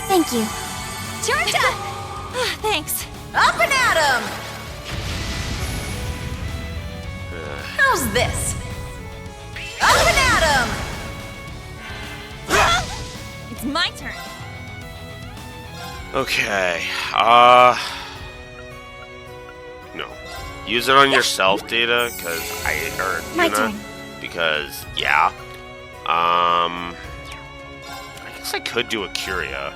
Speaker 10: Thank you.
Speaker 9: Georgia! Thanks.
Speaker 14: Up and at 'em! How's this? Up and at 'em!
Speaker 9: It's my turn.
Speaker 1: Okay. No. Use it on yourself, Data, because
Speaker 10: My
Speaker 1: Yuna,
Speaker 10: turn.
Speaker 1: because yeah. I guess I could do a Curia.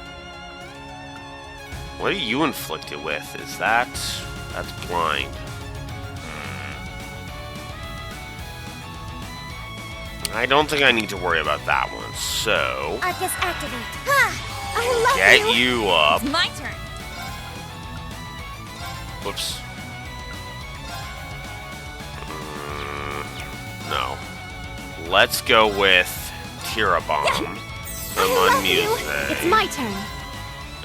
Speaker 1: What are you inflicted with? Is that's blind. I don't think I need to worry about that one. So
Speaker 10: Arcus activate. I love
Speaker 1: get you up.
Speaker 9: It's my turn.
Speaker 1: Whoops. No. Let's go with Tira Bomb. On music.
Speaker 13: It's my turn.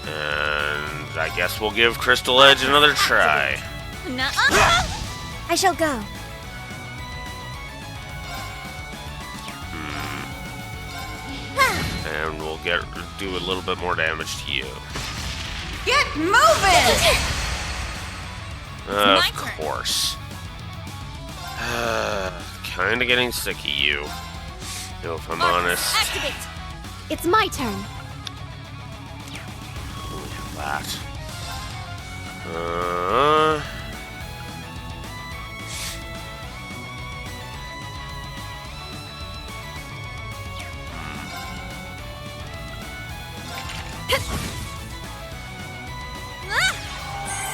Speaker 1: And I guess we'll give Crystal Edge another try.
Speaker 9: Nuh-uh!
Speaker 10: I shall go.
Speaker 1: And we'll do a little bit more damage to you.
Speaker 14: Get moving!
Speaker 1: Of
Speaker 9: my turn.
Speaker 1: course. Kinda getting sick of you. If I'm honest.
Speaker 9: Activate.
Speaker 13: It's my turn.
Speaker 1: That.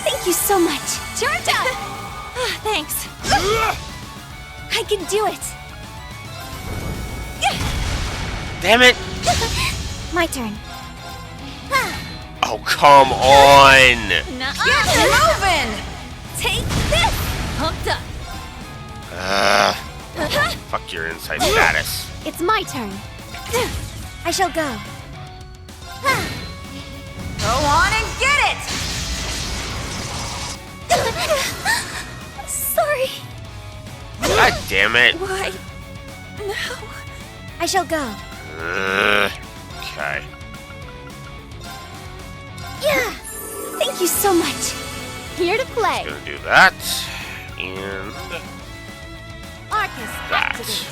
Speaker 8: Thank you so much!
Speaker 9: Georgia! Thanks.
Speaker 8: I can do it!
Speaker 1: Damn it!
Speaker 10: My turn.
Speaker 1: Oh, come on!
Speaker 9: Nuh-uh!
Speaker 14: Get moving!
Speaker 9: Take this! Humped up.
Speaker 1: Fuck check your insight status.
Speaker 13: It's my turn.
Speaker 10: I shall go.
Speaker 14: Go on and get it!
Speaker 8: Sorry.
Speaker 1: God damn it.
Speaker 8: Why? No.
Speaker 10: I shall go.
Speaker 1: Okay.
Speaker 8: Yeah. Thank you so much.
Speaker 13: Here to play.
Speaker 1: Gonna do that. And
Speaker 13: Arcus, activate.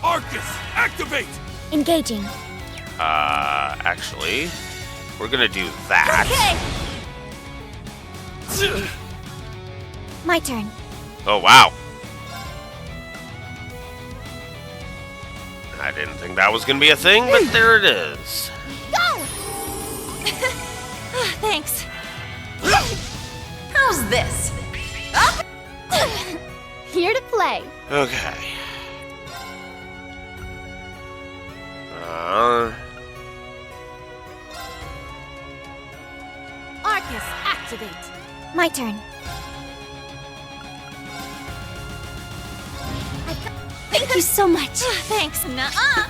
Speaker 12: Arcus, activate!
Speaker 10: Engaging.
Speaker 1: Actually, we're gonna do that.
Speaker 8: Okay.
Speaker 10: My turn.
Speaker 1: Oh, wow. I didn't think that was gonna be a thing, but there it is.
Speaker 8: Go!
Speaker 9: Thanks.
Speaker 14: How's this? Up!
Speaker 13: Here to play.
Speaker 1: Okay.
Speaker 13: Arcus, activate.
Speaker 10: My turn.
Speaker 8: Thank you so much.
Speaker 9: Thanks.
Speaker 8: Nuh-uh.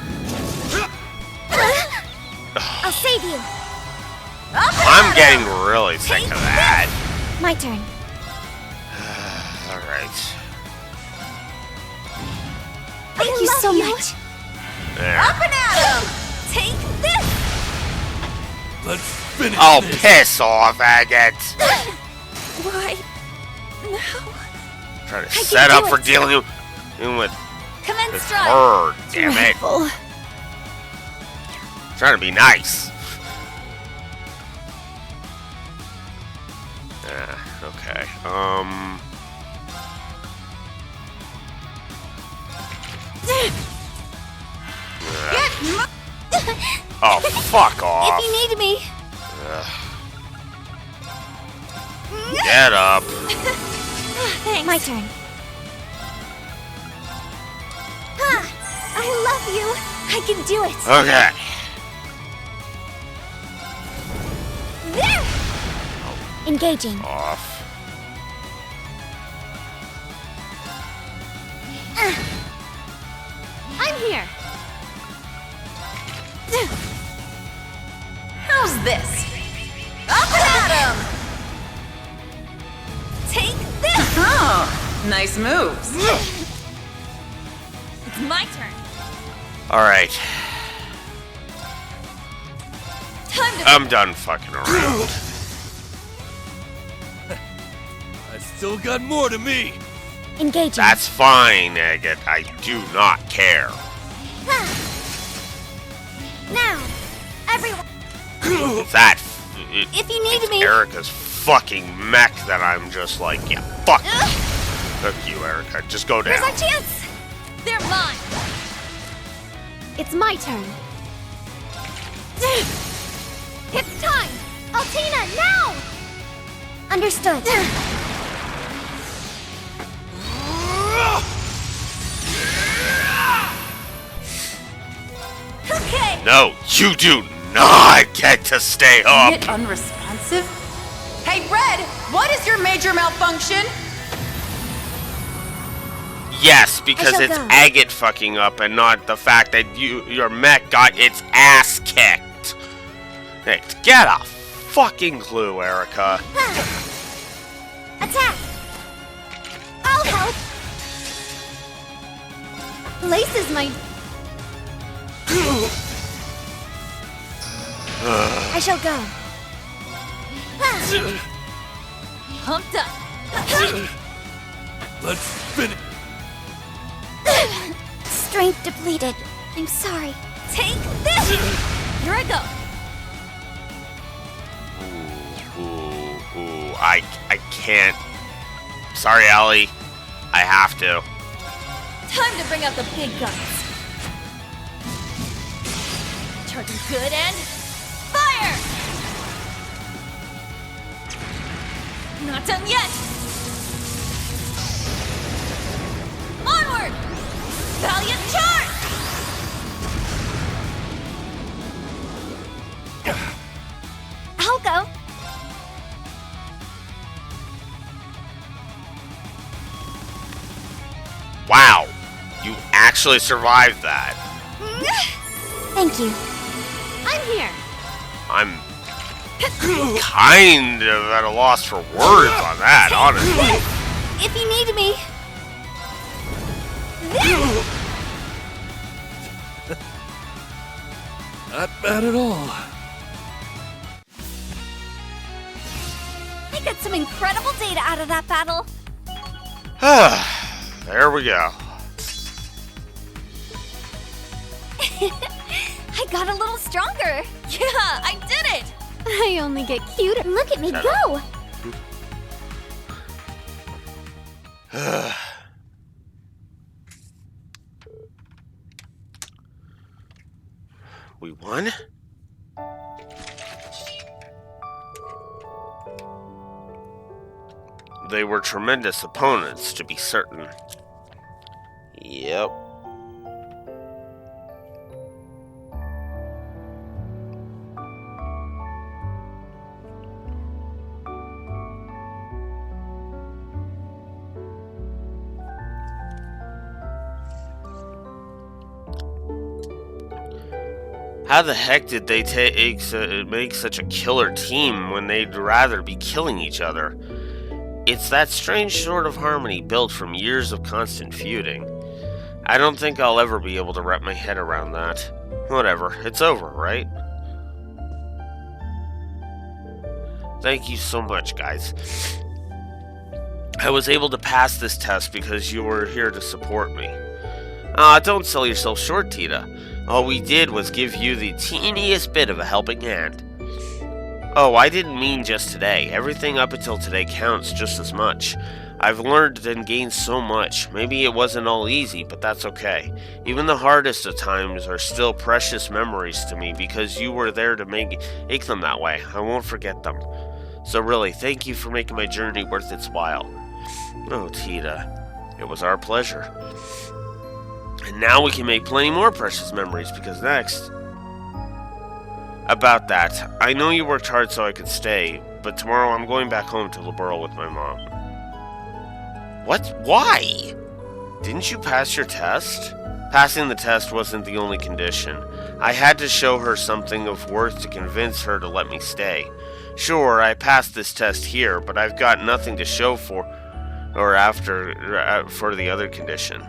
Speaker 10: I'll save you.
Speaker 1: I'm getting really sick of that.
Speaker 10: My turn.
Speaker 1: Alright.
Speaker 8: Thank you so much.
Speaker 1: There.
Speaker 14: Up and at 'em!
Speaker 8: Take this.
Speaker 12: Let's finish
Speaker 1: Oh,
Speaker 12: this.
Speaker 1: piss off, Agate.
Speaker 8: Why? No.
Speaker 1: Trying to
Speaker 8: can
Speaker 1: set
Speaker 8: do
Speaker 1: up for
Speaker 8: it.
Speaker 1: dealing with
Speaker 8: Commence
Speaker 1: this
Speaker 8: strike.
Speaker 1: bird. Damn it.
Speaker 8: Dreadful.
Speaker 1: Trying to be nice. Okay. Oh, fuck off.
Speaker 8: If you need me.
Speaker 1: Get up.
Speaker 8: Thanks. My turn. I love you. I can do it.
Speaker 1: Okay.
Speaker 8: There.
Speaker 10: Engaging.
Speaker 1: Off.
Speaker 13: I'm here.
Speaker 14: How's this? Up and at 'em!
Speaker 8: Take this.
Speaker 14: Oh, nice moves.
Speaker 9: It's my turn.
Speaker 1: Alright.
Speaker 9: Time to.
Speaker 1: I'm done fucking around.
Speaker 12: I still got more to me.
Speaker 10: Engaging.
Speaker 1: That's fine, Agate. I do not care.
Speaker 8: Now, everyone.
Speaker 1: That.
Speaker 8: If you need me.
Speaker 1: Erica's fucking mech that I'm just like, yeah, fuck. Fuck you, Erica. Just go down.
Speaker 8: Here's our chance.
Speaker 9: They're mine.
Speaker 13: It's my turn. It's time. Altina, now!
Speaker 10: Understood.
Speaker 8: Okay.
Speaker 1: No, you do not get to stay up.
Speaker 14: Bit unresponsive? Hey, Red, what is your major malfunction?
Speaker 1: Yes, because
Speaker 10: shall
Speaker 1: it's
Speaker 10: go.
Speaker 1: Agate fucking up and not the fact that your mech got its ass kicked. Hey, get a fucking clue, Erica.
Speaker 10: Attack.
Speaker 8: I'll help.
Speaker 13: Lace is my...
Speaker 10: I shall go.
Speaker 9: Pumped up.
Speaker 12: Let's finish.
Speaker 10: Strength depleted. I'm sorry.
Speaker 8: Take this.
Speaker 9: Here I go.
Speaker 1: Ooh, I can't. Sorry, Allie. I have to.
Speaker 9: Time to bring out the big guns. Charging good and fire! Not done yet. Onward! Valiant charge!
Speaker 8: I'll go.
Speaker 1: Wow. You actually survived that.
Speaker 10: Thank you.
Speaker 13: I'm here.
Speaker 1: I'm kind of at a loss for words on that, honestly.
Speaker 8: If you need me.
Speaker 12: Not bad at all.
Speaker 8: I got some incredible data out of that battle.
Speaker 1: There we go.
Speaker 8: I got a little stronger.
Speaker 9: Yeah, I did it!
Speaker 13: I only get cuter.
Speaker 10: Look at me go!
Speaker 1: We won? They were tremendous opponents, to be certain. Yep. How the heck did they make such a killer team when they'd rather be killing each other? It's that strange sort of harmony built from years of constant feuding. I don't think I'll ever be able to wrap my head around that. Whatever, it's over, right? Thank you so much, guys. I was able to pass this test because you were here to support me. Don't sell yourself short, Tita. All we did was give you the teeniest bit of a helping hand. Oh, I didn't mean just today. Everything up until today counts just as much. I've learned and gained so much. Maybe it wasn't all easy, but that's okay. Even the hardest of times are still precious memories to me because you were there to make them that way. I won't forget them. So really, thank you for making my journey worth its while. Oh, Tita, it was our pleasure. And now we can make plenty more precious memories because next... About that, I know you worked hard so I could stay, but tomorrow I'm going back home to Liberl with my mom. What? Why? Didn't you pass your test? Passing the test wasn't the only condition. I had to show her something of worth to convince her to let me stay. Sure, I passed this test here, but I've got nothing to show for the other condition.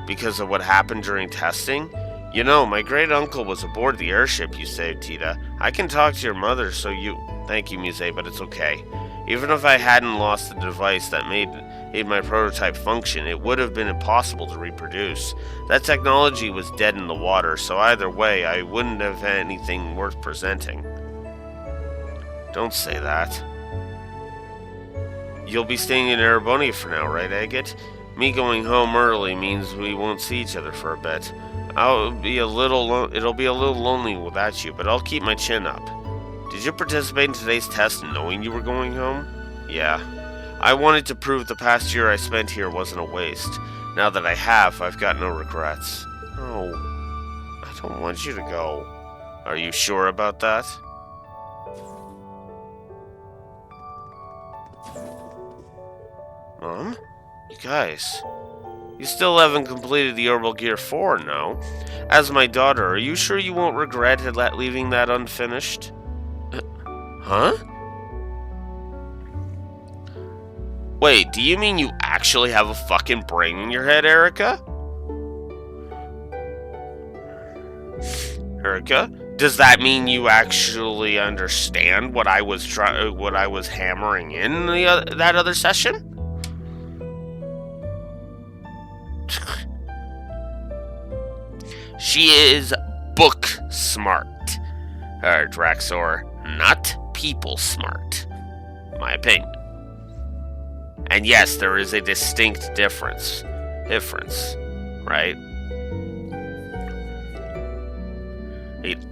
Speaker 1: Because of what happened during testing? You know, my great uncle was aboard the airship you saved, Tita. I can talk to your mother so you... Thank you, Muse, but it's okay. Even if I hadn't lost the device that made my prototype function, it would have been impossible to reproduce. That technology was dead in the water, so either way, I wouldn't have anything worth presenting. Don't say that. You'll be staying in Erebony for now, right, Agate? Me going home early means we won't see each other for a bit. It'll be a little lonely without you, but I'll keep my chin up. Did you participate in today's test knowing you were going home? Yeah. I wanted to prove the past year I spent here wasn't a waste. Now that I have, I've got no regrets. Oh, I don't want you to go. Are you sure about that? Mom? You guys... You still haven't completed the Orbital Gear 4, no? As my daughter, are you sure you won't regret leaving that unfinished? Huh? Wait, do you mean you actually have a fucking brain in your head, Erica? Erica? Does that mean you actually understand what I was hammering in that other session? She is book smart, Draxor, not people smart. My opinion. And yes, there is a distinct difference, right?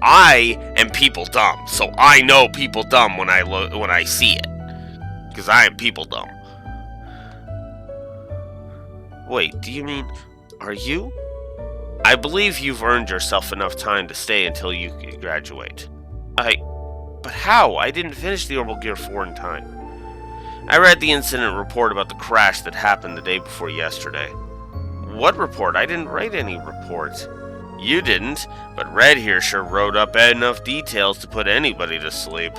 Speaker 1: I am people dumb, so I know people dumb when I see it, because I am people dumb. Wait, do you mean, are you? I believe you've earned yourself enough time to stay until you graduate. But how? I didn't finish the Orbital Gear 4 in time. I read the incident report about the crash that happened the day before yesterday. What report? I didn't write any report. You didn't, but Red here sure wrote up enough details to put anybody to sleep.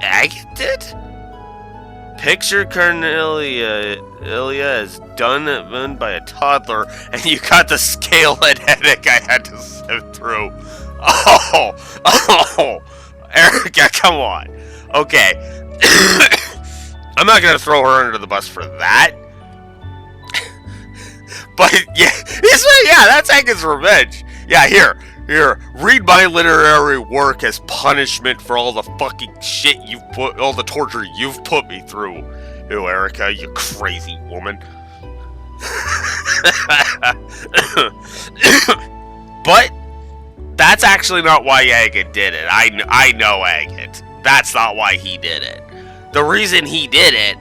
Speaker 1: Agate did? Picture Cornelia as done by a toddler, and you got the scale-head headache I had to sift through. Oh, Erica, come on. Okay, I'm not gonna throw her under the bus for that. But yeah, that's Agate's revenge. Yeah, here, read my literary work as punishment for all the fucking shit all the torture you've put me through. Ew, Erica, you crazy woman. But that's actually not why Agate did it. I know Agate. That's not why he did it. The reason he did it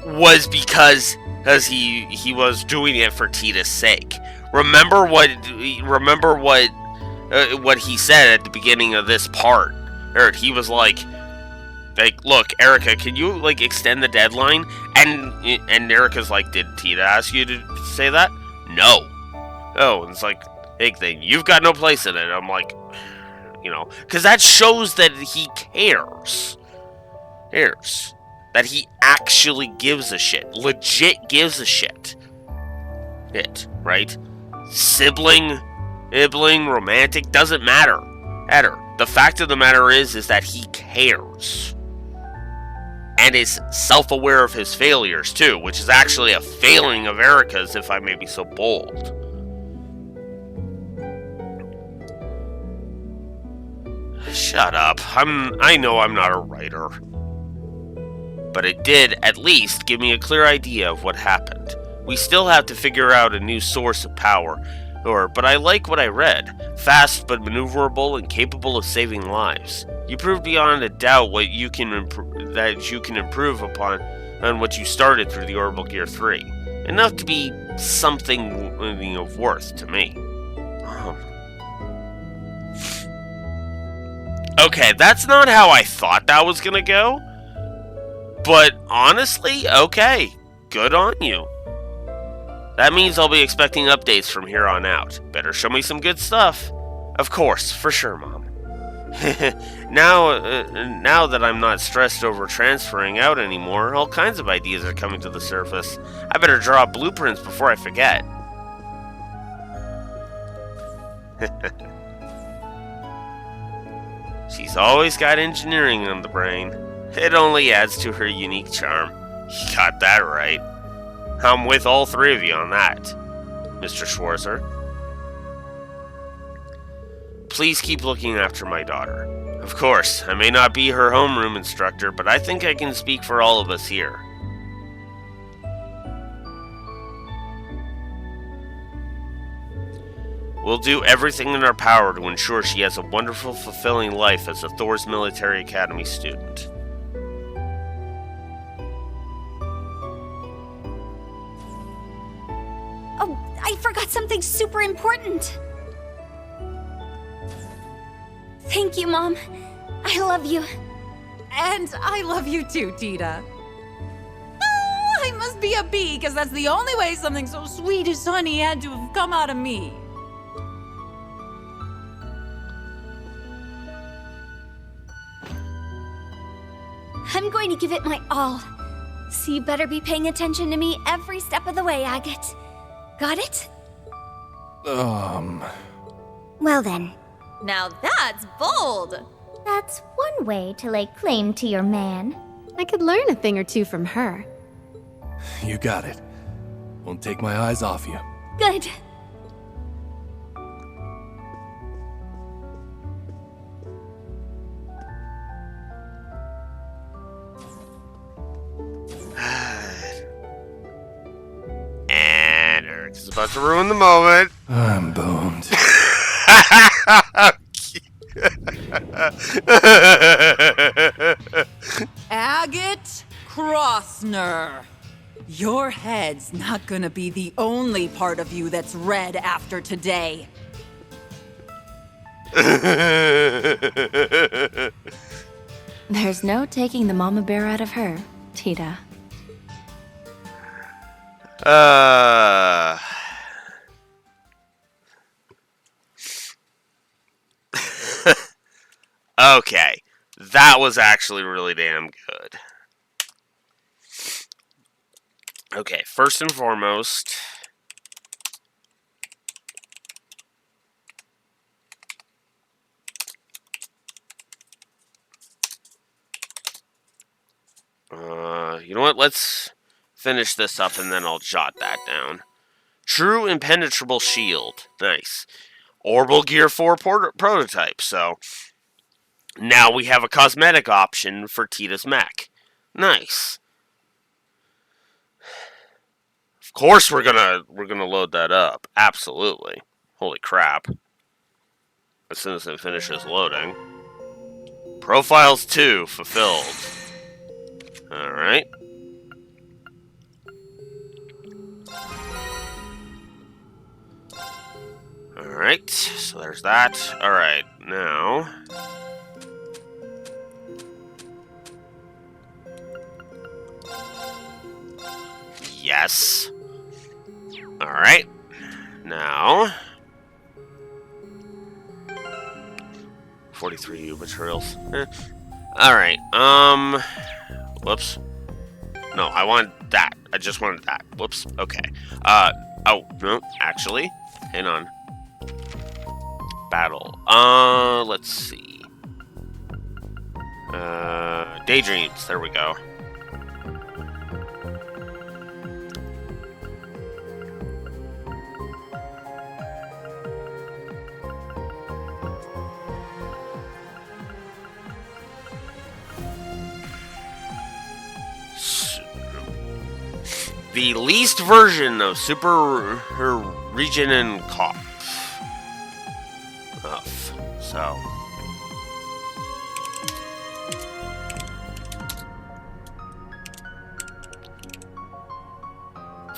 Speaker 1: was because he was doing it for Tita's sake. Remember what he said at the beginning of this part. Or he was like, look, Erica, can you like extend the deadline? And Erica's like, did Tita ask you to say that? No. Oh, and it's like, big thing. You've got no place in it. I'm like, because that shows that he cares. That he actually gives a shit. Legit gives a shit. Right? Sibling, romantic, doesn't matter. The fact of the matter is that he cares. And is self-aware of his failures, too, which is actually a failing of Erica's, if I may be so bold. Shut up. I know I'm not a writer. But it did, at least, give me a clear idea of what happened. We still have to figure out a new source of power, but I like what I read. Fast but maneuverable and capable of saving lives. You proved beyond a doubt that you can improve upon what you started through the Orbital Gear 3. Enough to be something of worth to me. Okay, that's not how I thought that was gonna go. But honestly, okay, good on you. That means I'll be expecting updates from here on out. Better show me some good stuff. Of course, for sure, Mom. Now that I'm not stressed over transferring out anymore, all kinds of ideas are coming to the surface. I better draw blueprints before I forget. She's always got engineering on the brain. It only adds to her unique charm. You got that right. I'm with all three of you on that, Mr. Schwarzer. Please keep looking after my daughter. Of course, I may not be her homeroom instructor, but I think I can speak for all of us here. We'll do everything in our power to ensure she has a wonderful, fulfilling life as a Thor's Military Academy student.
Speaker 8: Oh, I forgot something super important. Thank you, Mom. I love you.
Speaker 14: And I love you too, Tita. Oh, I must be a bee, because that's the only way something so sweet as honey had to have come out of me.
Speaker 8: I'm going to give it my all. So you better be paying attention to me every step of the way, Agate. Got it?
Speaker 10: Well then.
Speaker 9: Now that's bold!
Speaker 10: That's one way to lay claim to your man.
Speaker 13: I could learn a thing or two from her.
Speaker 12: You got it. Won't take my eyes off you.
Speaker 8: Good.
Speaker 1: And Eric's about to ruin the moment.
Speaker 12: I'm boned.
Speaker 14: Agate Crossner. Your head's not gonna be the only part of you that's red after today.
Speaker 9: There's no taking the mama bear out of her, Tita.
Speaker 1: Uh... Okay. That was actually really damn good. Okay, first and foremost... you know what? Let's finish this up and then I'll jot that down. True impenetrable shield. Nice. Orbital Gear 4 prototype. So now we have a cosmetic option for Tita's mech. Nice. Of course we're gonna load that up. Absolutely. Holy crap. As soon as it finishes loading. Profiles 2 fulfilled. Alright. Alright, so there's that. Alright, now... Yes. Alright. Now... 43 materials. Alright, whoops. No, I want that. I just wanted that. Whoops, okay. Oh, no, actually. Hang on. Battle. Let's see. Daydreams. There we go. The least version of Super Region and Cop. So.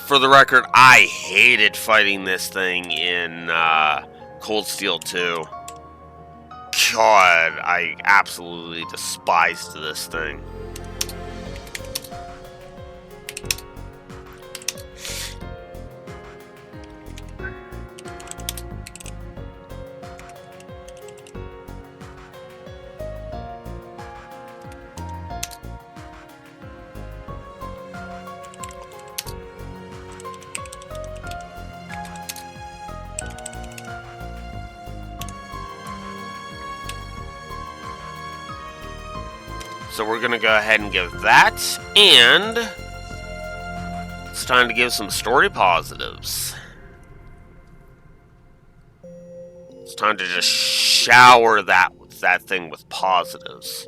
Speaker 1: For the record, I hated fighting this thing in Cold Steel 2. God, I absolutely despised this thing. So we're gonna go ahead and give that, and it's time to give some story positives. It's time to just shower that thing with positives.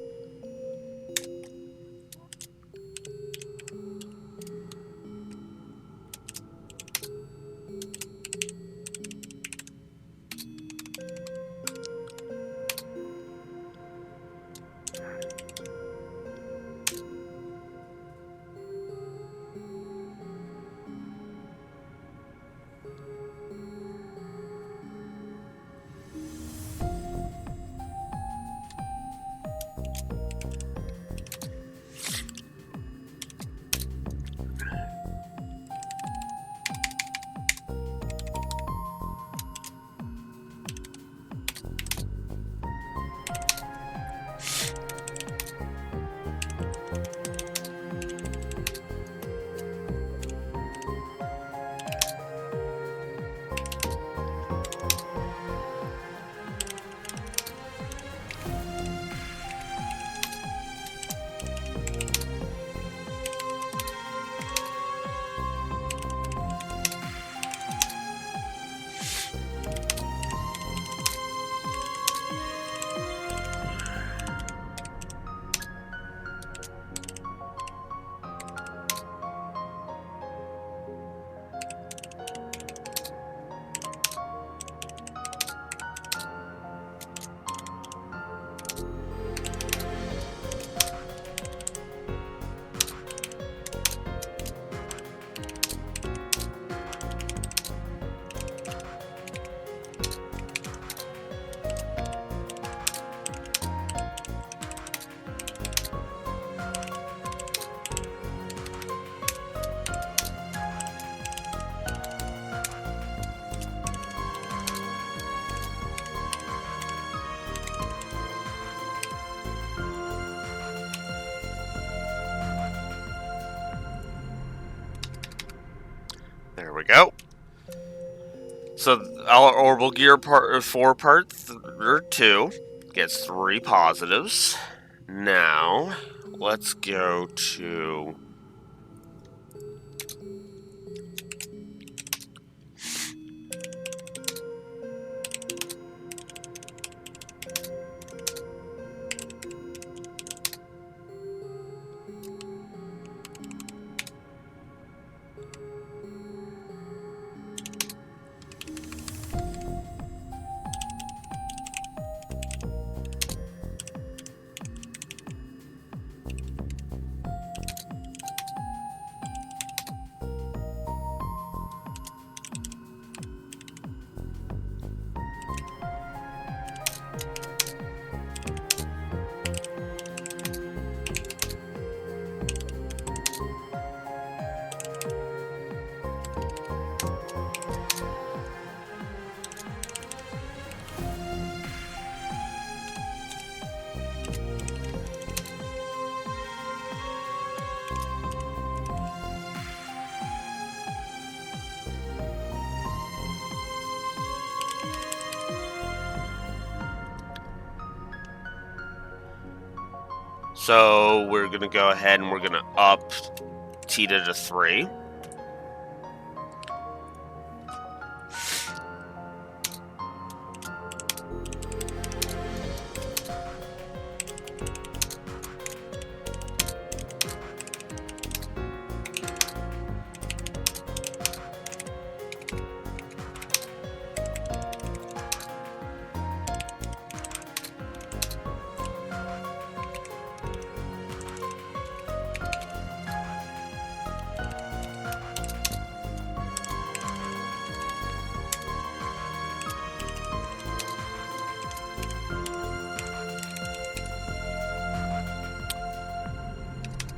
Speaker 1: go. So our orbital gear part 4 part 2 gets 3 positives. Now, let's go to... So we're going to go ahead and we're going to up Tita to 3.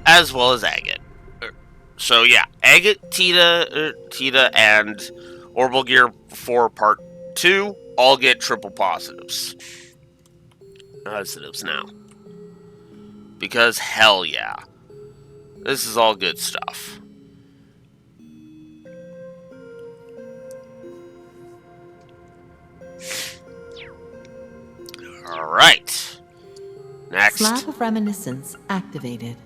Speaker 1: As well as Agate. So yeah, Agate, Tita, and Orbital Gear 4 Part 2 all get triple positives. Positives now. Because hell yeah. This is all good stuff. Alright. Next.
Speaker 6: Slab of Reminiscence activated.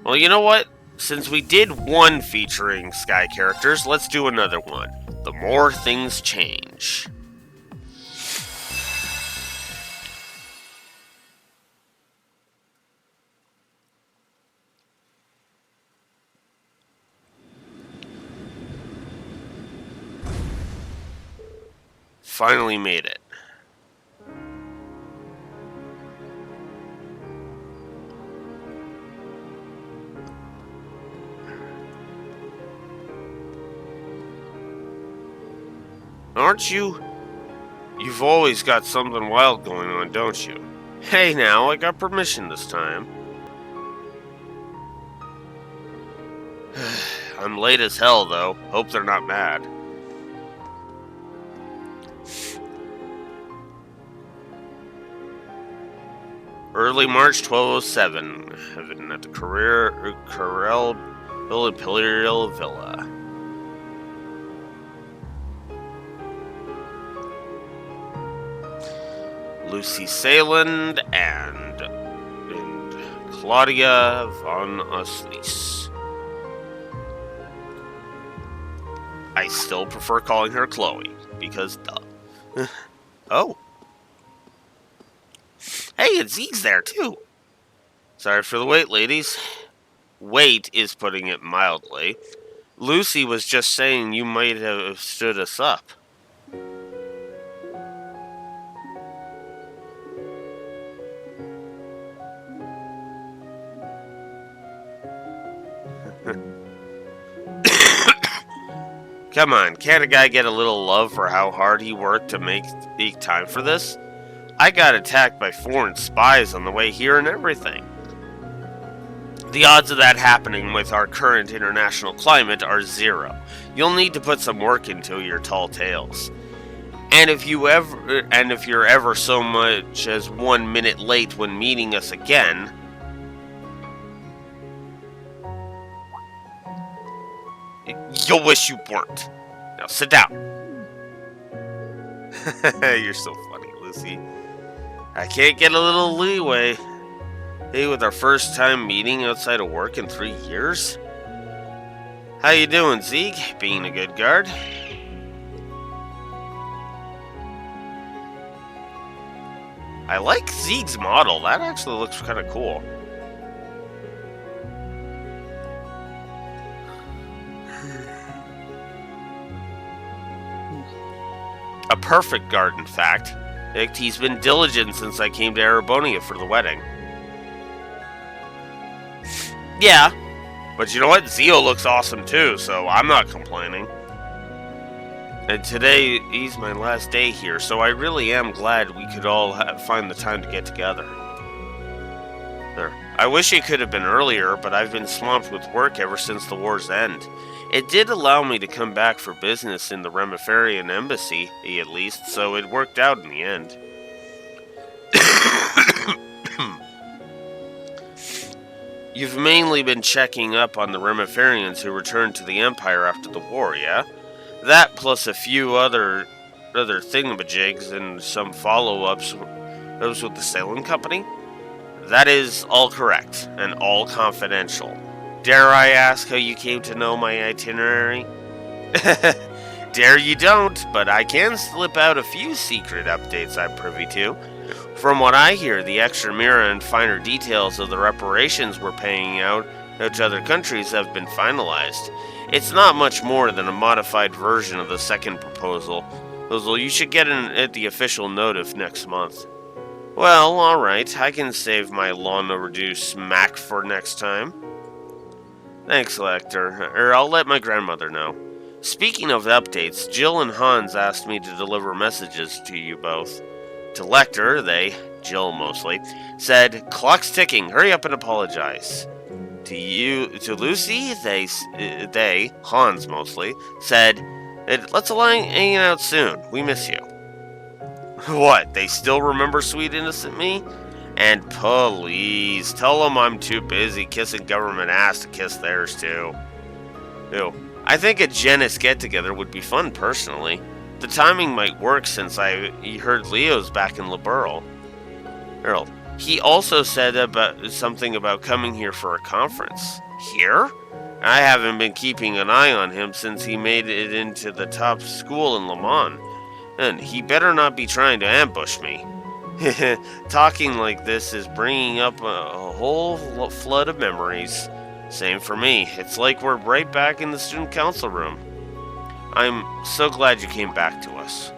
Speaker 1: Well, you know what? Since we did one featuring Sky characters, let's do another one. The More Things Change. Finally made it. Aren't you? You've always got something wild going on, don't you? Hey now, I got permission this time. I'm late as hell, though. Hope they're not mad. Early March 1207. Heaven at the Corel Imperial Villa. Lucy Sayland and Claudia von Uslis. I still prefer calling her Chloe, because duh. Oh. Hey, and Zeke's there, too. Sorry for the wait, ladies. Wait is putting it mildly. Lucy was just saying you might have stood us up. Come on, can't a guy get a little love for how hard he worked to make time for this? I got attacked by foreign spies on the way here and everything. The odds of that happening with our current international climate are 0. You'll need to put some work into your tall tales. And if you're ever so much as 1 minute late when meeting us again, You'll wish you weren't. Now sit down. You're so funny, Lucy. I can't get a little leeway. Hey, with our first time meeting outside of work in 3 years? How you doing, Zeke? Being a good guard? I like Zeke's model. That actually looks kind of cool. A perfect guard, in fact. He's been diligent since I came to Erebonia for the wedding. Yeah, but you know what? Zio looks awesome too, so I'm not complaining. And today is my last day here, so I really am glad we could all find the time to get together. I wish it could have been earlier, but I've been swamped with work ever since the war's end. It did allow me to come back for business in the Remiferian embassy, at least, so it worked out in the end. You've mainly been checking up on the Remiferians who returned to the Empire after the war, yeah? That plus a few other thingamajigs and some follow-ups. Those with the sailing company? That is all correct, and all confidential. Dare I ask how you came to know my itinerary? Dare you don't, but I can slip out a few secret updates I'm privy to. From what I hear, the extra mirror and finer details of the reparations we're paying out to other countries have been finalized. It's not much more than a modified version of the second proposal. You should get at the official notice next month. Well, alright, I can save my long-overdue smack for next time. Thanks, Lecter. I'll let my grandmother know. Speaking of updates, Jill and Hans asked me to deliver messages to you both. To Lecter, they, Jill mostly, said, "Clock's ticking, hurry up and apologize." To Lucy, they, Hans mostly, said, "Let's hang out soon, we miss you." What, they still remember sweet innocent me? And please, tell them I'm too busy kissing government ass to kiss theirs too. Ew. I think a Genis get-together would be fun personally. The timing might work since I heard Leo's back in Liberl. Earl, he also said something about coming here for a conference. Here? I haven't been keeping an eye on him since he made it into the top school in Le Mans. And he better not be trying to ambush me. Talking like this is bringing up a whole flood of memories. Same for me. It's like we're right back in the student council room. I'm so glad you came back to us.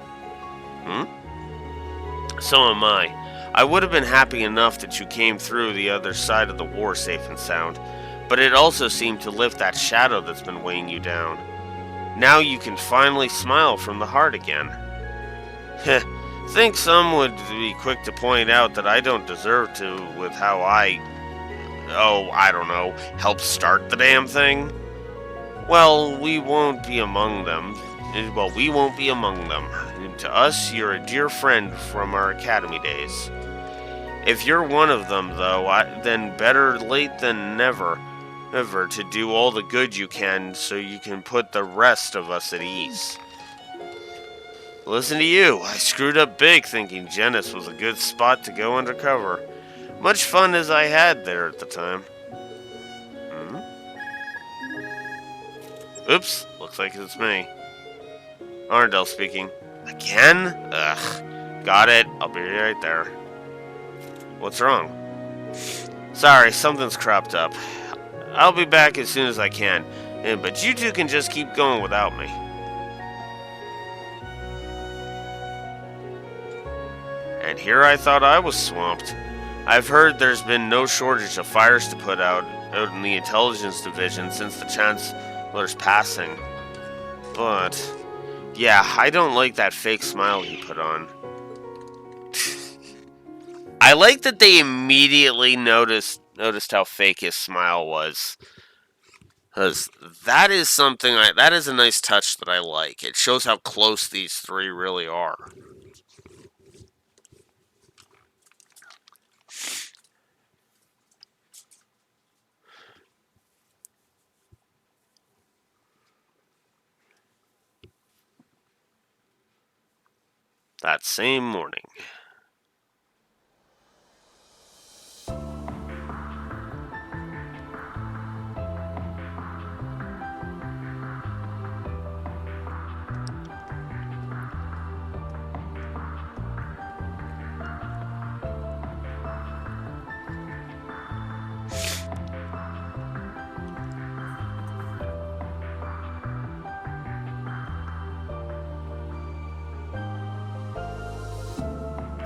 Speaker 1: So am I. I would have been happy enough that you came through the other side of the war safe and sound, but it also seemed to lift that shadow that's been weighing you down. Now you can finally smile from the heart again. Think some would be quick to point out that I don't deserve to with how I don't know, help start the damn thing. Well, we won't be among them. To us, you're a dear friend from our academy days. If you're one of them, though, then better late than never to do all the good you can so you can put the rest of us at ease. Listen to you, I screwed up big thinking Genis was a good spot to go undercover. Much fun as I had there at the time. Oops, looks like it's me. Arndell speaking. Again? Ugh. Got it, I'll be right there. What's wrong? Sorry, something's cropped up. I'll be back as soon as I can, but you two can just keep going without me. And here I thought I was swamped. I've heard there's been no shortage of fires to put out in the intelligence division since the Chancellor's passing. But, yeah, I don't like that fake smile he put on. I like that they immediately noticed how fake his smile was. Because that is that is a nice touch that I like. It shows how close these three really are. that same morning.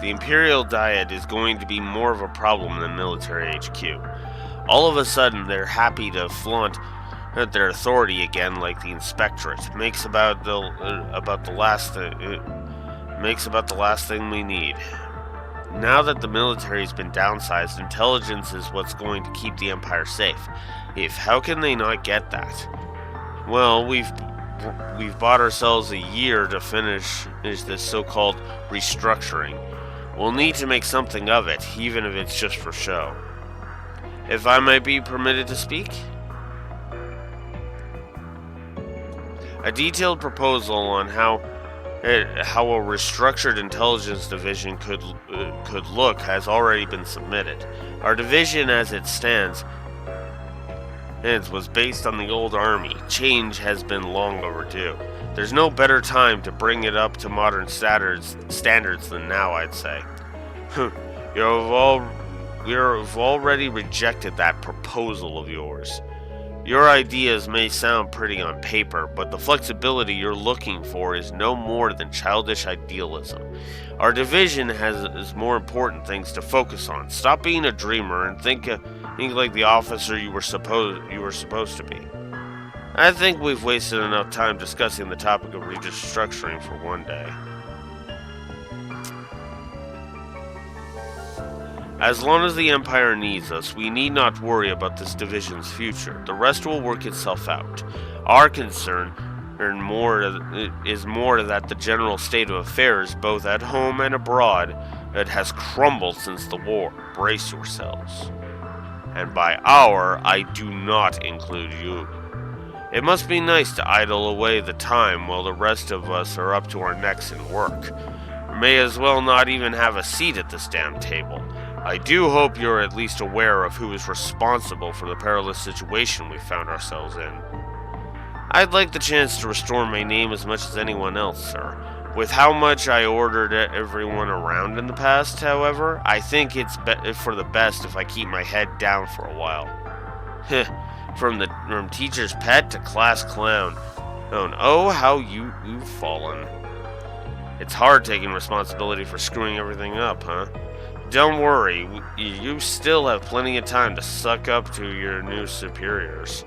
Speaker 1: The Imperial Diet is going to be more of a problem than military HQ. All of a sudden, they're happy to flaunt their authority again, like the Inspectorate. Makes about the last thing we need. Now that the military's been downsized, intelligence is what's going to keep the Empire safe. How can they not get that? Well, we've bought ourselves a year to finish this so-called restructuring. We'll need to make something of it, even if it's just for show. If I might be permitted to speak? A detailed proposal on how a restructured intelligence division could look has already been submitted. Our division as it stands was based on the old army. Change has been long overdue. There's no better time to bring it up to modern standards than now, I'd say. You've already rejected that proposal of yours. Your ideas may sound pretty on paper, but the flexibility you're looking for is no more than childish idealism. Our division has more important things to focus on. Stop being a dreamer and think like the officer you were supposed to be. I think we've wasted enough time discussing the topic of restructuring for one day. As long as the Empire needs us, we need not worry about this division's future. The rest will work itself out. Our concern is more that the general state of affairs, both at home and abroad, it has crumbled since the war. Brace yourselves. And by our, I do not include you. It must be nice to idle away the time while the rest of us are up to our necks in work. We may as well not even have a seat at this damn table. I do hope you're at least aware of who is responsible for the perilous situation we found ourselves in. I'd like the chance to restore my name as much as anyone else, sir. With how much I ordered everyone around in the past, however, I think it's for the best if I keep my head down for a while. From teacher's pet to class clown. Oh, how you've fallen. It's hard taking responsibility for screwing everything up, huh? Don't worry, you still have plenty of time to suck up to your new superiors.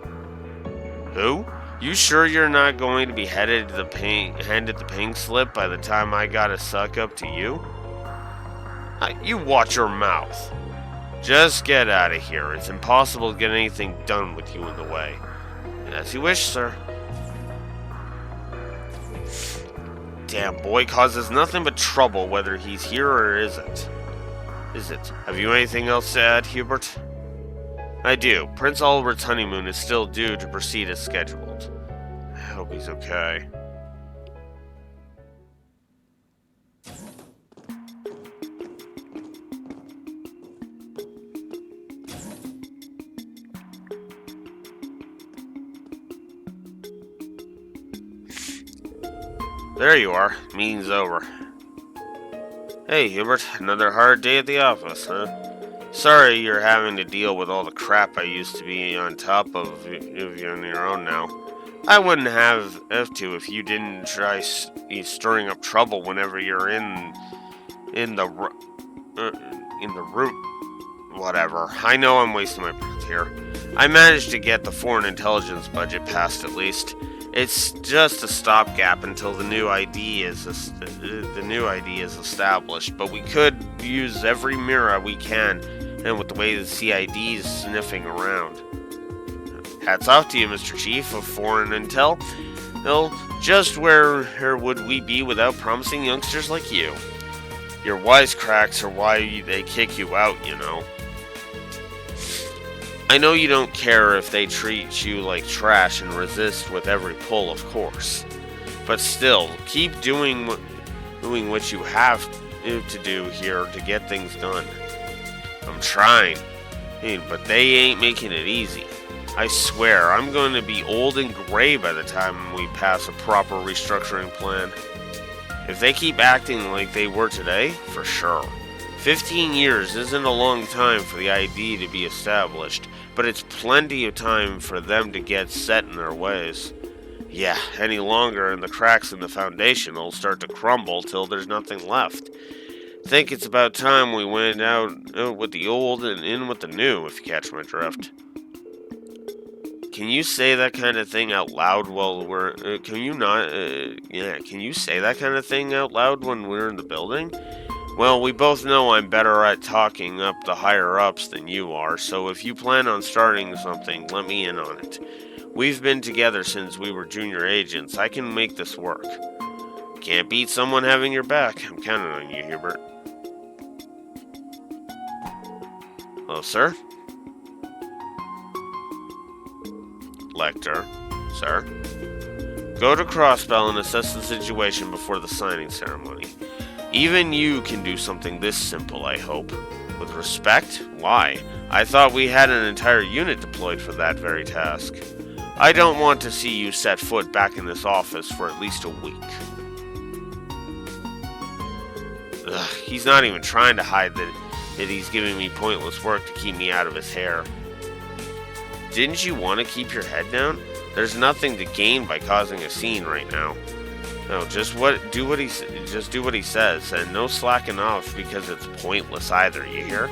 Speaker 1: Who? You sure you're not going to be handed the pink slip by the time I gotta suck up to you? You watch your mouth. Just get out of here. It's impossible to get anything done with you in the way. As you wish, sir. Damn boy causes nothing but trouble whether he's here or isn't. Have you anything else to add, Hubert? I do. Prince Oliver's honeymoon is still due to proceed as scheduled. I hope he's okay. There you are. Meeting's over. Hey, Hubert. Another hard day at the office, huh? Sorry you're having to deal with all the crap I used to be on top of you on your own now. I wouldn't have to if you didn't try stirring up trouble whenever you're in the route. Whatever. I know I'm wasting my breath here. I managed to get the foreign intelligence budget passed at least. It's just a stopgap until the new ID is established, but we could use every mirror we can, and with the way the CID is sniffing around. Hats off to you, Mr. Chief of Foreign Intel. Well, just where would we be without promising youngsters like you? Your wisecracks are why they kick you out, you know. I know you don't care if they treat you like trash and resist with every pull, of course. But still, keep doing doing what you have to do here to get things done. I'm trying, but they ain't making it easy. I swear, I'm going to be old and gray by the time we pass a proper restructuring plan. If they keep acting like they were today, for sure. 15 years isn't a long time for the ID to be established, but it's plenty of time for them to get set in their ways. Yeah, any longer and the cracks in the foundation will start to crumble till there's nothing left. Think it's about time we went out with the old and in with the new, if you catch my drift. Can you say that kind of thing out loud while we're... can you say that kind of thing out loud when we're in the building? Well, we both know I'm better at talking up the higher-ups than you are, so if you plan on starting something, let me in on it. We've been together since we were junior agents. I can make this work. Can't beat someone having your back. I'm counting on you, Hubert. Hello, sir? Lecter. Sir? Go to Crossbell and assess the situation before the signing ceremony. Even you can do something this simple, I hope. With respect? Why? I thought we had an entire unit deployed for that very task. I don't want to see you set foot back in this office for at least a week. Ugh, he's not even trying to hide that he's giving me pointless work to keep me out of his hair. Didn't you want to keep your head down? There's nothing to gain by causing a scene right now. No, just do what he says, and no slacking off because it's pointless either, you hear?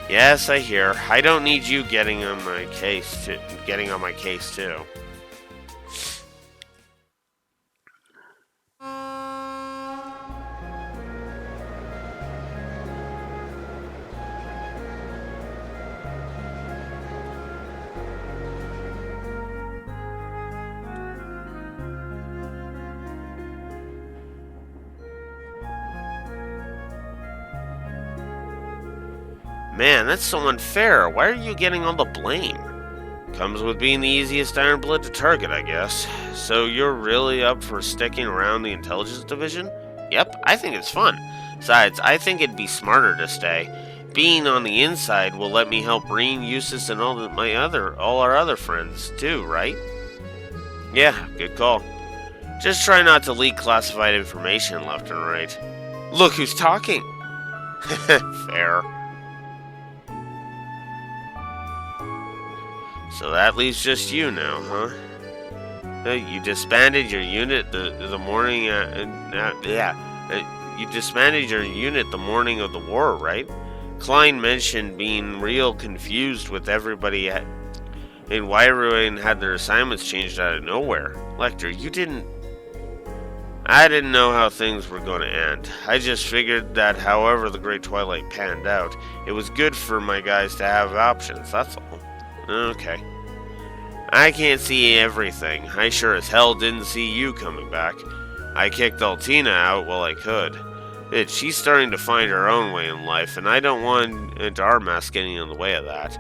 Speaker 1: Yes, I hear. I don't need you getting on my case too. Man, that's so unfair. Why are you getting all the blame? Comes with being the easiest Iron Blood to target, I guess. So you're really up for sticking around the intelligence division? Yep, I think it's fun. Besides, I think it'd be smarter to stay. Being on the inside will let me help Reen, Eustace, and all our other friends too, right? Yeah, good call. Just try not to leak classified information left and right. Look who's talking! Fair. So that leaves just you now, huh? You disbanded your unit the morning. You disbanded your unit the morning of the war, right? Klein mentioned being real confused with everybody and why everyone had their assignments changed out of nowhere. Lecter, you didn't. I didn't know how things were going to end. I just figured that however the Great Twilight panned out, it was good for my guys to have options. That's all. Okay. I can't see everything. I sure as hell didn't see you coming back. I kicked Altina out while I could. She's starting to find her own way in life, and I don't want our mess getting in the way of that.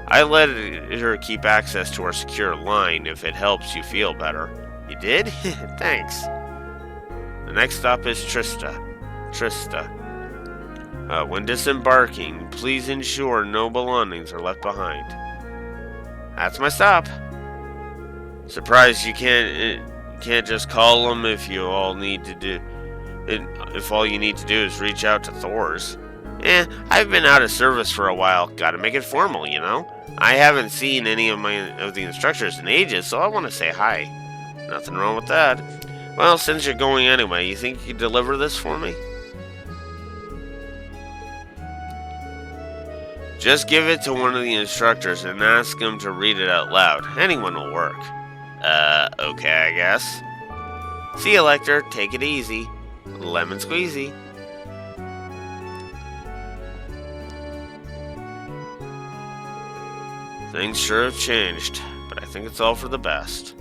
Speaker 1: I let her keep access to our secure line if it helps you feel better. You did? Thanks. The next stop is Trista. When disembarking, please ensure no belongings are left behind. That's my stop. Surprised you can't just call them if you all need to do. If all you need to do is reach out to Thor's. I've been out of service for a while. Gotta make it formal, you know. I haven't seen any of the instructors in ages, so I want to say hi. Nothing wrong with that. Well, since you're going anyway, you think you could deliver this for me? Just give it to one of the instructors and ask him to read it out loud. Anyone will work. Okay, I guess. See you, Lecter. Take it easy. Lemon squeezy. Things sure have changed, but I think it's all for the best.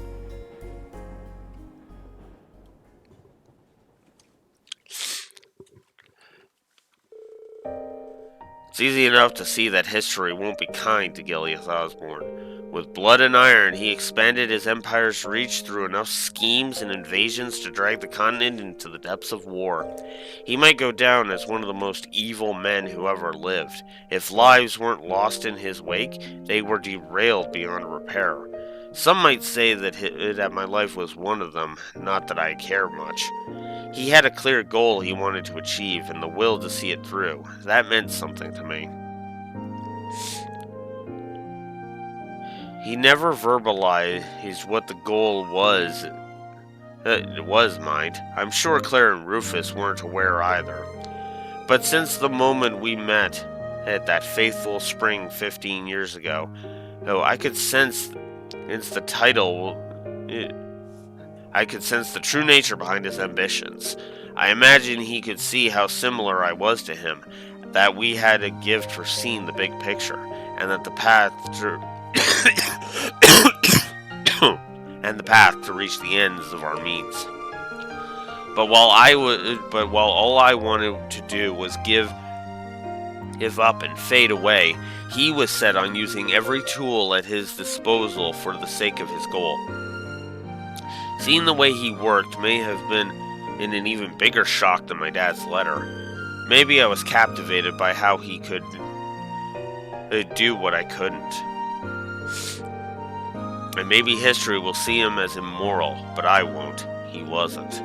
Speaker 1: It's easy enough to see that history won't be kind to Gileath Osborne. With blood and iron, he expanded his empire's reach through enough schemes and invasions to drag the continent into the depths of war. He might go down as one of the most evil men who ever lived. If lives weren't lost in his wake, they were derailed beyond repair. Some might say that my life was one of them, not that I care much. He had a clear goal he wanted to achieve and the will to see it through. That meant something to me. He never verbalized what the goal was. It was, mind. I'm sure Claire and Rufus weren't aware either. But since the moment we met at that faithful spring 15 years ago, I could sense the true nature behind his ambitions. I imagine he could see how similar I was to him, that we had a gift for seeing the big picture, and that the path to reach the ends of our means. But while all I wanted to do was give up and fade away, he was set on using every tool at his disposal for the sake of his goal. Seeing the way he worked may have been in an even bigger shock than my dad's letter. Maybe I was captivated by how he could do what I couldn't. And maybe history will see him as immoral, but I won't. He wasn't.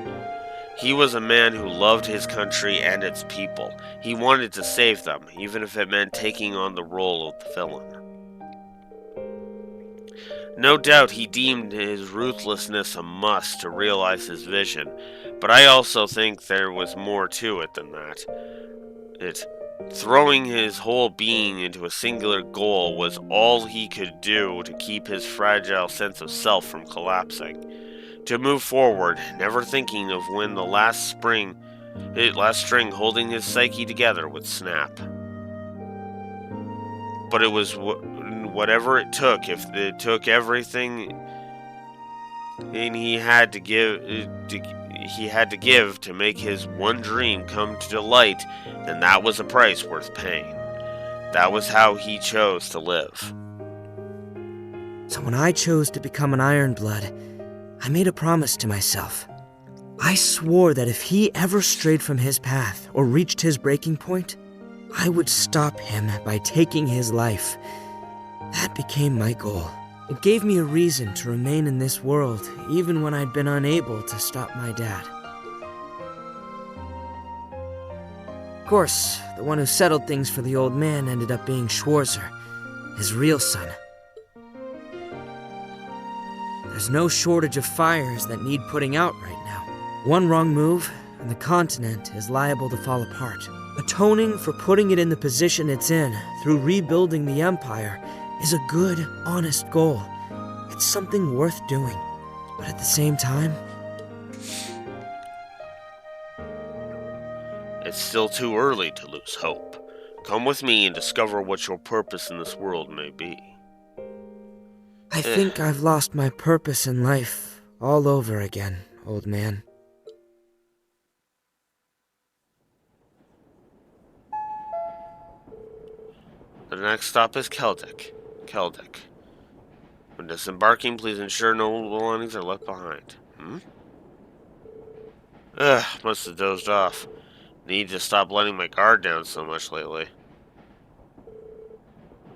Speaker 1: He was a man who loved his country and its people. He wanted to save them, even if it meant taking on the role of the villain. No doubt he deemed his ruthlessness a must to realize his vision, but I also think there was more to it than that. Throwing his whole being into a singular goal was all he could do to keep his fragile sense of self from collapsing. To move forward, never thinking of when the last string holding his psyche together would snap. But it was whatever it took. If it took everything he had to give to make his one dream come to light, then that was a price worth paying. That was how he chose to live.
Speaker 15: So when I chose to become an Ironblood, I made a promise to myself. I swore that if he ever strayed from his path or reached his breaking point, I would stop him by taking his life. That became my goal. It gave me a reason to remain in this world, even when I'd been unable to stop my dad. Of course, the one who settled things for the old man ended up being Schwarzer, his real son. There's no shortage of fires that need putting out right now. One wrong move, and the continent is liable to fall apart. Atoning for putting it in the position it's in through rebuilding the Empire is a good, honest goal. It's something worth doing. But at the same time,
Speaker 1: it's still too early to lose hope. Come with me and discover what your purpose in this world may be.
Speaker 15: I think I've lost my purpose in life all over again, old man.
Speaker 1: The next stop is Keldic. When disembarking, please ensure no belongings are left behind. Must have dozed off. Need to stop letting my guard down so much lately.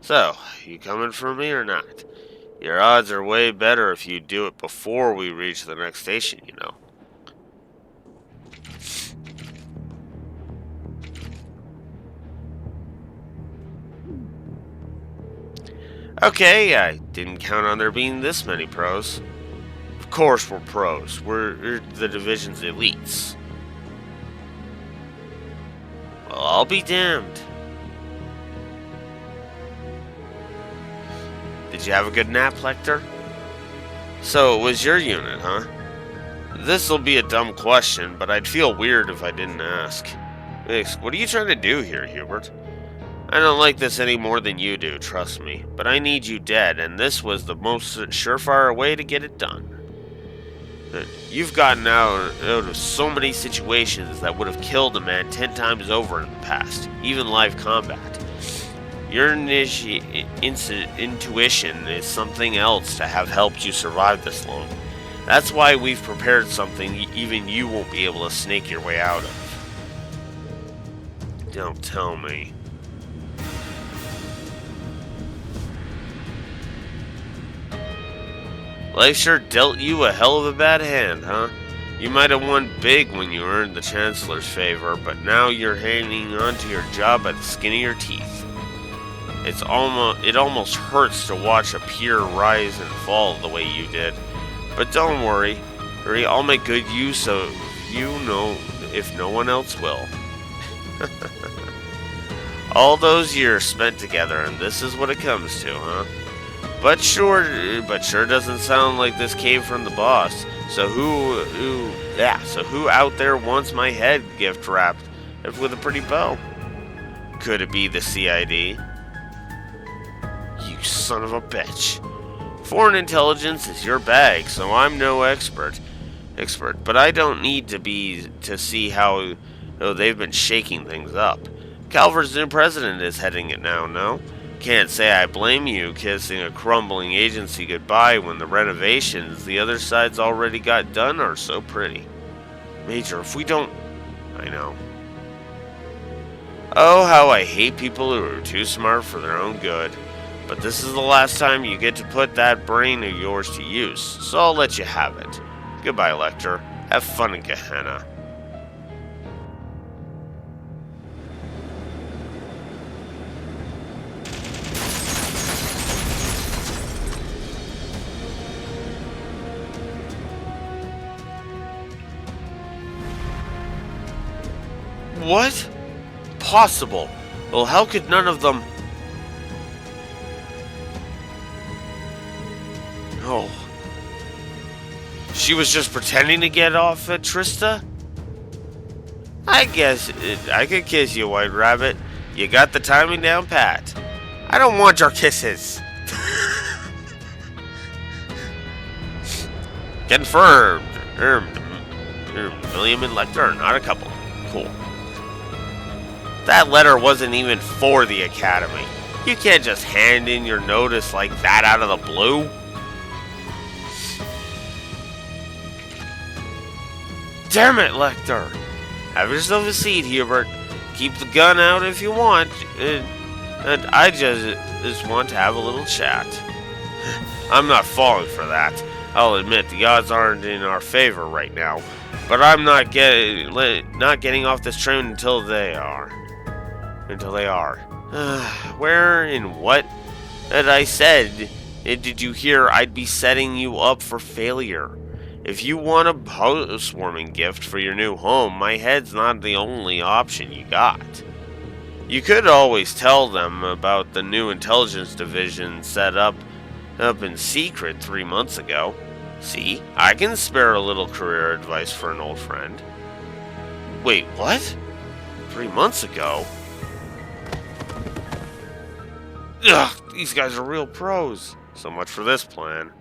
Speaker 1: So, you coming for me or not? Your odds are way better if you do it before we reach the next station, you know. Okay, I didn't count on there being this many pros. Of course we're pros. We're the division's elites. Well, I'll be damned. Did you have a good nap, Lecter? So, it was your unit, huh? This'll be a dumb question, but I'd feel weird if I didn't ask. What are you trying to do here, Hubert? I don't like this any more than you do, trust me. But I need you dead, and this was the most surefire way to get it done. You've gotten out of so many situations that would have killed a man 10 times over in the past, even live combat. Your intuition is something else to have helped you survive this long. That's why we've prepared something even you won't be able to snake your way out of. Don't tell me. Life sure dealt you a hell of a bad hand, huh? You might have won big when you earned the Chancellor's favor, but now you're hanging on to your job by the skin of your teeth. It almost hurts to watch a peer rise and fall the way you did. But don't worry, I'll make good use of you if no one else will. All those years spent together, and this is what it comes to, huh? But sure doesn't sound like this came from the boss. So who out there wants my head gift wrapped with a pretty bow? Could it be the CID? You son of a bitch. Foreign intelligence is your bag, so I'm no expert, but I don't need to see how they've been shaking things up. Calver's new president is heading it now, no? Can't say I blame you kissing a crumbling agency goodbye when the renovations the other side's already got done are so pretty. Major, if we don't... I know. Oh, how I hate people who are too smart for their own good. But this is the last time you get to put that brain of yours to use, so I'll let you have it. Goodbye, Lecter. Have fun in Gehenna. What? Possible. Well, how could none of them... Oh. She was just pretending to get off at Trista? I guess I could kiss you, White Rabbit. You got the timing down pat. I don't want your kisses. Confirmed. William and Lecter are not a couple. Cool. That letter wasn't even for the Academy. You can't just hand in your notice like that out of the blue. Damn it, Lecter! Have yourself a seat, Hubert. Keep the gun out if you want. And I just want to have a little chat. I'm not falling for that. I'll admit the odds aren't in our favor right now. But I'm not getting off this train until they are. Where and what? As I said, did you hear I'd be setting you up for failure? If you want a housewarming gift for your new home, my head's not the only option you got. You could always tell them about the new intelligence division set up in secret 3 months ago. See, I can spare a little career advice for an old friend. Wait, what? 3 months ago? Ugh, these guys are real pros. So much for this plan.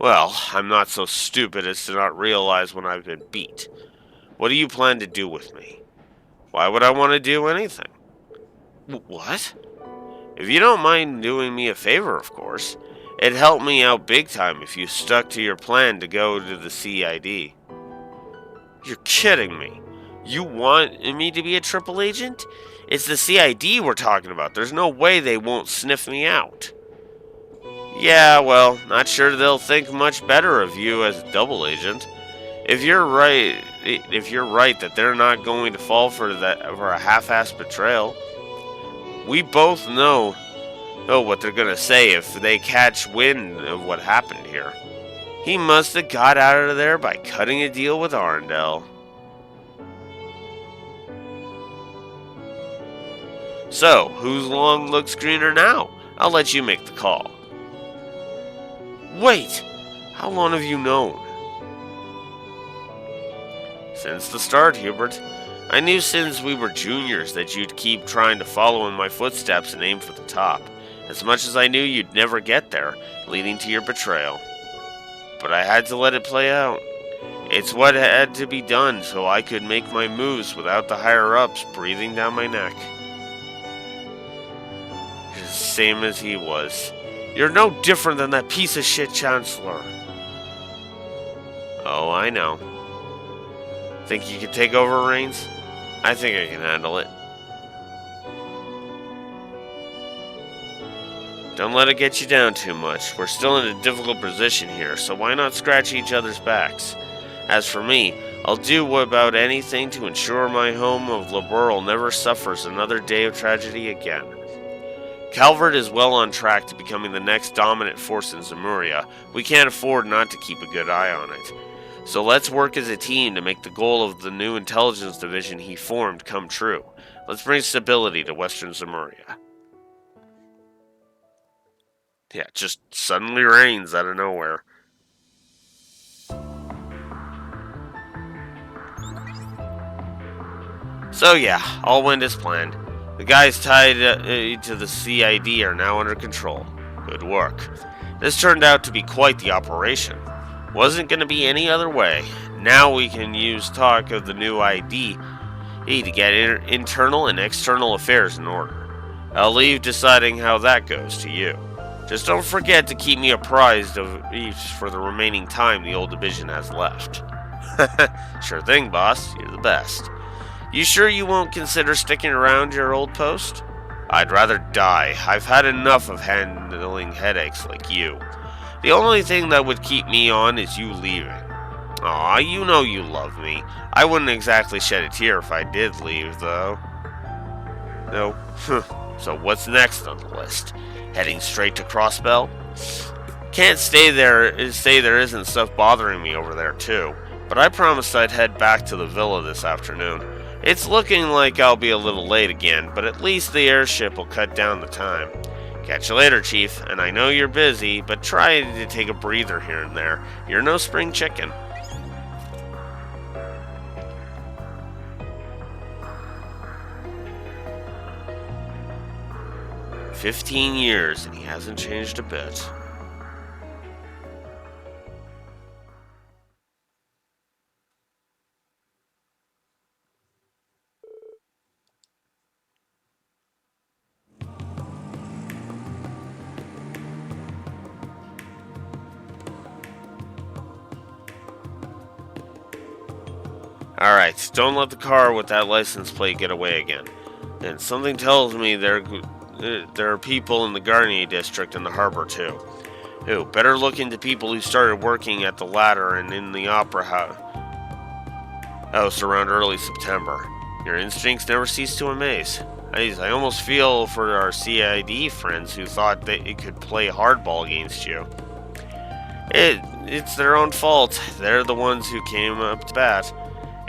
Speaker 1: Well, I'm not so stupid as to not realize when I've been beat. What do you plan to do with me? Why would I want to do anything? What? If you don't mind doing me a favor, of course. It'd help me out big time if you stuck to your plan to go to the CID. You're kidding me. You want me to be a triple agent? It's the CID we're talking about. There's no way they won't sniff me out. Yeah, well, not sure they'll think much better of you as a double agent. If you're right that they're not going to fall for a half-assed betrayal, we both know what they're gonna say if they catch wind of what happened here. He must have got out of there by cutting a deal with Arundel. So, whose lawn looks greener now? I'll let you make the call. Wait! How long have you known? Since the start, Hubert. I knew since we were juniors that you'd keep trying to follow in my footsteps and aim for the top. As much as I knew you'd never get there, leading to your betrayal. But I had to let it play out. It's what had to be done so I could make my moves without the higher-ups breathing down my neck. You're the same as he was. You're no different than that piece of shit Chancellor. Oh, I know. Think you can take over, Reigns? I think I can handle it. Don't let it get you down too much. We're still in a difficult position here, so why not scratch each other's backs? As for me, I'll do about anything to ensure my home of Laurel never suffers another day of tragedy again. Calvert is well on track to becoming the next dominant force in Zemuria. We can't afford not to keep a good eye on it. So let's work as a team to make the goal of the new intelligence division he formed come true. Let's bring stability to Western Zemuria. Yeah, just suddenly rains out of nowhere. So yeah, all went as planned. The guys tied to the CID are now under control. Good work. This turned out to be quite the operation. Wasn't going to be any other way. Now we can use talk of the new ID to get internal and external affairs in order. I'll leave deciding how that goes to you. Just don't forget to keep me apprised of each for the remaining time the old division has left. Sure thing, boss. You're the best. You sure you won't consider sticking around your old post? I'd rather die. I've had enough of handling headaches like you. The only thing that would keep me on is you leaving. Aw, you know you love me. I wouldn't exactly shed a tear if I did leave, though. No. So what's next on the list? Heading straight to Crossbell? Can't say there isn't stuff bothering me over there, too. But I promised I'd head back to the villa this afternoon. It's looking like I'll be a little late again, but at least the airship will cut down the time. Catch you later, Chief, and I know you're busy, but try to take a breather here and there. You're no spring chicken. "15 years, and he hasn't changed a bit." Alright, don't let the car with that license plate get away again. And something tells me there are people in the Garnier district and the harbor too. Ooh, better look into people who started working at the ladder and in the opera house around early September. Your instincts never cease to amaze. I almost feel for our CID friends who thought that it could play hardball against you. It's their own fault. They're the ones who came up to bat.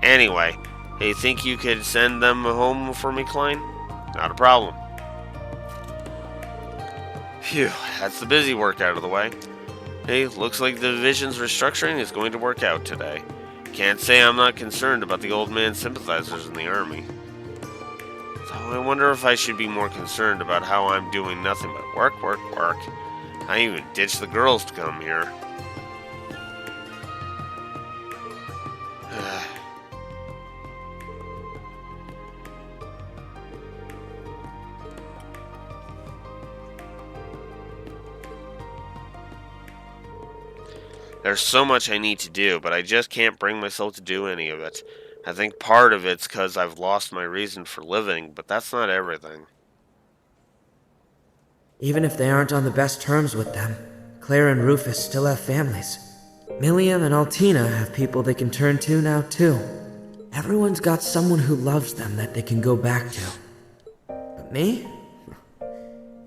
Speaker 1: Anyway, hey, think you could send them home for me, Klein? Not a problem. Phew, that's the busy work out of the way. Hey, looks like the division's restructuring is going to work out today. Can't say I'm not concerned about the old man's sympathizers in the army. Though I wonder if I should be more concerned about how I'm doing nothing but work, work, work. I even ditched the girls to come here. There's so much I need to do, but I just can't bring myself to do any of it. I think part of it's because I've lost my reason for living, but that's not everything.
Speaker 15: Even if they aren't on the best terms with them, Claire and Rufus still have families. Milliam and Altina have people they can turn to now, too. Everyone's got someone who loves them that they can go back to. But me?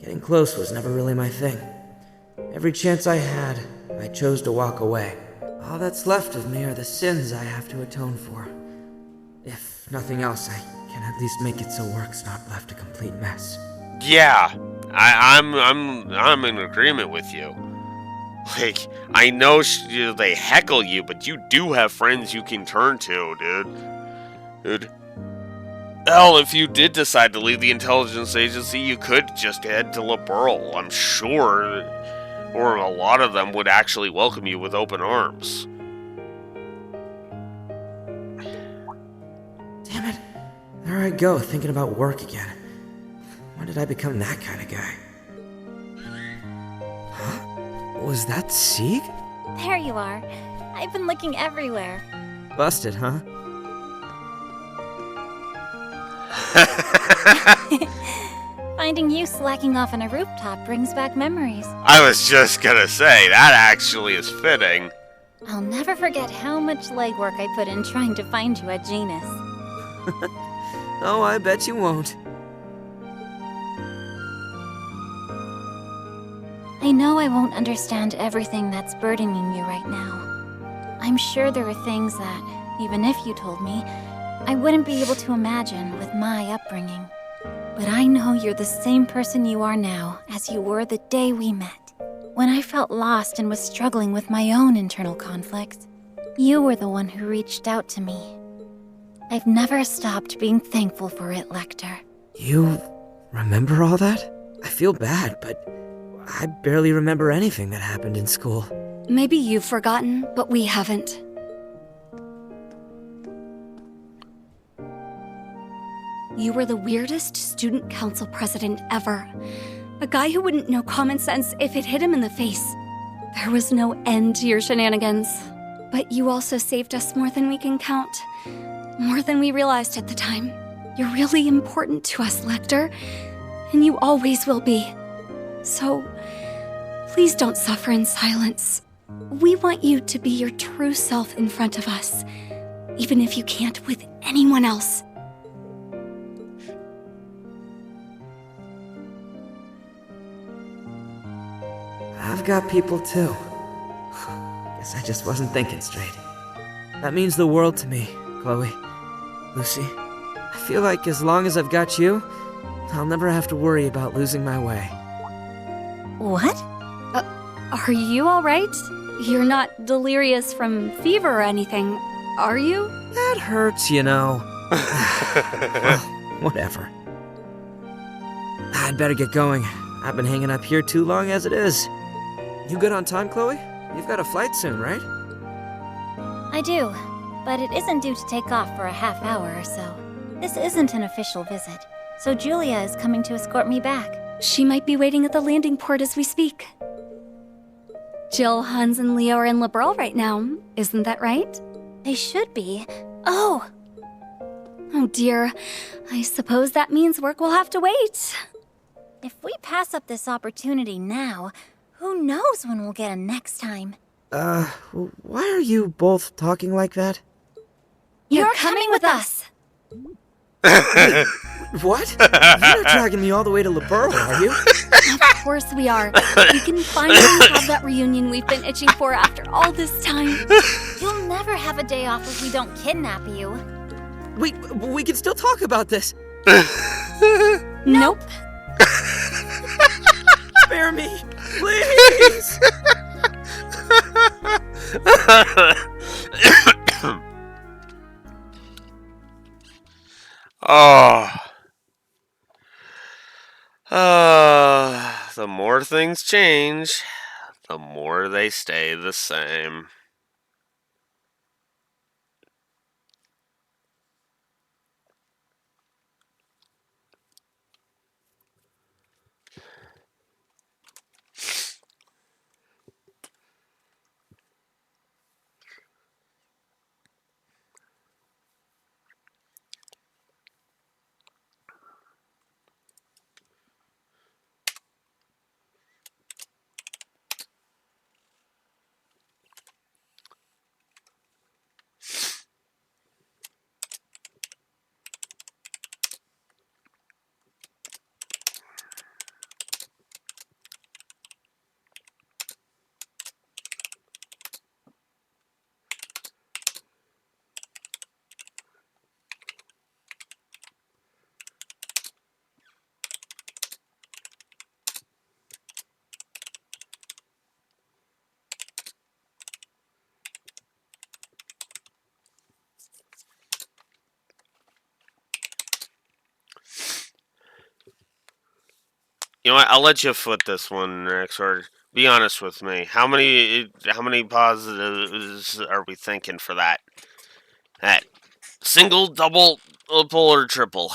Speaker 15: Getting close was never really my thing. Every chance I had, I chose to walk away. All that's left of me are the sins I have to atone for. If nothing else, I can at least make it so work's not left a complete mess.
Speaker 1: Yeah, I'm in agreement with you. Like, I know they heckle you, but you do have friends you can turn to, dude. Hell, if you did decide to leave the intelligence agency, you could just head to Laurel. I'm sure, or a lot of them would actually welcome you with open arms.
Speaker 15: I go thinking about work again. When did I become that kind of guy? Huh? Was that Sieg?
Speaker 8: There you are. I've been looking everywhere.
Speaker 15: Busted, huh?
Speaker 8: Finding you slacking off on a rooftop brings back memories.
Speaker 1: I was just gonna say, that actually is fitting.
Speaker 8: I'll never forget how much legwork I put in trying to find you at Genus.
Speaker 15: Oh, I bet you won't.
Speaker 8: I know I won't understand everything that's burdening you right now. I'm sure there are things that, even if you told me, I wouldn't be able to imagine with my upbringing. But I know you're the same person you are now as you were the day we met. When I felt lost and was struggling with my own internal conflicts, you were the one who reached out to me. I've never stopped being thankful for it, Lecter.
Speaker 15: You remember all that? I feel bad, but I barely remember anything that happened in school.
Speaker 16: Maybe you've forgotten, but we haven't. You were the weirdest student council president ever. A guy who wouldn't know common sense if it hit him in the face. There was no end to your shenanigans. But you also saved us more than we can count. More than we realized at the time. You're really important to us, Lecter. And you always will be. So, please don't suffer in silence. We want you to be your true self in front of us. Even if you can't with anyone else.
Speaker 15: I've got people too. Guess I just wasn't thinking straight. That means the world to me, Chloe. Lucy, I feel like as long as I've got you, I'll never have to worry about losing my way.
Speaker 16: What? Are you alright? You're not delirious from fever or anything, are you?
Speaker 15: That hurts, you know. Well, whatever. I'd better get going. I've been hanging up here too long as it is. You good on time, Chloe? You've got a flight soon, right?
Speaker 8: I do, but it isn't due to take off for a half hour or so. This isn't an official visit, so Julia is coming to escort me back.
Speaker 16: She might be waiting at the landing port as we speak. Jill, Hans, and Leo are in Liberl right now. Isn't that right?
Speaker 8: They should be. Oh!
Speaker 16: Oh dear. I suppose that means work will have to wait.
Speaker 8: If we pass up this opportunity now, who knows when we'll get a next time?
Speaker 15: Why are you both talking like that?
Speaker 16: You're coming with us!
Speaker 15: Wait, what? You're not dragging me all the way to Liberl, are you?
Speaker 16: Of course we are. We can finally have that reunion we've been itching for after all this time.
Speaker 8: You'll never have a day off if we don't kidnap you.
Speaker 15: Wait, we can still talk about this.
Speaker 16: Nope.
Speaker 15: Spare me, please!
Speaker 1: The more things change, the more they stay the same. You know what? I'll let you foot this one, Rex. Or be honest with me. How many positives are we thinking for that? That single, double, We'll pull or triple.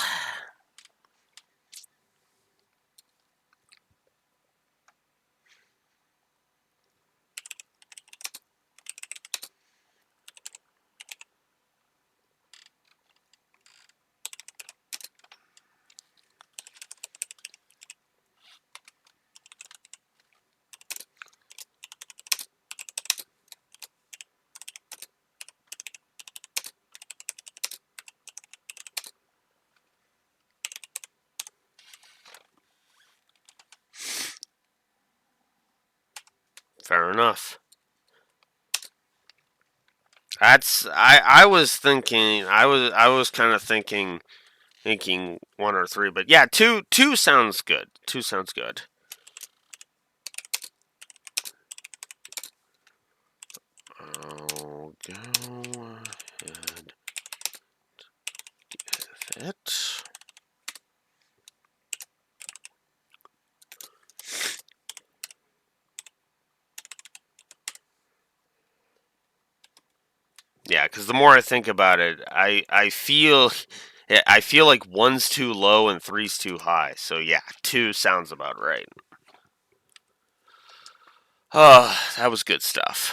Speaker 1: Fair enough. I was thinking I was kind of thinking 1 or 3, but yeah, two sounds good. 2 sounds good. I'll go ahead with it. Yeah, because the more I think about it, I feel like 1's too low and 3's too high. So yeah, 2 sounds about right. Oh, that was good stuff.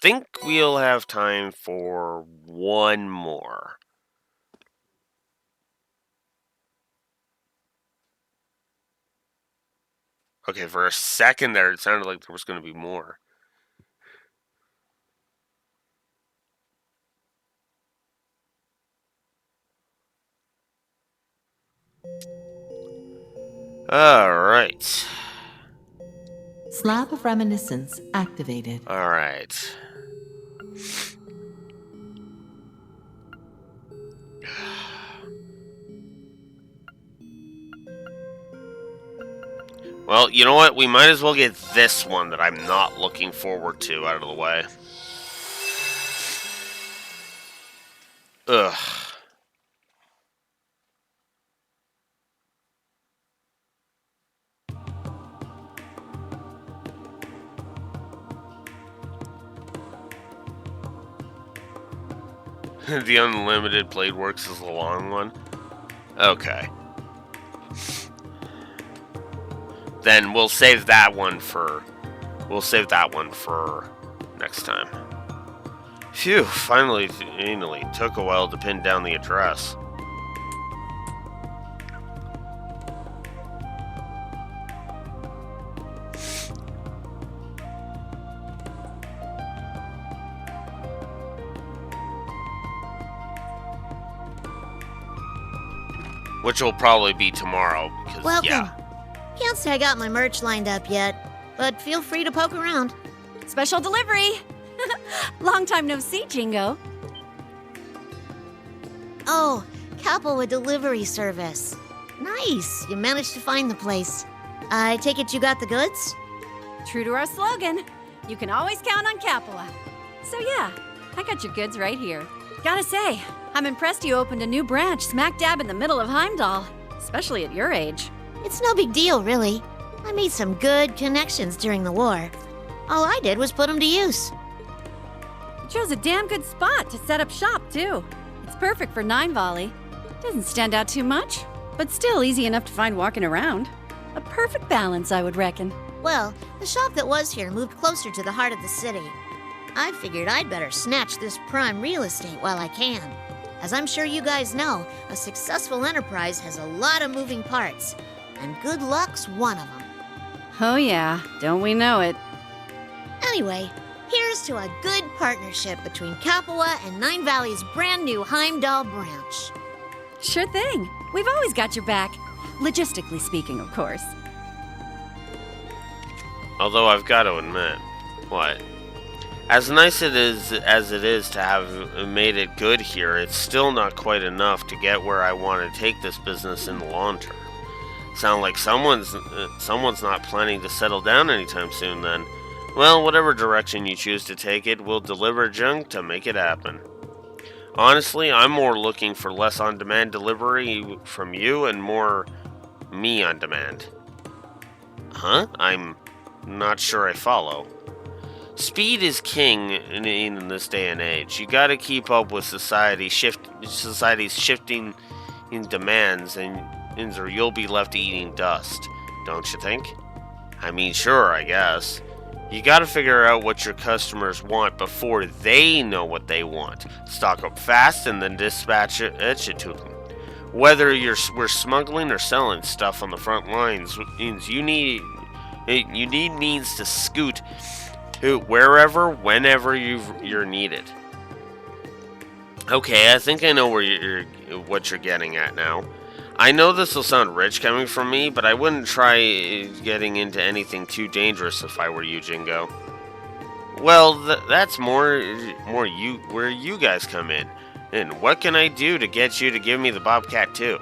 Speaker 1: Think we'll have time for one more. Okay, for a second there, it sounded like there was going to be more. Alright.
Speaker 6: Slab of Reminiscence activated.
Speaker 1: Alright. Well, you know what? We might as well get this one that I'm not looking forward to out of the way. Ugh. The unlimited blade works as the long one? Okay. Then we'll save that one for next time. Phew, finally took a while to pin down the address. Which will probably be tomorrow, because,
Speaker 17: Welcome.
Speaker 1: yeah.
Speaker 17: Can't say I got my merch lined up yet, but feel free to poke around.
Speaker 14: Special delivery! Long time no see, Jingo.
Speaker 17: Oh, Capua delivery service. Nice, you managed to find the place. I take it you got the goods?
Speaker 14: True to our slogan, you can always count on Capua. So yeah, I got your goods right here. Gotta say, I'm impressed you opened a new branch smack dab in the middle of Heimdall, especially at your age.
Speaker 17: It's no big deal, really. I made some good connections during the war. All I did was put them to use.
Speaker 14: You chose a damn good spot to set up shop, too. It's perfect for 9 Volley. Doesn't stand out too much, but still easy enough to find walking around. A perfect balance, I would reckon.
Speaker 17: Well, the shop that was here moved closer to the heart of the city. I figured I'd better snatch this prime real estate while I can. As I'm sure you guys know, a successful enterprise has a lot of moving parts, and good luck's one of them.
Speaker 14: Oh yeah, don't we know it?
Speaker 17: Anyway, here's to a good partnership between Capua and Nine Valley's brand new Heimdall branch.
Speaker 14: Sure thing. We've always got your back. Logistically speaking, of course.
Speaker 1: Although I've got to admit, what? As nice as it is to have made it good here, it's still not quite enough to get where I want to take this business in the long term. Sound like someone's not planning to settle down anytime soon then. Well, whatever direction you choose to take it, we'll deliver junk to make it happen. Honestly, I'm more looking for less on-demand delivery from you and more me on demand. Huh? I'm not sure I follow. Speed is king in this day and age. You gotta keep up with society's shifting demands, and or you'll be left eating dust, don't you think? I mean, sure, I guess. You gotta figure out what your customers want before they know what they want. Stock up fast and then dispatch it to them. Whether we're smuggling or selling stuff on the front lines, means you need means to scoot wherever, whenever you're needed. Okay, I think I know what you're getting at now. I know this will sound rich coming from me, but I wouldn't try getting into anything too dangerous if I were you, Jingo. Well, that's more where you guys come in. And what can I do to get you to give me the Bobcat too?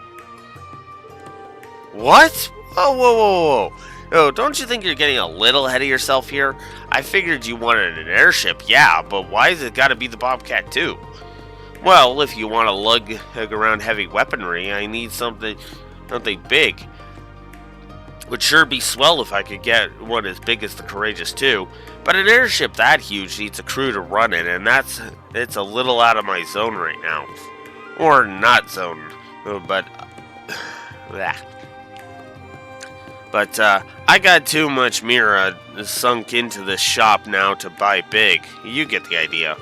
Speaker 1: What? Oh, whoa. Oh, don't you think you're getting a little ahead of yourself here? I figured you wanted an airship, yeah, but why has it got to be the Bobcat too? Well, if you want to lug around heavy weaponry, I need something big. Would sure be swell if I could get one as big as the Courageous too. But an airship that huge needs a crew to run it, and it's a little out of my zone right now. Or not zone, but But I got too much Mira sunk into this shop now to buy big. You get the idea.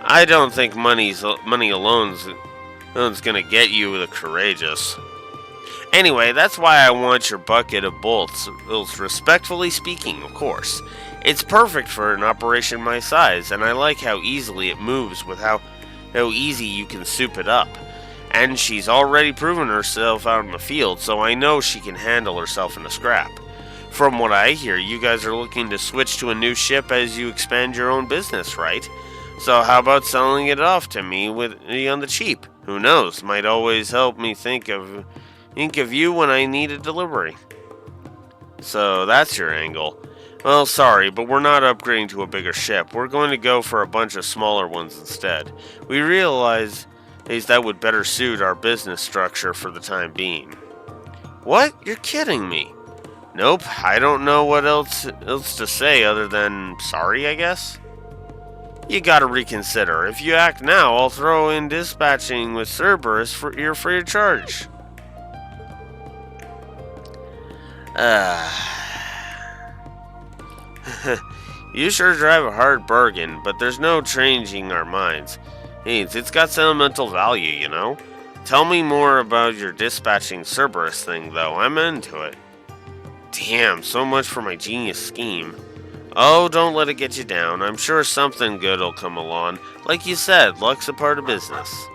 Speaker 1: I don't think money alone's gonna get you the Courageous. Anyway, that's why I want your bucket of bolts. Respectfully speaking, of course. It's perfect for an operation my size, and I like how easily it moves with how easy you can soup it up. And she's already proven herself out in the field, so I know she can handle herself in a scrap. From what I hear, you guys are looking to switch to a new ship as you expand your own business, right? So how about selling it off to me on the cheap? Who knows, might always help me think of you when I need a delivery. So that's your angle. Well, sorry, but we're not upgrading to a bigger ship. We're going to go for a bunch of smaller ones instead. We realize that would better suit our business structure for the time being. What? You're kidding me. Nope, I don't know what else to say other than sorry, I guess. You gotta reconsider. If you act now, I'll throw in dispatching with Cerberus for your free of charge. You sure drive a hard bargain, but there's no changing our minds. It's got sentimental value, you know? Tell me more about your dispatching Cerberus thing, though. I'm into it. Damn, so much for my genius scheme. Oh, don't let it get you down. I'm sure something good will come along. Like you said, luck's a part of business.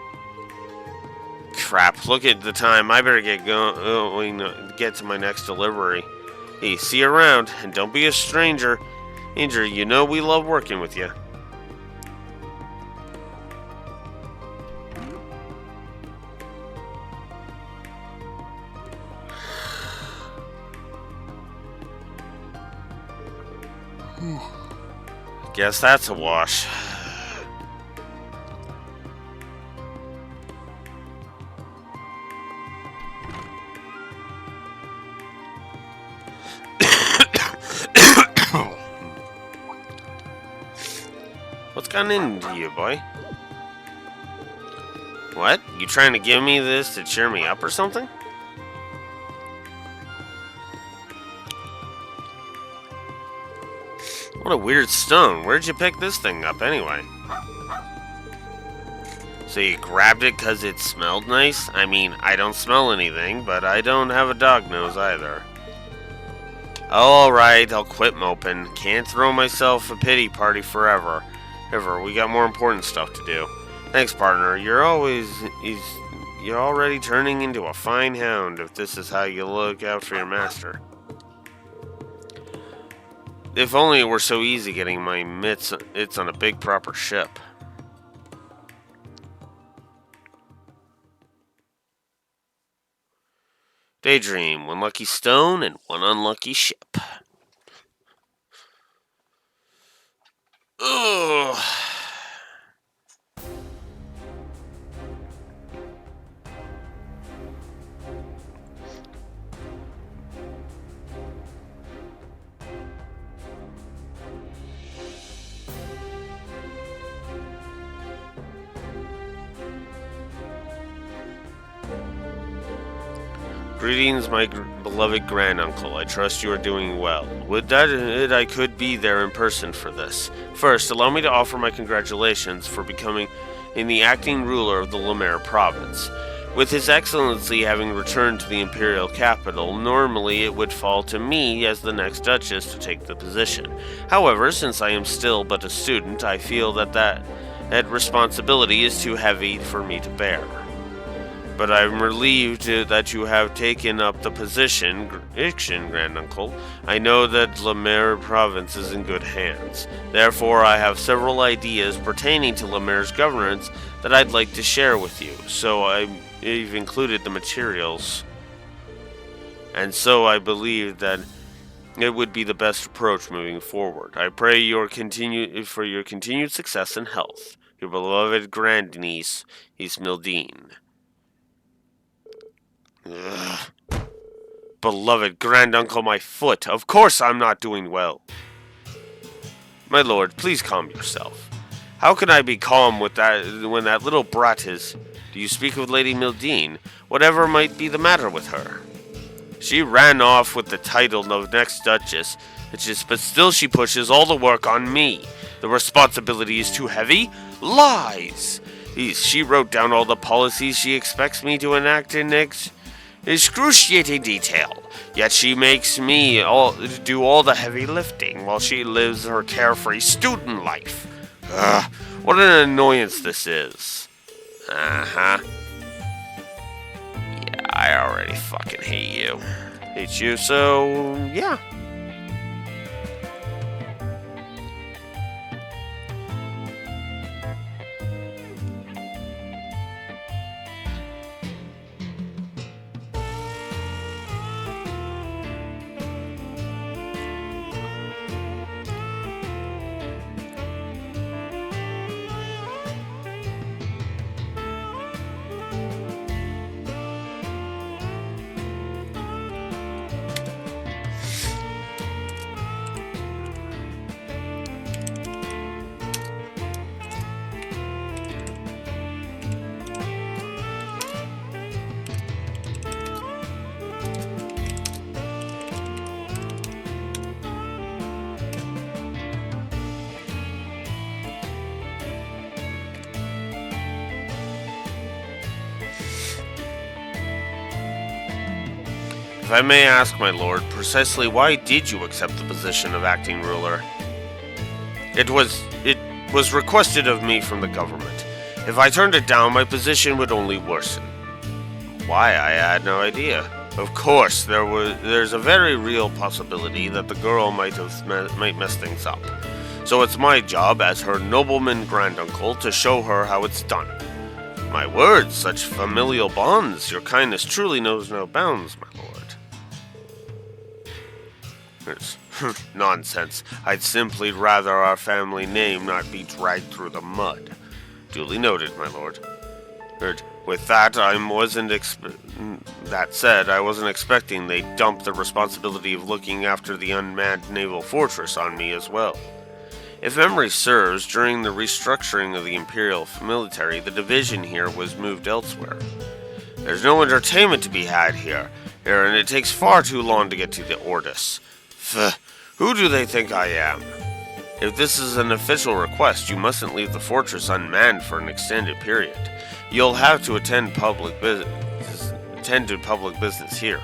Speaker 1: Crap, look at the time. I better get going to get to my next delivery. Hey, see you around, and don't be a stranger. Andrew, you know we love working with you. Guess that's a wash. What's gotten into you, boy? What? You trying to give me this to cheer me up or something? What a weird stone. Where'd you pick this thing up anyway? So you grabbed it because it smelled nice? I mean, I don't smell anything, but I don't have a dog nose either. Alright, I'll quit moping. Can't throw myself a pity party forever. We got more important stuff to do. Thanks, partner. You're already turning into a fine hound if this is how you look out for your master. If only it were so easy getting my mitts on a big proper ship. Daydream, one lucky stone and one unlucky ship. Ugh. Greetings, my beloved granduncle. I trust you are doing well. Would that I could be there in person for this. First, allow me to offer my congratulations for becoming the acting ruler of the Lemaire province. With His Excellency having returned to the imperial capital, normally it would fall to me as the next Duchess to take the position. However, since I am still but a student, I feel that responsibility is too heavy for me to bear. But I am relieved that you have taken up the position, granduncle. I know that Lemaire province is in good hands. Therefore, I have several ideas pertaining to Lemaire's governance that I'd like to share with you. So I've included the materials. And so I believe that it would be the best approach moving forward. I pray for your continued success and health. Your beloved grandniece, Ismildine. Ugh. Beloved granduncle, my foot. Of course I'm not doing well. My lord, please calm yourself. How can I be calm with when that little brat is... Do you speak of Lady Mildine? Whatever might be the matter with her? She ran off with the title of next Duchess, but still she pushes all the work on me. The responsibility is too heavy? Lies! She wrote down all the policies she expects me to enact in excruciating detail, yet she makes me do all the heavy lifting while she lives her carefree student life. Ugh, what an annoyance this is. Yeah, I already fucking hate you. Hate you, so yeah. If I may ask, my lord, precisely why did you accept the position of acting ruler? It was requested of me from the government. If I turned it down, my position would only worsen. Why, I had no idea. Of course, there's a very real possibility that the girl might mess things up. So it's my job as her nobleman granduncle to show her how it's done. My word, such familial bonds, your kindness truly knows no bounds, my lord. It's nonsense. I'd simply rather our family name not be dragged through the mud. Duly noted, my lord. With that, that said, I wasn't expecting they'd dump the responsibility of looking after the unmanned naval fortress on me as well. If memory serves, during the restructuring of the Imperial military, the division here was moved elsewhere. There's no entertainment to be had here, and it takes far too long to get to the Ordis. Who do they think I am? If this is an official request, you mustn't leave the fortress unmanned for an extended period. You'll have to attend to public business here.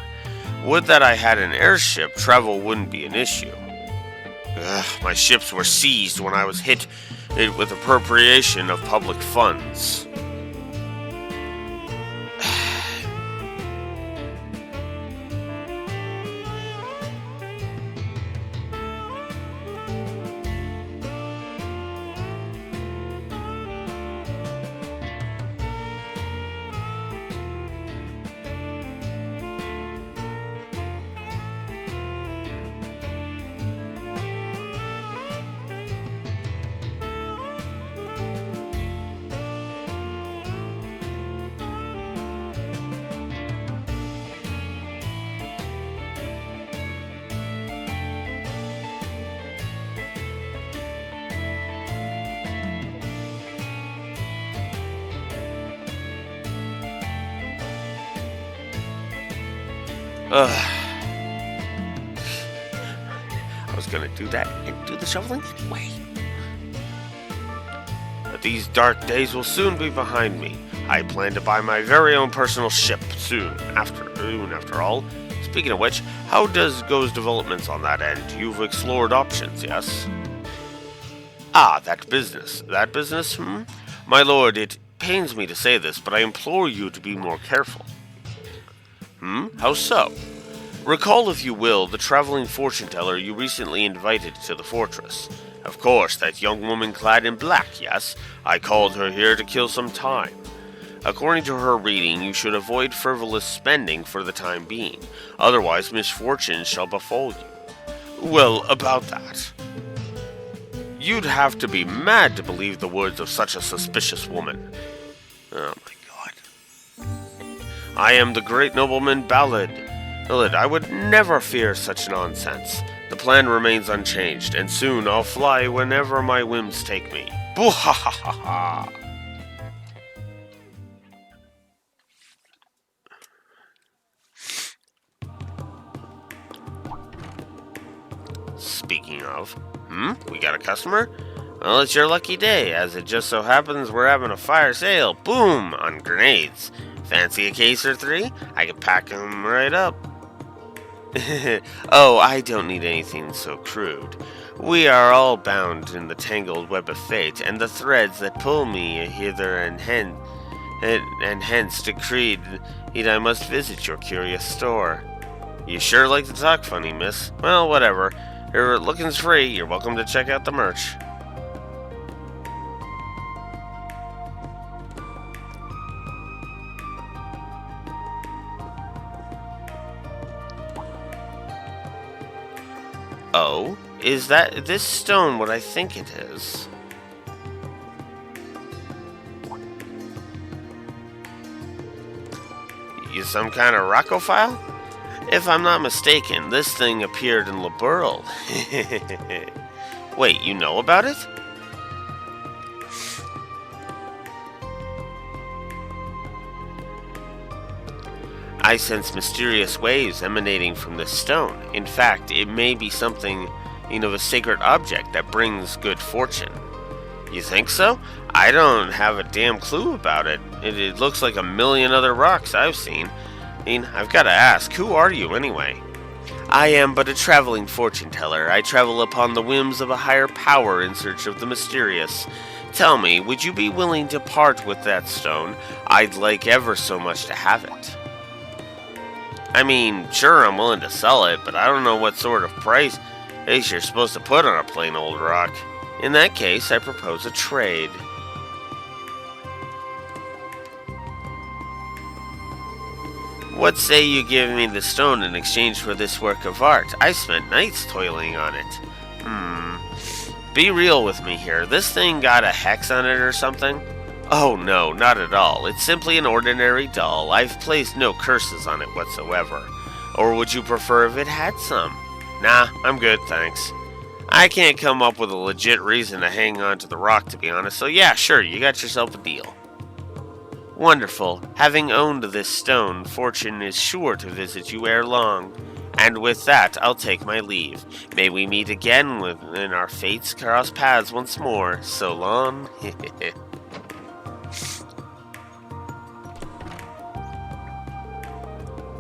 Speaker 1: Would that I had an airship, travel wouldn't be an issue. My ships were seized when I was hit with appropriation of public funds. I was gonna do that and do the shoveling anyway. But these dark days will soon be behind me. I plan to buy my very own personal ship soon. After all. Speaking of which, how goes developments on that end? You've explored options, yes? Ah, that business. That business, My lord, it pains me to say this, but I implore you to be more careful. How so? Recall, if you will, the traveling fortune teller you recently invited to the fortress. Of course, that young woman clad in black, yes? I called her here to kill some time. According to her reading, you should avoid frivolous spending for the time being. Otherwise, misfortune shall befall you. Well, about that. You'd have to be mad to believe the words of such a suspicious woman. Oh my god. I am the great nobleman Ballad. I would never fear such nonsense. The plan remains unchanged, and soon I'll fly whenever my whims take me. Boo ha ha ha ha! Speaking of, we got a customer? Well, it's your lucky day, as it just so happens we're having a fire sale, boom, on grenades. Fancy a case or 3? I can pack 'em right up. Oh, I don't need anything so crude. We are all bound in the tangled web of fate, and the threads that pull me hither and hence decreed I must visit your curious store. You sure like to talk funny, miss. Well, whatever. Your looking's free. You're welcome to check out the merch. Oh, is this stone what I think it is? You some kind of rockophile? If I'm not mistaken, this thing appeared in Laburl. Wait, you know about it? I sense mysterious waves emanating from this stone. In fact, it may be something, of a sacred object that brings good fortune. You think so? I don't have a damn clue about it. It looks like a million other rocks I've seen. I've got to ask, who are you anyway? I am but a traveling fortune teller. I travel upon the whims of a higher power in search of the mysterious. Tell me, would you be willing to part with that stone? I'd like ever so much to have it. I mean, sure, I'm willing to sell it, but I don't know what sort of price you're supposed to put on a plain old rock. In that case, I propose a trade. What say you give me the stone in exchange for this work of art? I spent nights toiling on it. Be real with me here. This thing got a hex on it or something? Oh no, not at all. It's simply an ordinary doll. I've placed no curses on it whatsoever. Or would you prefer if it had some? Nah, I'm good, thanks. I can't come up with a legit reason to hang on to the rock, to be honest, so yeah, sure, you got yourself a deal. Wonderful. Having owned this stone, fortune is sure to visit you ere long. And with that, I'll take my leave. May we meet again when our fates cross paths once more. So long.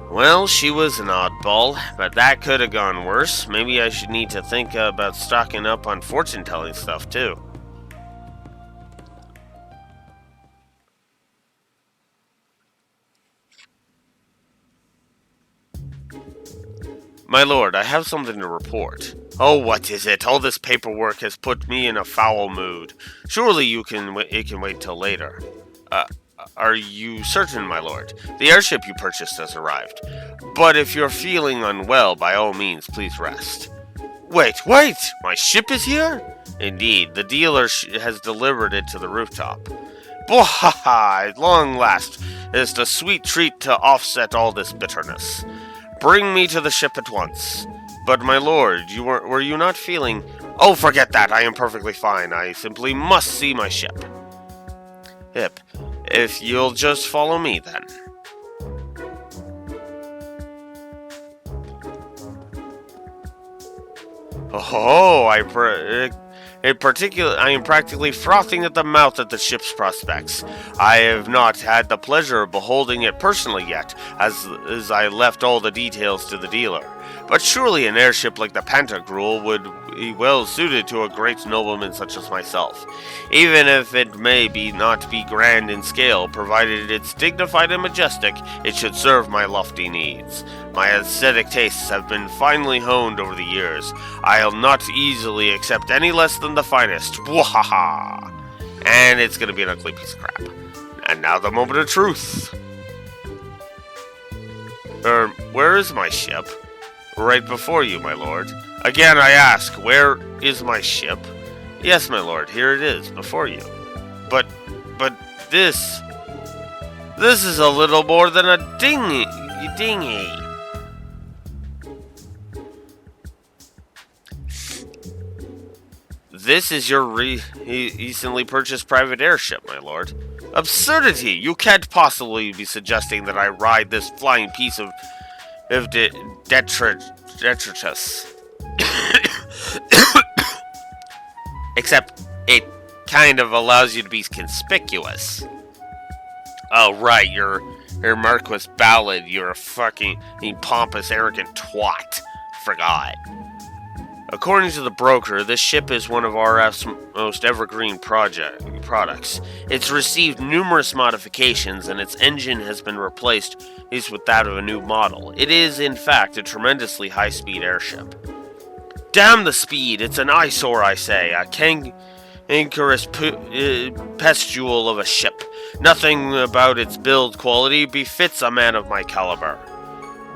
Speaker 1: Well, she was an oddball, but that could have gone worse. Maybe I should need to think about stocking up on fortune-telling stuff, too. My lord, I have something to report. Oh, what is it? All this paperwork has put me in a foul mood. Surely it can wait till later. Are you certain, my lord? The airship you purchased has arrived. But if you're feeling unwell, by all means, please rest. Wait! My ship is here? Indeed, the dealer has delivered it to the rooftop. Bwahaha! At long last, it's a sweet treat to offset all this bitterness. Bring me to the ship at once. But my lord, were you not feeling... Oh, forget that, I am perfectly fine. I simply must see my ship. Hip, if you'll just follow me, then. Oh, I am practically frothing at the mouth at the ship's prospects. I have not had the pleasure of beholding it personally yet, as I left all the details to the dealer. But surely an airship like the Pantagruel would be well suited to a great nobleman such as myself, even if it may not be grand in scale, provided it's dignified and majestic. It should serve my lofty needs. My aesthetic tastes have been finely honed over the years. I'll not easily accept any less than the finest. Wahaha! And it's gonna be an ugly piece of crap. And now the moment of truth. Where is my ship? Right before you, my lord. Again, I ask, where is my ship? Yes, my lord, here it is, before you. But this is a little more than a dinghy. This is your recently purchased private airship, my lord. Absurdity! You can't possibly be suggesting that I ride this flying piece of detritus. Except it kind of allows you to be conspicuous. Oh, right, you're Marquis Ballad. You're a fucking pompous, arrogant twat. Forgot. According to the broker, this ship is one of RF's most evergreen products. It's received numerous modifications, and its engine has been replaced at least with that of a new model. It is, in fact, a tremendously high-speed airship. Damn the speed! It's an eyesore, I say. A cankerous pustule of a ship. Nothing about its build quality befits a man of my caliber.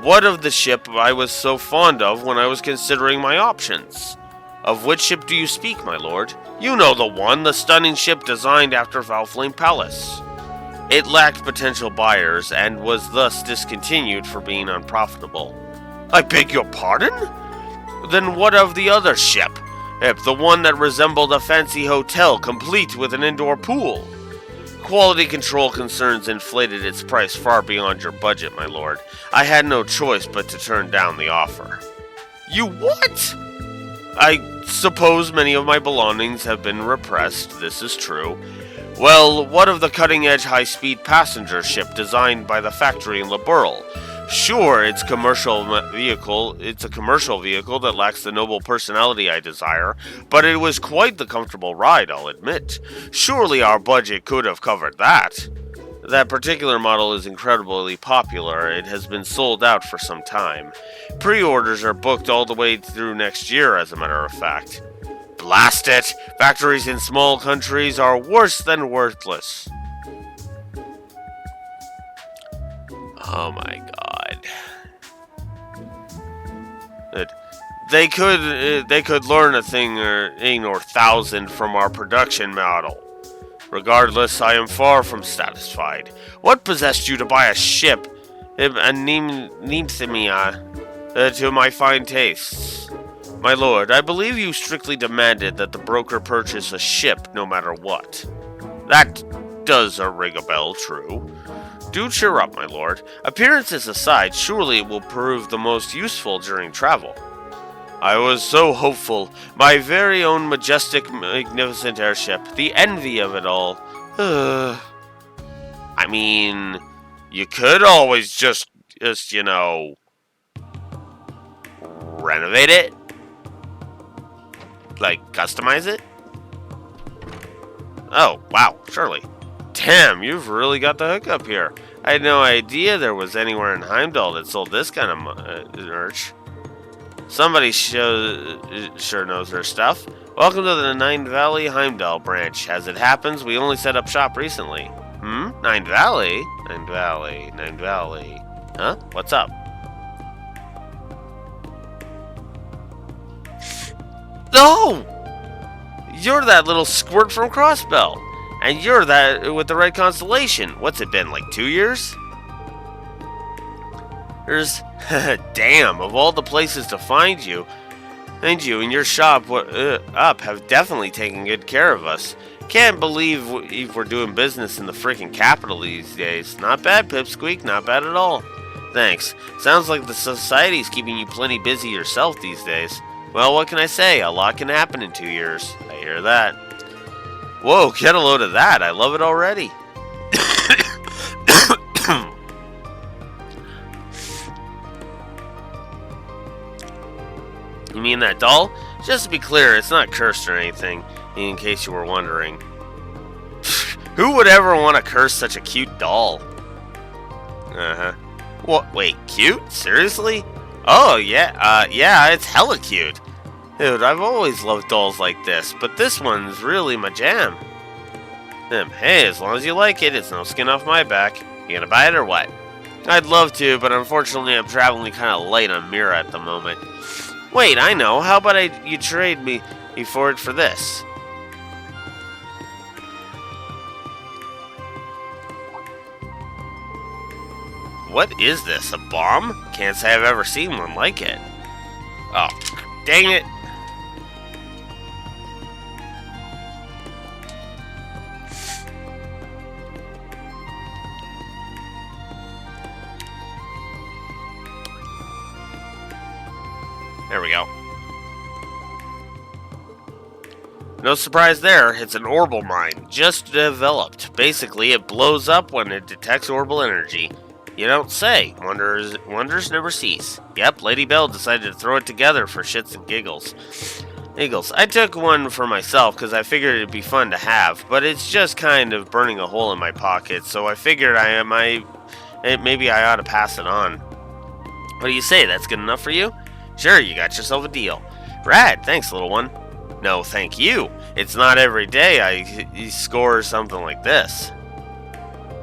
Speaker 1: What of the ship I was so fond of when I was considering my options? Of which ship do you speak, my lord? You know the one, the stunning ship designed after Valflame Palace. It lacked potential buyers and was thus discontinued for being unprofitable. I beg your pardon? Then what of the other ship? The one that resembled a fancy hotel complete with an indoor pool. Quality control concerns inflated its price far beyond your budget, my lord. I had no choice but to turn down the offer. You what? I suppose many of my belongings have been repressed, this is true. Well, what of the cutting-edge high-speed passenger ship designed by the factory in Laburl? Sure, it's a commercial vehicle that lacks the noble personality I desire, but it was quite the comfortable ride, I'll admit. Surely our budget could have covered that. That particular model is incredibly popular. It has been sold out for some time. Pre-orders are booked all the way through next year, as a matter of fact. Blast it! Factories in small countries are worse than worthless. Oh my god. They could learn a thing or thousand from our production model. Regardless, I am far from satisfied. What possessed you to buy a ship, a Neemthemia, to my fine tastes? My lord, I believe you strictly demanded that the broker purchase a ship no matter what. That does ring a bell, true. Do cheer up, my lord. Appearances aside, surely it will prove the most useful during travel. I was so hopeful. My very own majestic, magnificent airship. The envy of it all. I mean, you could always just, renovate it? Like, customize it? Oh, wow, surely. Damn, you've really got the hookup here. I had no idea there was anywhere in Heimdall that sold this kind of merch. Somebody sure knows their stuff. Welcome to the Nine Valley Heimdall branch. As it happens, we only set up shop recently. Nine Valley? Nine Valley. Huh? What's up? Oh! You're that little squirt from Crossbell. And you're that with the red constellation. What's it been, like 2 years? Damn, of all the places to find you and your shop have definitely taken good care of us. Can't believe we're doing business in the freaking capital these days. Not bad, Pipsqueak, not bad at all. Thanks. Sounds like the society's keeping you plenty busy yourself these days. Well, what can I say? A lot can happen in 2 years. I hear that. Whoa, get a load of that. I love it already. You mean that doll? Just to be clear, it's not cursed or anything, in case you were wondering. Who would ever want to curse such a cute doll? Uh-huh. What? Wait, cute? Seriously? Oh, yeah, yeah, it's hella cute. Dude, I've always loved dolls like this, but this one's really my jam. Hey, as long as you like it, it's no skin off my back. You gonna buy it or what? I'd love to, but unfortunately I'm traveling kind of light on Mira at the moment. Wait, I know. How about you trade me for it for this? What is this, a bomb? Can't say I've ever seen one like it. Oh, dang it. There we go. No surprise there, it's an orbital mine, just developed. Basically, it blows up when it detects orbital energy. You don't say. Wonders never cease. Yep, Lady Belle decided to throw it together for shits and giggles. I took one for myself because I figured it'd be fun to have, but it's just kind of burning a hole in my pocket, so I figured maybe I ought to pass it on. What do you say, that's good enough for you? Sure, you got yourself a deal. Rad, thanks, little one. No, thank you. It's not every day I score something like this.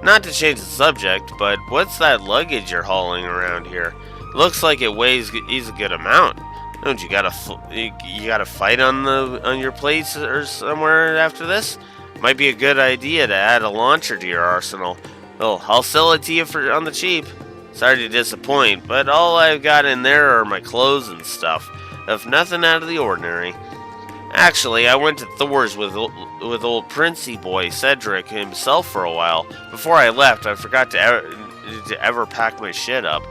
Speaker 1: Not to change the subject, but what's that luggage you're hauling around here? Looks like it weighs a good amount. Don't you got a fight on your plates or somewhere after this? Might be a good idea to add a launcher to your arsenal. Oh, I'll sell it to you on the cheap. Sorry to disappoint, but all I've got in there are my clothes and stuff. Of nothing out of the ordinary. Actually, I went to Thor's with old Princey boy Cedric himself for a while. Before I left, I forgot to ever pack my shit up.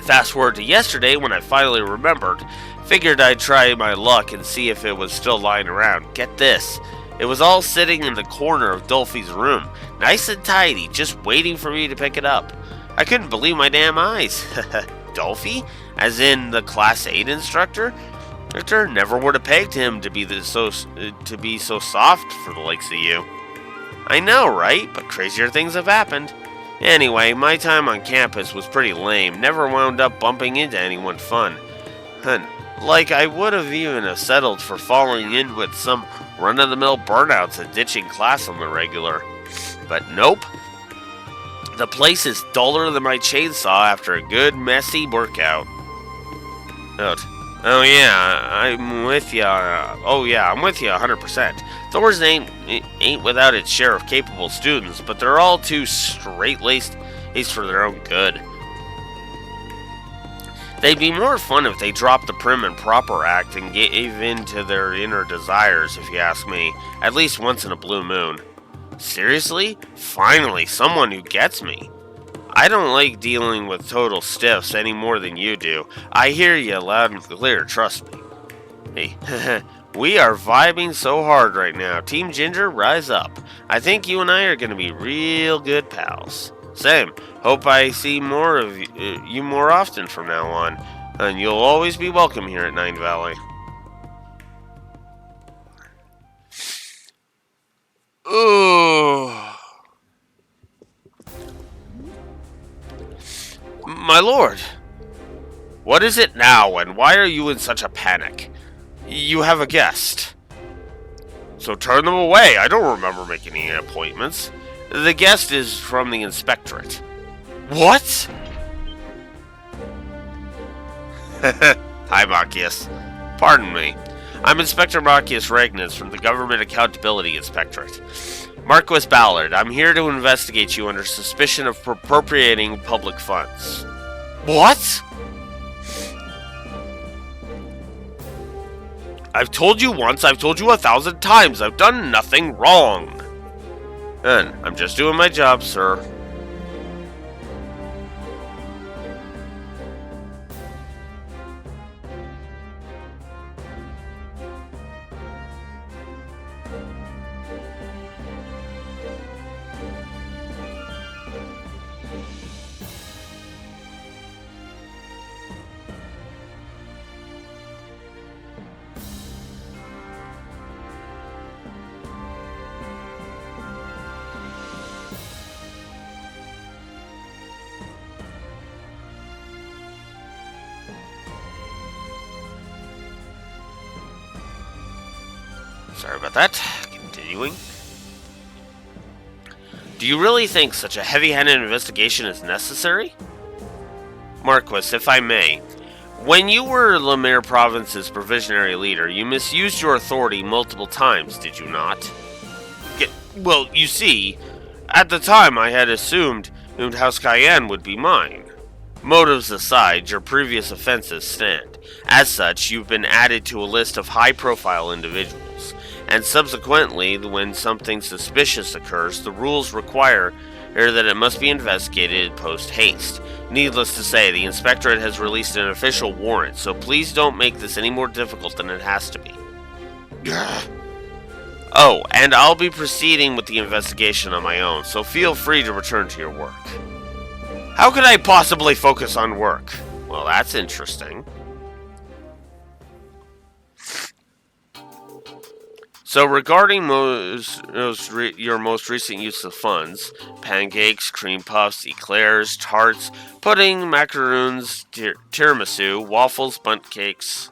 Speaker 1: Fast forward to yesterday when I finally remembered. Figured I'd try my luck and see if it was still lying around. Get this. It was all sitting in the corner of Dolphy's room. Nice and tidy, just waiting for me to pick it up. I couldn't believe my damn eyes. Dolphy? As in the Class 8 instructor? Never would have pegged him to be so soft for the likes of you. I know, right? But crazier things have happened. Anyway, my time on campus was pretty lame. Never wound up bumping into anyone fun. Like I would have even settled for falling in with some run-of-the-mill burnouts and ditching class on the regular. But nope. The place is duller than my chainsaw after a good, messy workout. Oh yeah, I'm with ya. I'm with ya 100%. Thor's ain't without its share of capable students, but they're all too straight-laced, at least for their own good. They'd be more fun if they dropped the prim and proper act and gave in to their inner desires, if you ask me. At least once in a blue moon. Seriously? Finally, someone who gets me. I don't like dealing with total stiffs any more than you do. I hear you loud and clear, trust me. Hey, we are vibing so hard right now. Team Ginger, rise up. I think you and I are going to be real good pals. Same. Hope I see more of you more often from now on. And you'll always be welcome here at Nine Valley. Ooh. My lord. What is it now, and why are you in such a panic? You have a guest. So turn them away. I don't remember making any appointments. The guest is from the inspectorate. What? Hi, Machias. Pardon me. I'm Inspector Machias Regnus from the Government Accountability Inspectorate. Marquis Ballard, I'm here to investigate you under suspicion of appropriating public funds. What? I've told you once, I've told you 1,000 times, I've done nothing wrong. And I'm just doing my job, sir. Sorry about that. Continuing. Do you really think such a heavy-handed investigation is necessary? Marquis, if I may. When you were Lemire Province's provisionary leader, you misused your authority multiple times, did you not? Well, you see, at the time I had assumed House Cayenne would be mine. Motives aside, your previous offenses stand. As such, you've been added to a list of high-profile individuals, and subsequently, when something suspicious occurs, the rules require that it must be investigated post-haste. Needless to say, the Inspectorate has released an official warrant, so please don't make this any more difficult than it has to be. Oh, and I'll be proceeding with the investigation on my own, so feel free to return to your work. How could I possibly focus on work? Well, that's interesting. So regarding your most recent use of funds, pancakes, cream puffs, eclairs, tarts, pudding, macaroons, tiramisu, waffles, bundt cakes.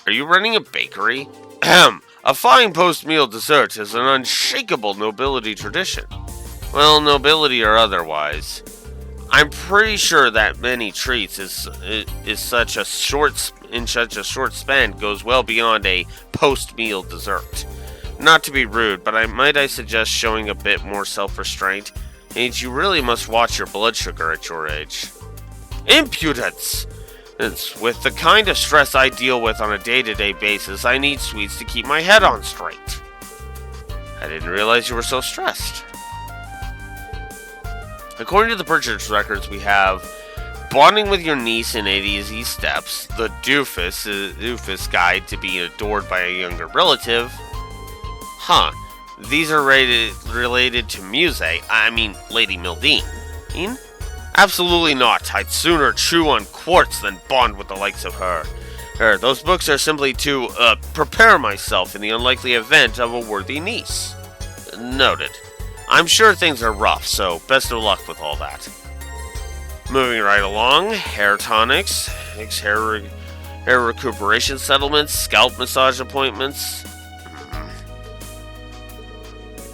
Speaker 1: Are you running a bakery? A fine post-meal dessert is an unshakable nobility tradition. Well, nobility or otherwise. I'm pretty sure that many treats in such a short span goes well beyond a post-meal dessert. Not to be rude, but I suggest showing a bit more self-restraint, and you really must watch your blood sugar at your age. Impudence! With the kind of stress I deal with on a day-to-day basis, I need sweets to keep my head on straight. I didn't realize you were so stressed. According to the purchase records, we have bonding with your niece in 80 Easy Steps, the doofus guide to be adored by a younger relative. Huh. These are related to Lady Mildine. Absolutely not. I'd sooner chew on quartz than bond with the likes of her. Those books are simply to prepare myself in the unlikely event of a worthy niece. Noted. I'm sure things are rough, so best of luck with all that. Moving right along, hair tonics, hair recuperation settlements, scalp massage appointments.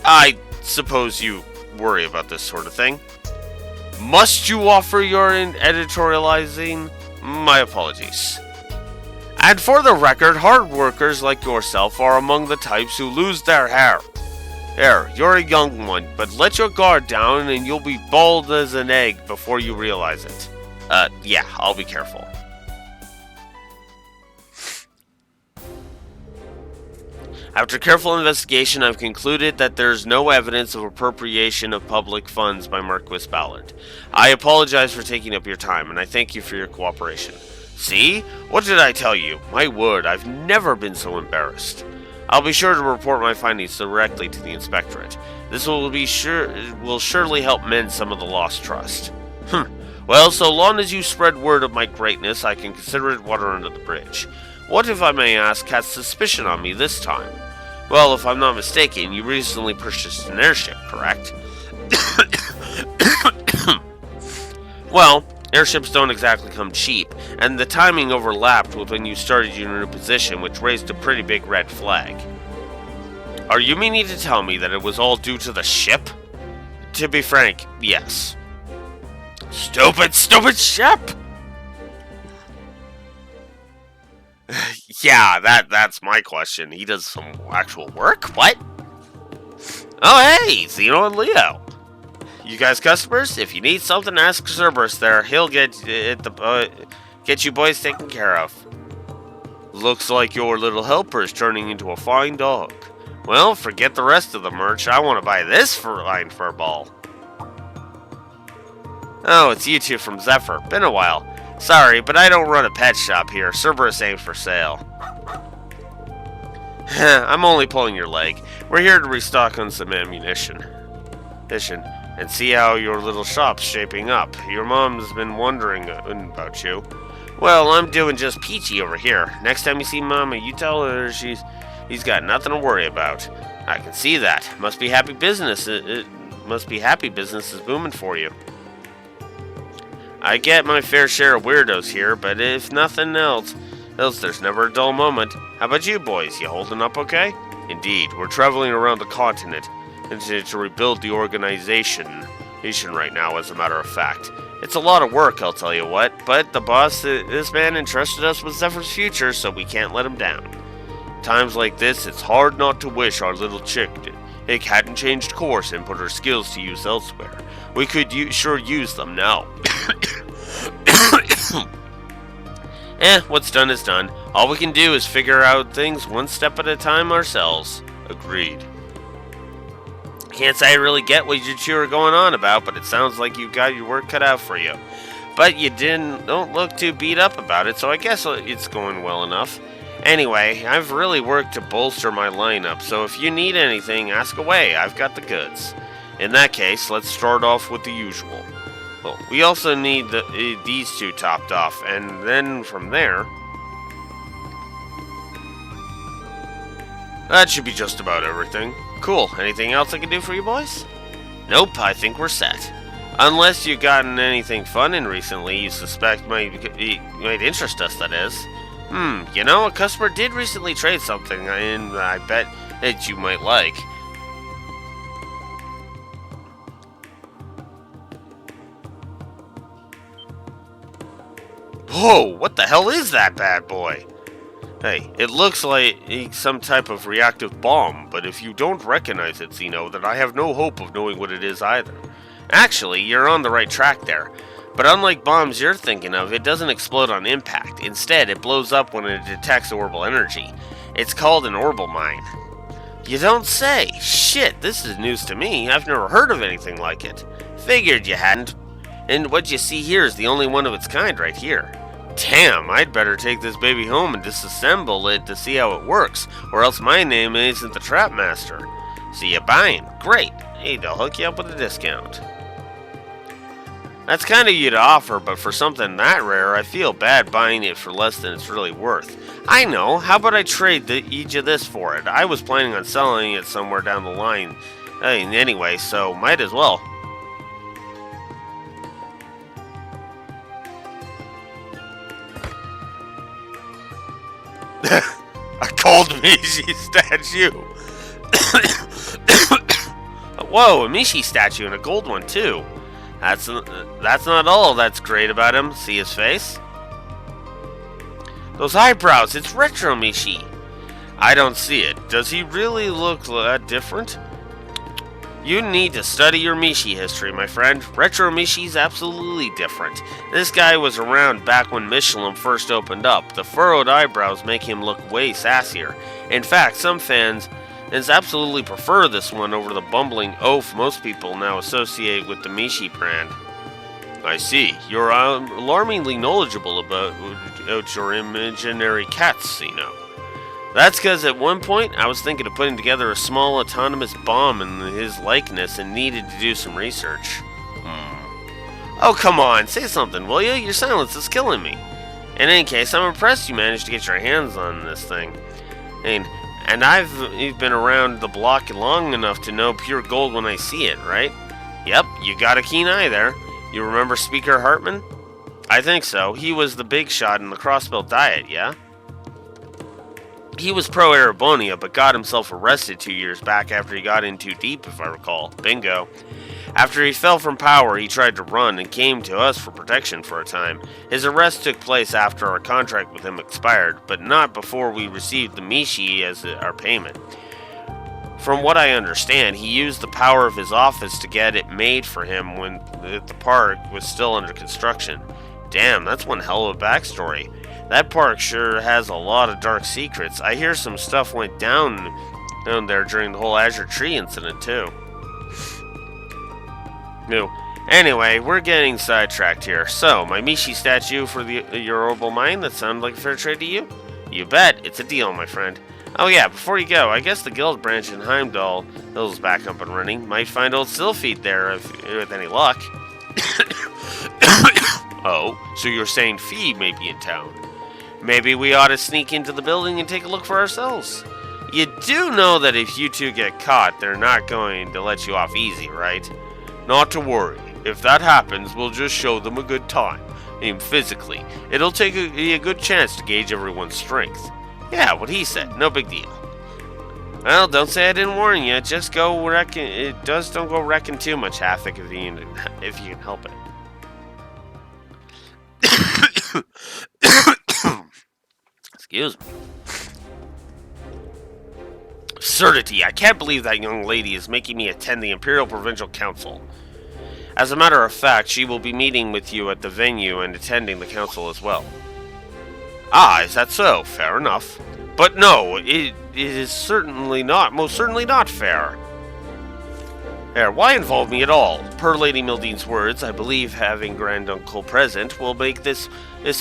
Speaker 1: I suppose you worry about this sort of thing. Must you offer your editorializing? My apologies. And for the record, hard workers like yourself are among the types who lose their hair. You're a young one, but let your guard down and you'll be bald as an egg before you realize it. Yeah, I'll be careful. After careful investigation, I've concluded that there's no evidence of appropriation of public funds by Marquis Ballard. I apologize for taking up your time, and I thank you for your cooperation. See? What did I tell you? My word, I've never been so embarrassed. I'll be sure to report my findings directly to the Inspectorate. This will surely help mend some of the lost trust. Well, so long as you spread word of my greatness, I can consider it water under the bridge. What, if I may ask, cast suspicion on me this time? Well, if I'm not mistaken, you recently purchased an airship, correct? Well, airships don't exactly come cheap, and the timing overlapped with when you started your new position, which raised a pretty big red flag. Are you meaning to tell me that it was all due to the ship? To be frank, yes. Stupid ship! Yeah, that's my question. He does some actual work? What? Oh, hey, Zeno and Leo. You guys customers? If you need something, ask Cerberus there. He'll get you boys taken care of. Looks like your little helper is turning into a fine dog. Well, forget the rest of the merch. I want to buy this fine fur ball. Oh, it's you two from Zephyr. Been a while. Sorry, but I don't run a pet shop here. Cerberus ain't for sale. I'm only pulling your leg. We're here to restock on some ammunition. And see how your little shop's shaping up. Your mom's been wondering about you. Well, I'm doing just peachy over here. Next time you see Mama, you tell her he's got nothing to worry about. I can see that. Must be happy business. It must be happy business is booming for you. I get my fair share of weirdos here, but if nothing else, Else there's never a dull moment. How about you boys? You holding up okay? Indeed, we're traveling around the continent and to rebuild the organization right now, as a matter of fact. It's a lot of work, I'll tell you what, but the boss, this man entrusted us with Zephyr's future, so we can't let him down. Times like this, it's hard not to wish our little chick hadn't changed course and put her skills to use elsewhere. We could sure use them now. What's done is done. All we can do is figure out things one step at a time ourselves. Agreed. Can't say I really get what you two are going on about, but it sounds like you've got your work cut out for you. But you don't look too beat up about it, so I guess it's going well enough. Anyway, I've really worked to bolster my lineup, so if you need anything, ask away. I've got the goods. In that case, let's start off with the usual. Well, we also need these two topped off, and then from there... That should be just about everything. Cool. Anything else I can do for you boys? Nope, I think we're set. Unless you've gotten anything fun in recently you suspect might interest us, that is. You know, a customer did recently trade something, and I bet that you might like. Whoa, what the hell is that bad boy? Hey, it looks like some type of reactive bomb, but if you don't recognize it, Zeno, then I have no hope of knowing what it is either. Actually, you're on the right track there. But unlike bombs you're thinking of, it doesn't explode on impact. Instead, it blows up when it detects orbital energy. It's called an orbital mine. You don't say! Shit, this is news to me. I've never heard of anything like it. Figured you hadn't. And what you see here is the only one of its kind right here. Damn, I'd better take this baby home and disassemble it to see how it works, or else my name isn't the Trap Master. See you buying. Great. Hey, they'll hook you up with a discount. That's kind of you to offer, but for something that rare, I feel bad buying it for less than it's really worth. I know. How about I trade each of this for it? I was planning on selling it somewhere down the line. Anyway, so might as well. A gold Mishi statue. Whoa, a Mishi statue and a gold one too. That's not all that's great about him. See his face? Those eyebrows, it's retro Mishi. I don't see it. Does he really look that different? You need to study your Mishi history, my friend. Retro Mishi's absolutely different. This guy was around back when Michelin first opened up. The furrowed eyebrows make him look way sassier. In fact, some fans absolutely prefer this one over the bumbling oaf most people now associate with the Mishi brand. I see. You're alarmingly knowledgeable about your imaginary cats, you know. That's because at one point I was thinking of putting together a small autonomous bomb in his likeness and needed to do some research. Oh, come on, say something, will you? Your silence is killing me. In any case, I'm impressed you managed to get your hands on this thing. And you've been around the block long enough to know pure gold when I see it, right? Yep, you got a keen eye there. You remember Speaker Hartman? I think so. He was the big shot in the Crossbelt Diet, yeah? He was pro-Arabonia, but got himself arrested 2 years back after he got in too deep, if I recall. Bingo. After he fell from power, he tried to run and came to us for protection for a time. His arrest took place after our contract with him expired, but not before we received the Mishi as our payment. From what I understand, he used the power of his office to get it made for him when the park was still under construction. Damn, that's one hell of a backstory. That park sure has a lot of dark secrets. I hear some stuff went down there during the whole Azure Tree incident, too. No. Anyway, we're getting sidetracked here. So, my Mishi statue for your orbital mine, that sounded like a fair trade to you? You bet. It's a deal, my friend. Oh yeah, before you go, I guess the guild branch in Heimdall Hill's back up and running. Might find old Sylphid there with any luck. Oh, so you're saying Fee may be in town? Maybe we ought to sneak into the building and take a look for ourselves. You do know that if you two get caught, they're not going to let you off easy, right? Not to worry. If that happens, we'll just show them a good time. Even physically. It'll take a good chance to gauge everyone's strength. Yeah, what he said. No big deal. Well, don't say I didn't warn you. Just go wrecking. Don't go wrecking too much havoc if you can help it. Excuse me. Absurdity. I can't believe that young lady is making me attend the Imperial Provincial Council. As a matter of fact, she will be meeting with you at the venue and attending the council as well. Ah, is that so? Fair enough. But no, it is most certainly not fair. There, why involve me at all? Per Lady Mildean's words, I believe having Granduncle present will make this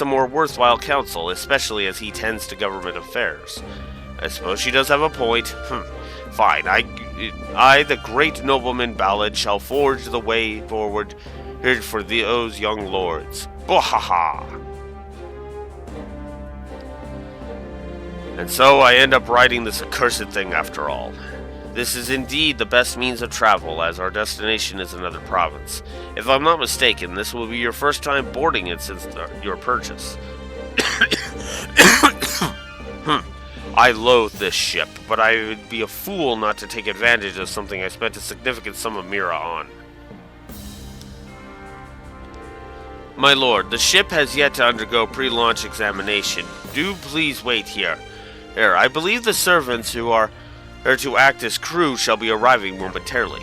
Speaker 1: a more worthwhile council, especially as he tends to government affairs. I suppose she does have a point. Fine, I, the great nobleman Ballad, shall forge the way forward for those young lords. Bwahaha! And so I end up riding this accursed thing after all. This is indeed the best means of travel, as our destination is another province. If I'm not mistaken, this will be your first time boarding it since your purchase. I loathe this ship, but I would be a fool not to take advantage of something I spent a significant sum of Mira on. My lord, the ship has yet to undergo pre-launch examination. Do please wait here. There, I believe the servants who are to act as crew shall be arriving momentarily.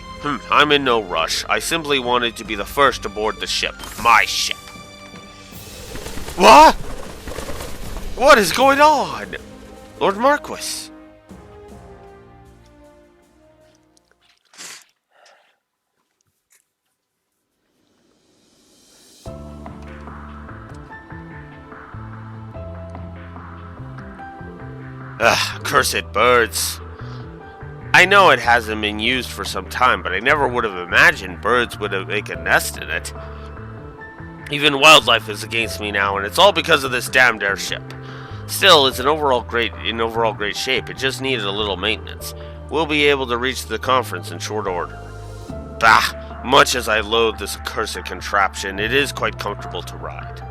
Speaker 1: I'm in no rush. I simply wanted to be the first aboard the ship. My ship. What? What is going on? Lord Marquis. Cursed birds. I know it hasn't been used for some time, but I never would have imagined birds would have make a nest in it. Even wildlife is against me now, and it's all because of this damned airship. Still, it's in overall great shape. It just needed a little maintenance. We'll be able to reach the conference in short order. Bah! Much as I loathe this accursed contraption, it is quite comfortable to ride.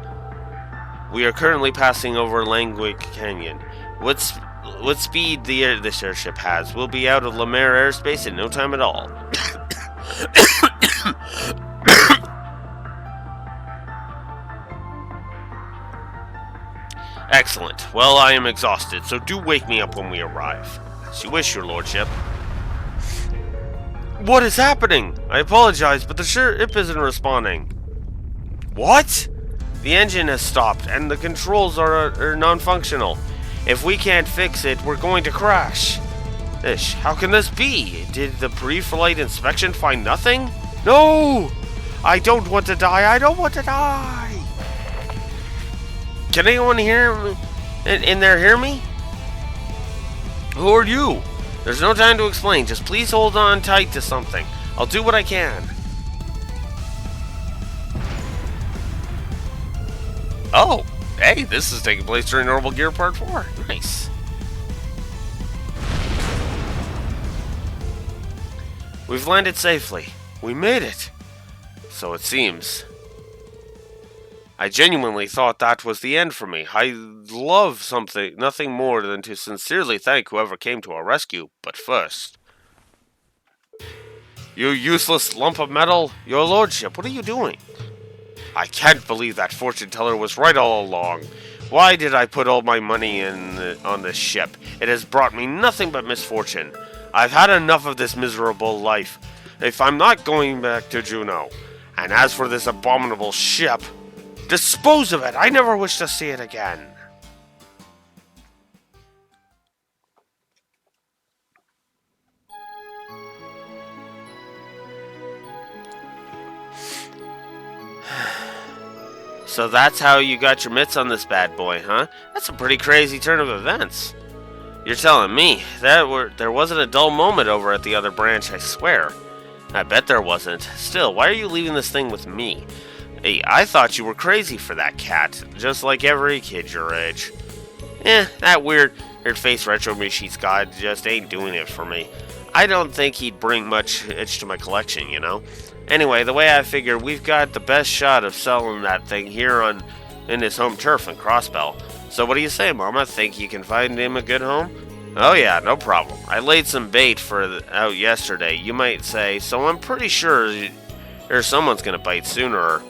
Speaker 1: We are currently passing over Langwick Canyon. What speed this airship has, we'll be out of La Mer airspace in no time at all. Excellent. Well, I am exhausted, so do wake me up when we arrive. As you wish, your lordship. What is happening? I apologize, but the ship isn't responding. What? The engine has stopped, and the controls are non-functional. If we can't fix it, we're going to crash. Ish, how can this be? Did the pre-flight inspection find nothing? No! I don't want to die. I don't want to die. Can anyone hear me? In there hear me? Who are you? There's no time to explain. Just please hold on tight to something. I'll do what I can. Oh, hey, this is taking place during Normal Gear Part 4. Nice. We've landed safely. We made it. So it seems. I genuinely thought that was the end for me. I love nothing more than to sincerely thank whoever came to our rescue. But first... You useless lump of metal! Your lordship, what are you doing? I can't believe that fortune teller was right all along. Why did I put all my money on this ship? It has brought me nothing but misfortune. I've had enough of this miserable life. If I'm not going back to Juneau. And as for this abominable ship, dispose of it. I never wish to see it again. So that's how you got your mitts on this bad boy, huh? That's a pretty crazy turn of events. You're telling me there wasn't a dull moment over at the other branch, I swear. I bet there wasn't. Still, why are you leaving this thing with me? Hey, I thought you were crazy for that cat, just like every kid your age. That weird face retro machine's god just ain't doing it for me. I don't think he'd bring much itch to my collection, you know? Anyway, the way I figure, we've got the best shot of selling that thing here in his home turf in Crossbell. So what do you say, Mama? Think you can find him a good home? Oh yeah, no problem. I laid some bait out yesterday, you might say, so I'm pretty sure there's someone's gonna bite sooner.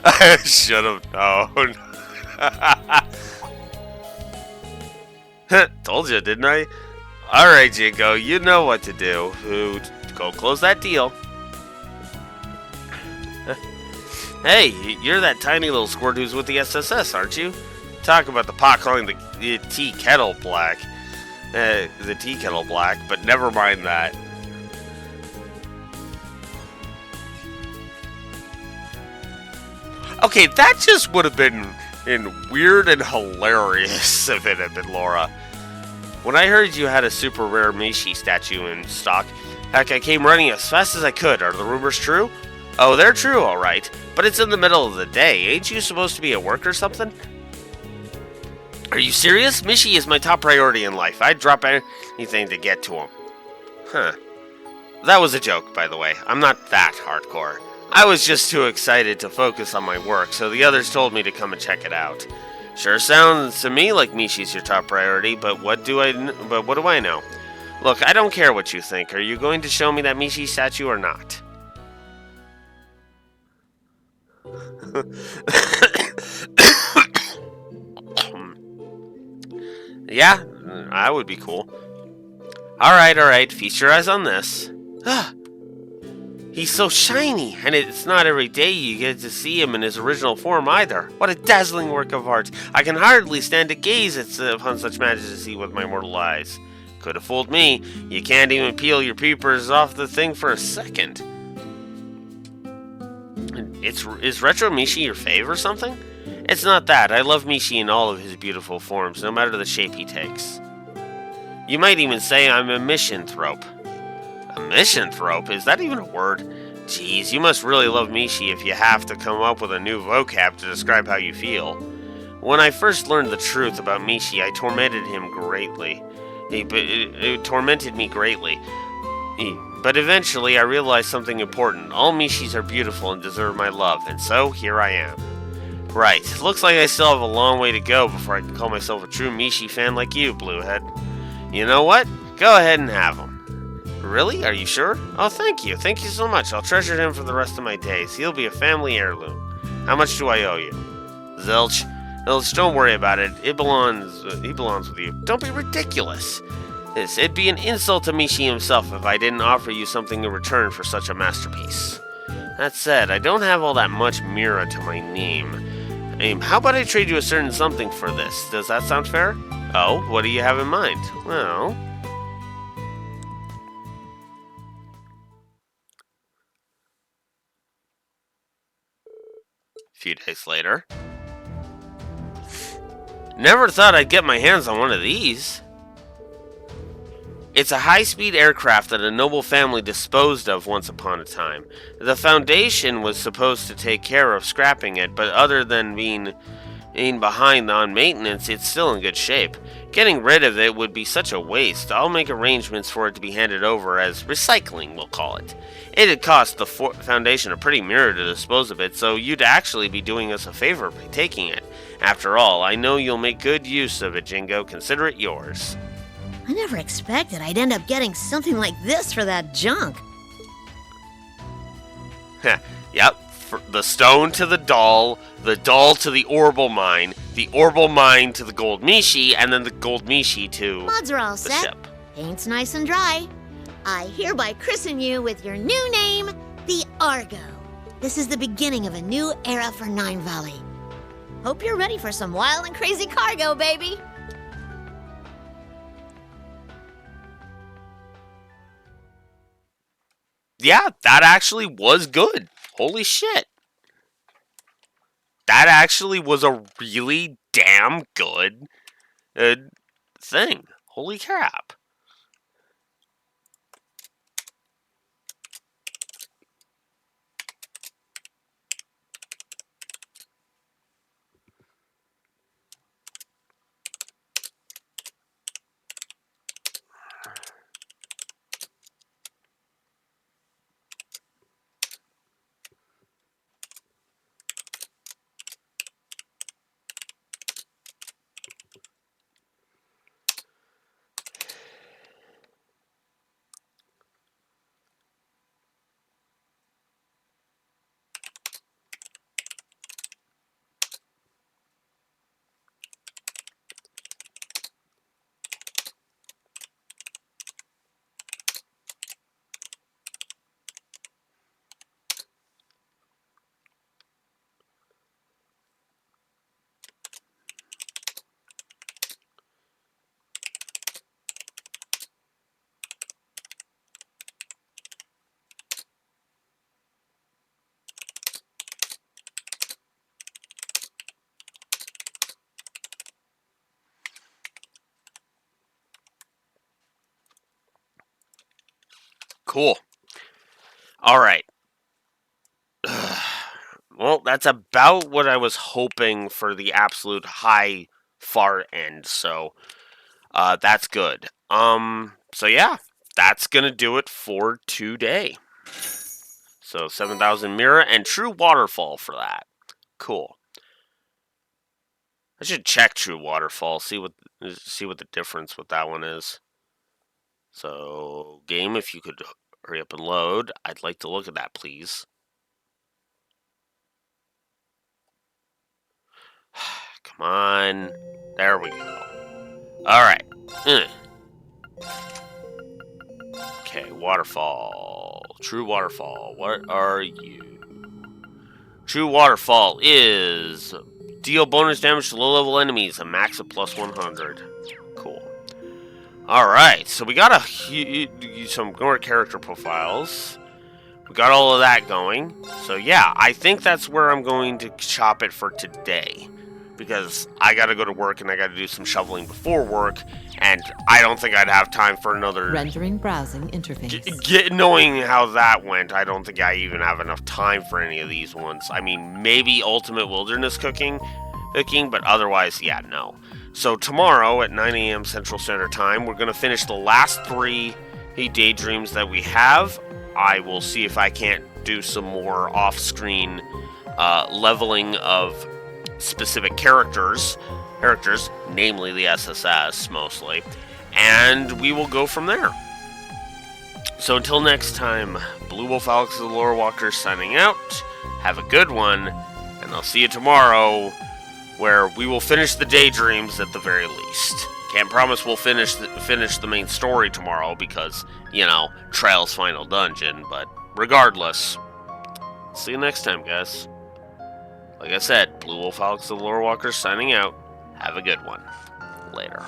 Speaker 1: I should have known. Told you, didn't I? Alright, Jingo, you know what to do. Go close that deal. Hey, you're that tiny little squirt who's with the SSS, aren't you? Talk about the pot calling the tea kettle black. The tea kettle black, but never mind that. Okay, that just would have been weird and hilarious if it had been Laura. When I heard you had a super rare Mishi statue in stock, heck, I came running as fast as I could. Are the rumors true? Oh, they're true, alright. But it's in the middle of the day. Ain't you supposed to be at work or something? Are you serious? Mishi is my top priority in life. I'd drop anything to get to him. Huh. That was a joke, by the way. I'm not that hardcore. I was just too excited to focus on my work, so the others told me to come and check it out. Sure sounds to me like Mishi's your top priority, but what do I know? Look, I don't care what you think. Are you going to show me that Mishi statue or not? Yeah, that would be cool. Alright, feast your eyes on this. He's so shiny, and it's not every day you get to see him in his original form either. What a dazzling work of art. I can hardly stand to gaze upon such majesty with my mortal eyes. Could have fooled me. You can't even peel your peepers off the thing for a second. Is Retro Mishi your fave or something? It's not that. I love Mishi in all of his beautiful forms, no matter the shape he takes. You might even say I'm a misanthrope. A misanthrope? Is that even a word? Jeez, you must really love Mishi if you have to come up with a new vocab to describe how you feel. When I first learned the truth about Mishi, I tormented him greatly. It tormented me greatly. But eventually I realized something important. All Mishis are beautiful and deserve my love, and so here I am. Right, looks like I still have a long way to go before I can call myself a true Mishi fan like you, Bluehead. You know what? Go ahead and have him. Really? Are you sure? Oh, thank you. Thank you so much. I'll treasure him for the rest of my days. He'll be a family heirloom. How much do I owe you? Zilch. Zilch, don't worry about it. He belongs with you. Don't be ridiculous. It'd be an insult to Mishi himself if I didn't offer you something in return for such a masterpiece. That said, I don't have all that much Mira to my name. How about I trade you a certain something for this? Does that sound fair? Oh, what do you have in mind? Well... A few days later. Never thought I'd get my hands on one of these. It's a high-speed aircraft that a noble family disposed of once upon a time. The Foundation was supposed to take care of scrapping it, but other than being behind on maintenance, it's still in good shape. Getting rid of it would be such a waste. I'll make arrangements for it to be handed over as recycling, we'll call it. It'd cost the Foundation a pretty mirror to dispose of it, so you'd actually be doing us a favor by taking it. After all, I know you'll make good use of it, Jingo. Consider it yours.
Speaker 17: I never expected I'd end up getting something like this for that junk.
Speaker 1: Yep, the stone to the doll to the Orbital mine to the gold Mishi, and then the gold Mishi to
Speaker 17: Mods are all
Speaker 1: the
Speaker 17: set.
Speaker 1: ship.
Speaker 17: Paint's nice and dry. I hereby christen you with your new name, the Argo. This is the beginning of a new era for Nine Valley. Hope you're ready for some wild and crazy cargo, baby.
Speaker 1: Yeah, that actually was good. Holy shit. That actually was a really damn good thing. Holy crap. Cool. Alright. Well, that's about what I was hoping for the absolute high far end, so that's good. So yeah, that's gonna do it for today. So 7,000 Mira and True Waterfall for that. Cool. I should check True Waterfall, see what the difference with that one is. So game, if you could hurry up and load, I'd like to look at that, please. Come on. There we go. Alright. Okay, Waterfall. True Waterfall. What are you? True Waterfall is deal bonus damage to low-level enemies, a max of plus 100. Cool. Alright, so we got some more character profiles. We got all of that going. So yeah, I think that's where I'm going to chop it for today. Because I gotta go to work and I gotta do some shoveling before work, and I don't think I'd have time for another...
Speaker 6: Rendering browsing interface.
Speaker 1: Knowing how that went, I don't think I even have enough time for any of these ones. I mean, maybe Ultimate Wilderness cooking, but otherwise, yeah, no. So tomorrow at 9 a.m. Central Standard Time, we're gonna finish the last 3 daydreams that we have. I will see if I can't do some more off-screen leveling of specific characters, namely the SSS mostly, and we will go from there. So until next time, Blue Wolf Alex of the Lore Walker signing out. Have a good one, and I'll see you tomorrow, where we will finish the daydreams at the very least. Can't promise we'll finish the main story tomorrow because, you know, Trail's final dungeon, but regardless, see you next time, guys. Like I said, Blue Wolf Alex the Lore Walker signing out. Have a good one. Later.